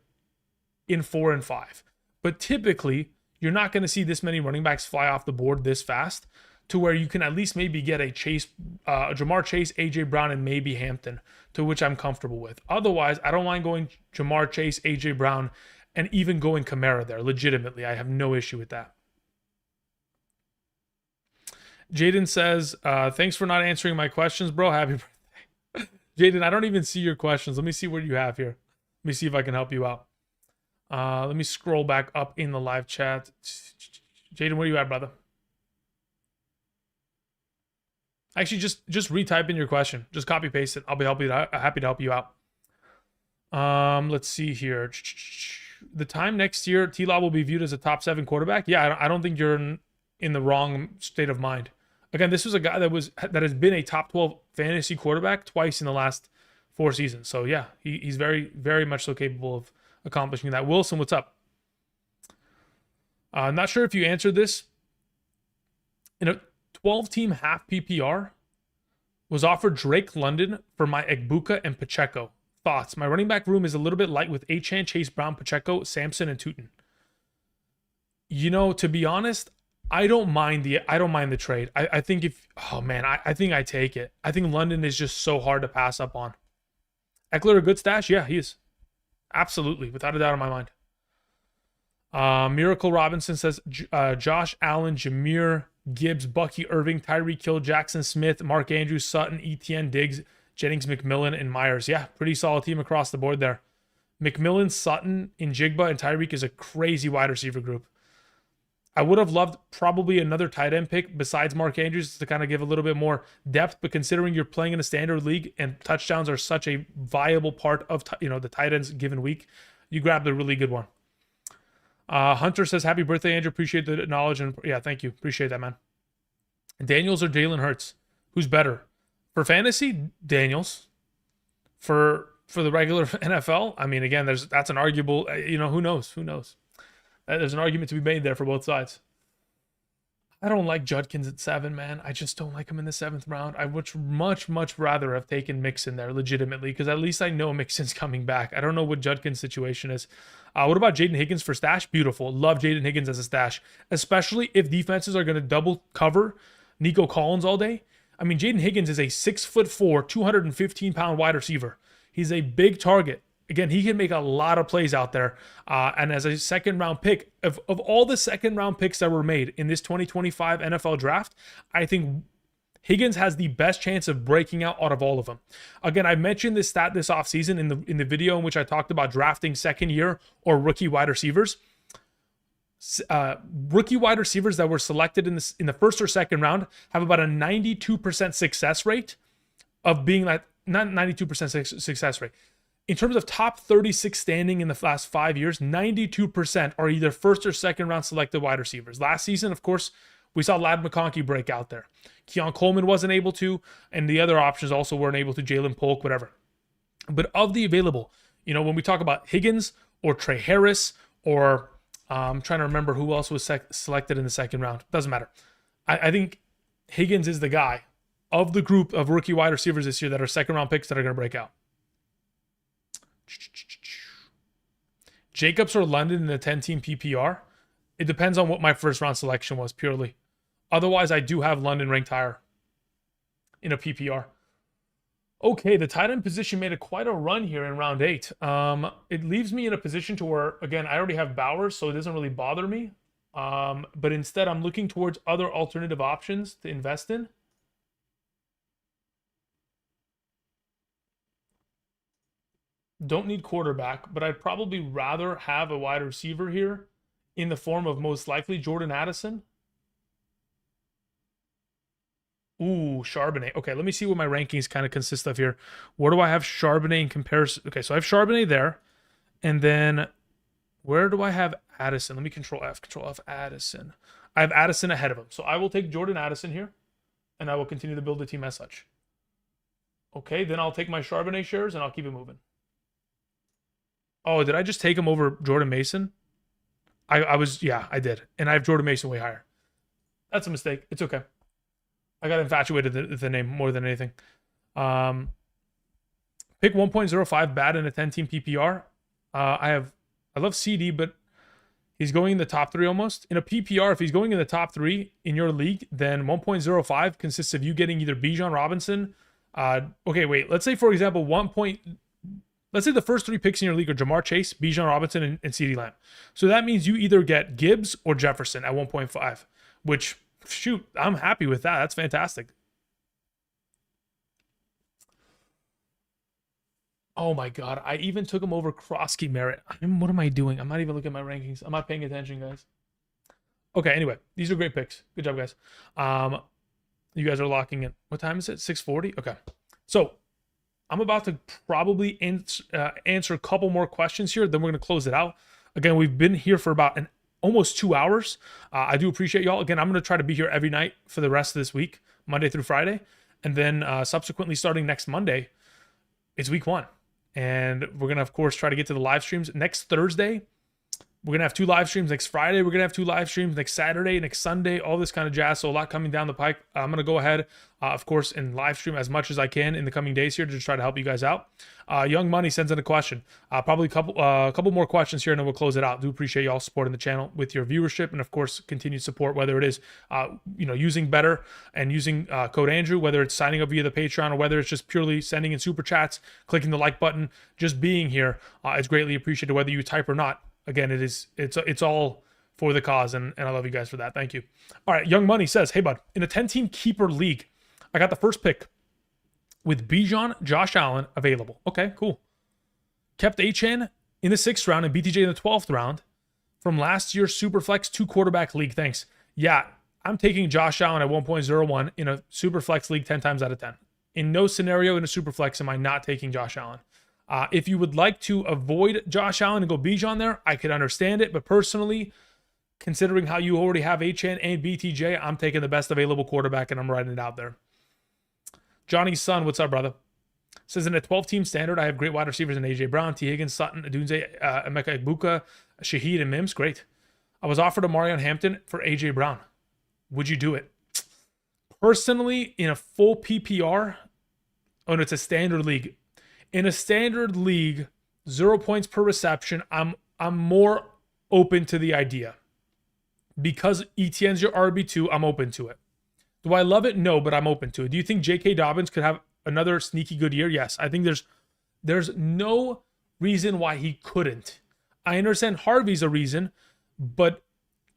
in 4 and 5. But typically, you're not going to see this many running backs fly off the board this fast, to where you can at least maybe get a Jamar Chase, AJ Brown, and maybe Hampton, to which I'm comfortable with. Otherwise, I don't mind going Jamar Chase, AJ Brown, and even going Kamara there. Legitimately, I have no issue with that. Jaden says, thanks for not answering my questions, bro. Happy birthday. Jaden, I don't even see your questions. Let me see what you have here. Let me see if I can help you out. Let me scroll back up in the live chat. Jaden, where you at, brother? Actually, just retype in your question. Just copy paste it. I'll be happy to help you out. Let's see here. The time next year, T-Law will be viewed as a top 7 quarterback. Yeah, I don't think you're in the wrong state of mind. Again, this was a guy that has been a top 12 fantasy quarterback twice in the last 4 seasons. So yeah, he's very, very much so capable of accomplishing that. Wilson, what's up? I'm not sure if you answered this. In a 12-team half PPR, was offered Drake London for my Egbuka and Pacheco. Thoughts? My running back room is a little bit light with Achane, Chase Brown, Pacheco, Sampson, and Tootin. To be honest, I don't mind the trade. I think I think I take it. I think London is just so hard to pass up on. Eckler a good stash? Yeah, he is. Absolutely, without a doubt in my mind. Miracle Robinson says Josh Allen, Jameer Gibbs, Bucky Irving, Tyreek Hill, Jackson Smith, Mark Andrews, Sutton, Etienne, Diggs, Jennings, McMillan, and Myers. Yeah, pretty solid team across the board there. McMillan, Sutton, Njigba, and Tyreek is a crazy wide receiver group. I would have loved probably another tight end pick besides Mark Andrews to kind of give a little bit more depth, but considering you're playing in a standard league and touchdowns are such a viable part of the tight ends given week, you grabbed a really good one. Hunter says, happy birthday, Andrew. Appreciate the knowledge. And yeah, thank you. Appreciate that, man. Daniels or Jalen Hurts? Who's better? For fantasy, Daniels. For the regular NFL, I mean, again, that's an arguable, who knows? Who knows? There's an argument to be made there for both sides. I don't like Judkins at 7, man. I just don't like him in the 7th round. I would much rather have taken Mixon there legitimately, because at least I know Mixon's coming back. I don't know what Judkins' situation is. What about Jaden Higgins for stash? Beautiful. Love Jaden Higgins as a stash, especially if defenses are going to double cover Nico Collins all day. I mean, Jaden Higgins is a 6'4", 215-pound wide receiver. He's a big target. Again, he can make a lot of plays out there. And as a second-round pick, of all the second-round picks that were made in this 2025 NFL draft, I think Higgins has the best chance of breaking out of all of them. Again, I mentioned this stat this offseason in the video in which I talked about drafting second-year or rookie wide receivers. Rookie wide receivers that were selected in the first or second round have about a 92% success rate of being like, not 92% success rate. In terms of top 36 standing in the last 5 years, 92% are either first or second round selected wide receivers. Last season, of course, we saw Ladd McConkey break out there. Keon Coleman wasn't able to, and the other options also weren't able to, Jalen Polk, whatever. But of the available, when we talk about Higgins or Trey Harris or I'm trying to remember who else was selected in the second round. Doesn't matter. I think Higgins is the guy of the group of rookie wide receivers this year that are second round picks that are going to break out. Jacobs or London in the 10-team PPR? It depends on what my first round selection was purely. Otherwise, I do have London ranked higher in a PPR. Okay, the tight end position made quite a run here in round 8. It leaves me in a position to where, again, I already have Bowers, so it doesn't really bother me. But instead, I'm looking towards other alternative options to invest in. Don't need quarterback, but I'd probably rather have a wide receiver here in the form of most likely Jordan Addison. Ooh, Charbonnet. Okay, let me see what my rankings kind of consist of here. Where do I have Charbonnet in comparison? Okay, so I have Charbonnet there. And then where do I have Addison? Let me Control F Addison. I have Addison ahead of him. So I will take Jordan Addison here, and I will continue to build the team as such. Okay, then I'll take my Charbonnet shares, and I'll keep it moving. Oh, did I just take him over Jordan Mason? Yeah, I did. And I have Jordan Mason way higher. That's a mistake. It's okay. I got infatuated with the name more than anything. Pick 1.05 bad in a 10-team PPR. I love CD, but he's going in the top 3 almost. In a PPR, if he's going in the top 3 in your league, then 1.05 consists of you getting either Bijan Robinson. Okay, wait. Let's say, for example, let's say the first 3 picks in your league are Jamar Chase, Bijan Robinson, and CeeDee Lamb. So that means you either get Gibbs or Jefferson at 1.5, which, shoot, I'm happy with that. That's fantastic. Oh my God. I even took him over Krosky Merritt. What am I doing? I'm not even looking at my rankings. I'm not paying attention, guys. Okay, anyway, these are great picks. Good job, guys. You guys are locking in. What time is it? 6:40? Okay. So I'm about to probably answer a couple more questions here. Then we're going to close it out. Again, we've been here for about almost 2 hours. I do appreciate y'all. Again, I'm going to try to be here every night for the rest of this week, Monday through Friday. And then subsequently starting next Monday, it's week 1. And we're going to, of course, try to get to the live streams. Next Thursday, we're going to have 2 live streams. Next Friday, we're going to have 2 live streams. Next Saturday, next Sunday, all this kind of jazz. So a lot coming down the pike. I'm going to go ahead, of course, and live stream as much as I can in the coming days here to just try to help you guys out. Young Money sends in a question. Probably a couple more questions here, and then we'll close it out. Do appreciate y'all supporting the channel with your viewership and, of course, continued support, whether it is, using Betr and using code Andrew, whether it's signing up via the Patreon or whether it's just purely sending in super chats, clicking the like button, just being here. It's greatly appreciated, whether you type or not. Again, it's all for the cause, and I love you guys for that. Thank you. All right, Young Money says, hey, bud, in a 10-team keeper league, I got the first pick. with Bijan, Josh Allen available. Okay, cool. Kept Achane in the 6th round and BTJ in the 12th round from last year's Superflex 2-quarterback league. Thanks. Yeah, I'm taking Josh Allen at 1.01 in a Superflex league 10 times out of 10. In no scenario in a Superflex am I not taking Josh Allen. If you would like to avoid Josh Allen and go Bijan there, I could understand it. But personally, considering how you already have Achane and BTJ, I'm taking the best available quarterback and I'm riding it out there. Johnny's son, what's up, brother? Says in a 12-team standard, I have great wide receivers in AJ Brown, T. Higgins, Sutton, Adunze, Emeka Egbuka, Shaheed, and Mims. Great. I was offered a Marion Hampton for AJ Brown. Would you do it? Personally, in a full PPR, oh, no, it's a standard league. In a standard league, 0 points per reception, I'm more open to the idea. Because ETN's your RB2, I'm open to it. Do I love it? No, but I'm open to it. Do you think J.K. Dobbins could have another sneaky good year? Yes. I think there's no reason why he couldn't. I understand Harvey's a reason, but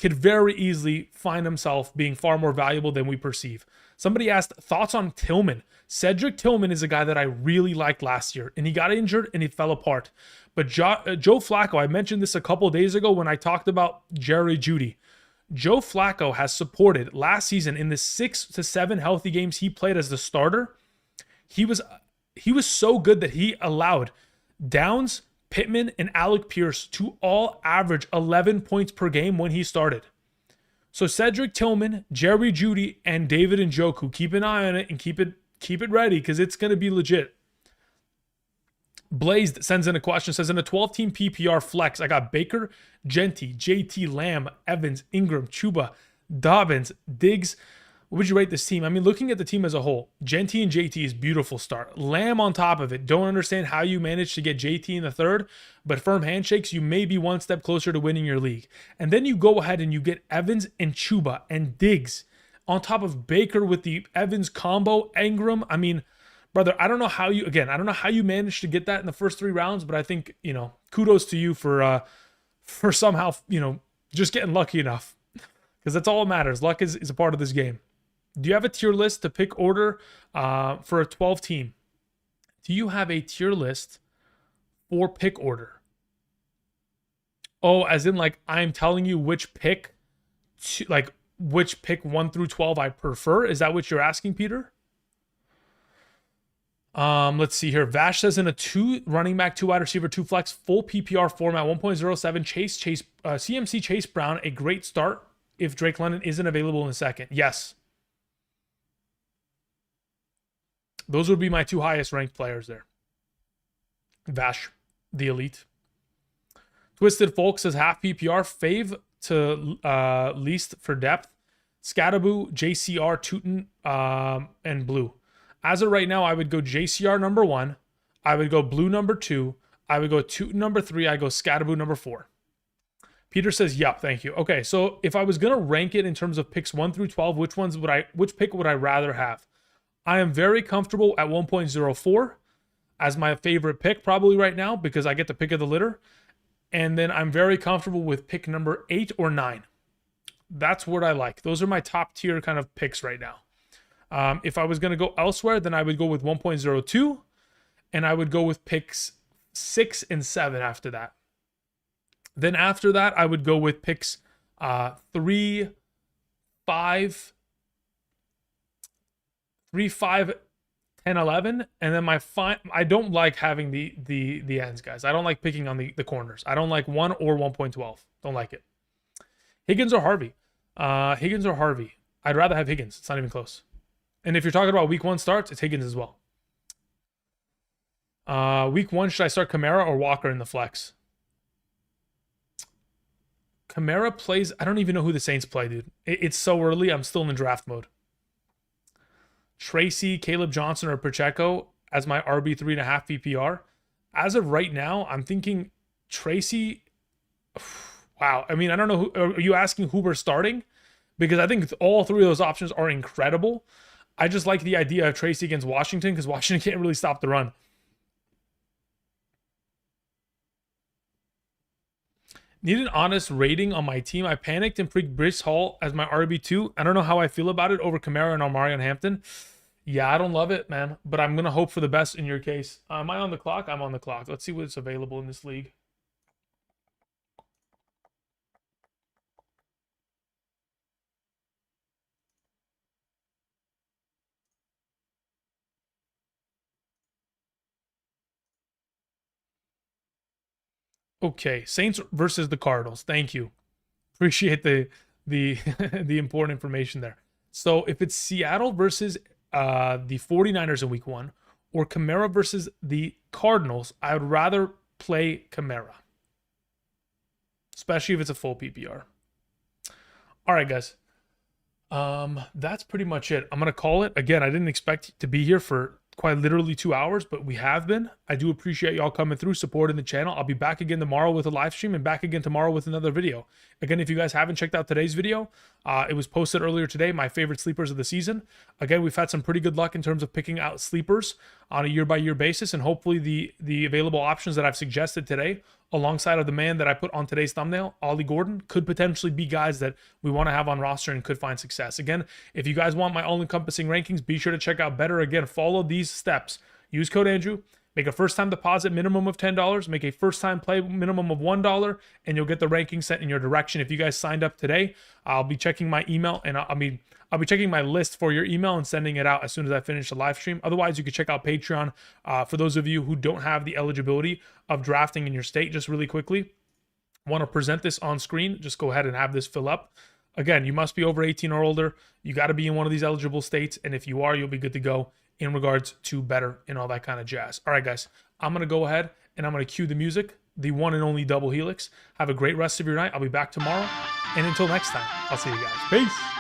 could very easily find himself being far more valuable than we perceive. Somebody asked thoughts on Tillman. Cedric Tillman is a guy that I really liked last year, and he got injured and he fell apart. But Joe Flacco, I mentioned this a couple of days ago when I talked about Jerry Jeudy. Joe Flacco has supported last season in the 6 to 7 healthy games he played as the starter. He was so good that he allowed Downs, Pittman, and Alec Pierce to all average 11 points per game when he started. So Cedric Tillman, Jerry Jeudy, and David Njoku, keep an eye on it and keep it ready because it's going to be legit. Blazed sends in a question, says in a 12-team PPR flex, I got Baker, Genty, JT, Lamb, Evans, Ingram, Chuba, Dobbins, Diggs. What would you rate this team? I mean, looking at the team as a whole, Genty and JT is beautiful start. Lamb on top of it. Don't understand how you managed to get JT in the 3rd, but firm handshakes, you may be one step closer to winning your league. And then you go ahead and you get Evans and Chuba and Diggs on top of Baker with the Evans combo, Ingram. I mean, brother, I don't know how you managed to get that in the first 3 rounds, but I think, kudos to you for somehow, just getting lucky enough because that's all that matters. Luck is a part of this game. Do you have a tier list to pick order for a 12-team? Do you have a tier list for pick order? Oh, as in like I'm telling you which pick, which pick 1 through 12 I prefer? Is that what you're asking, Peter? Let's see here. Vash says in a 2 running back, 2 wide receiver, 2 flex, full PPR format, 1.07 CMC Chase Brown, a great start if Drake London isn't available in a second. Yes. Those would be my 2 highest ranked players there. Vash, the elite. Twisted Folk says half PPR, fave to least for depth. Scattaboo, JCR, Tootin, and Blue. As of right now, I would go JCR number 1. I would go Blue number 2. I would go Tootin number 3. I go Scattaboo number 4. Peter says, yep, thank you. Okay, so if I was going to rank it in terms of picks 1 through 12, which pick would I rather have? I am very comfortable at 1.04 as my favorite pick probably right now because I get the pick of the litter. And then I'm very comfortable with pick number 8 or 9. That's what I like. Those are my top tier kind of picks right now. If I was going to go elsewhere, then I would go with 1.02 and I would go with picks 6 and 7 after that. Then after that, I would go with picks 3, 5, 10, 11, and then I don't like having the ends, guys. I don't like picking on the corners. I don't like 1 or 1.12. Don't like it. Higgins or Harvey? Higgins or Harvey? I'd rather have Higgins. It's not even close. And if you're talking about week 1 starts, it's Higgins as well. Week 1, should I start Kamara or Walker in the flex? Kamara plays, I don't even know who the Saints play, dude. It's so early. I'm still in draft mode. Tracy, Caleb Johnson, or Pacheco as my RB 3.5 PPR. As of right now, I'm thinking Tracy. Wow. I mean, I don't know. Are you asking who we're starting? Because I think all 3 of those options are incredible. I just like the idea of Tracy against Washington because Washington can't really stop the run. Need an honest rating on my team. I panicked and picked Brice Hall as my RB2. I don't know how I feel about it over Kamara and Omarion Hampton. Yeah, I don't love it, man, but I'm gonna hope for the best in your case. Am I on the clock? I'm on the clock. Let's see what's available in this league. Okay, Saints versus the Cardinals. Thank you. Appreciate the the important information there. So if it's Seattle versus the 49ers in week 1 or Kamara versus the Cardinals, I would rather play Kamara, especially if it's a full PPR. All right, guys. That's pretty much it. I'm gonna call it. Again, I didn't expect to be here for quite literally 2 hours, but we have been. I do appreciate y'all coming through, supporting the channel. I'll be back again tomorrow with a live stream and back again tomorrow with another video. Again, if you guys haven't checked out today's video, it was posted earlier today, my favorite sleepers of the season. Again, we've had some pretty good luck in terms of picking out sleepers on a year-by-year basis, and hopefully the available options that I've suggested today, alongside of the man that I put on today's thumbnail, Ollie Gordon, could potentially be guys that we want to have on roster and could find success. Again, if you guys want my all-encompassing rankings, be sure to check out Betr. Again, follow these steps. Use code Andrew. Make a first-time deposit minimum of $10. Make a first-time play minimum of $1, and you'll get the ranking sent in your direction. If you guys signed up today, I'll be checking my email, and I'll be checking my list for your email and sending it out as soon as I finish the live stream. Otherwise, you can check out Patreon. For those of you who don't have the eligibility of drafting in your state, just really quickly, want to present this on screen, just go ahead and have this fill up. Again, you must be over 18 or older. You got to be in one of these eligible states, and if you are, you'll be good to go in regards to Betr and all that kind of jazz. All right, guys, I'm going to go ahead and I'm going to cue the music, the one and only double helix. Have a great rest of your night. I'll be back tomorrow. And until next time, I'll see you guys. Peace.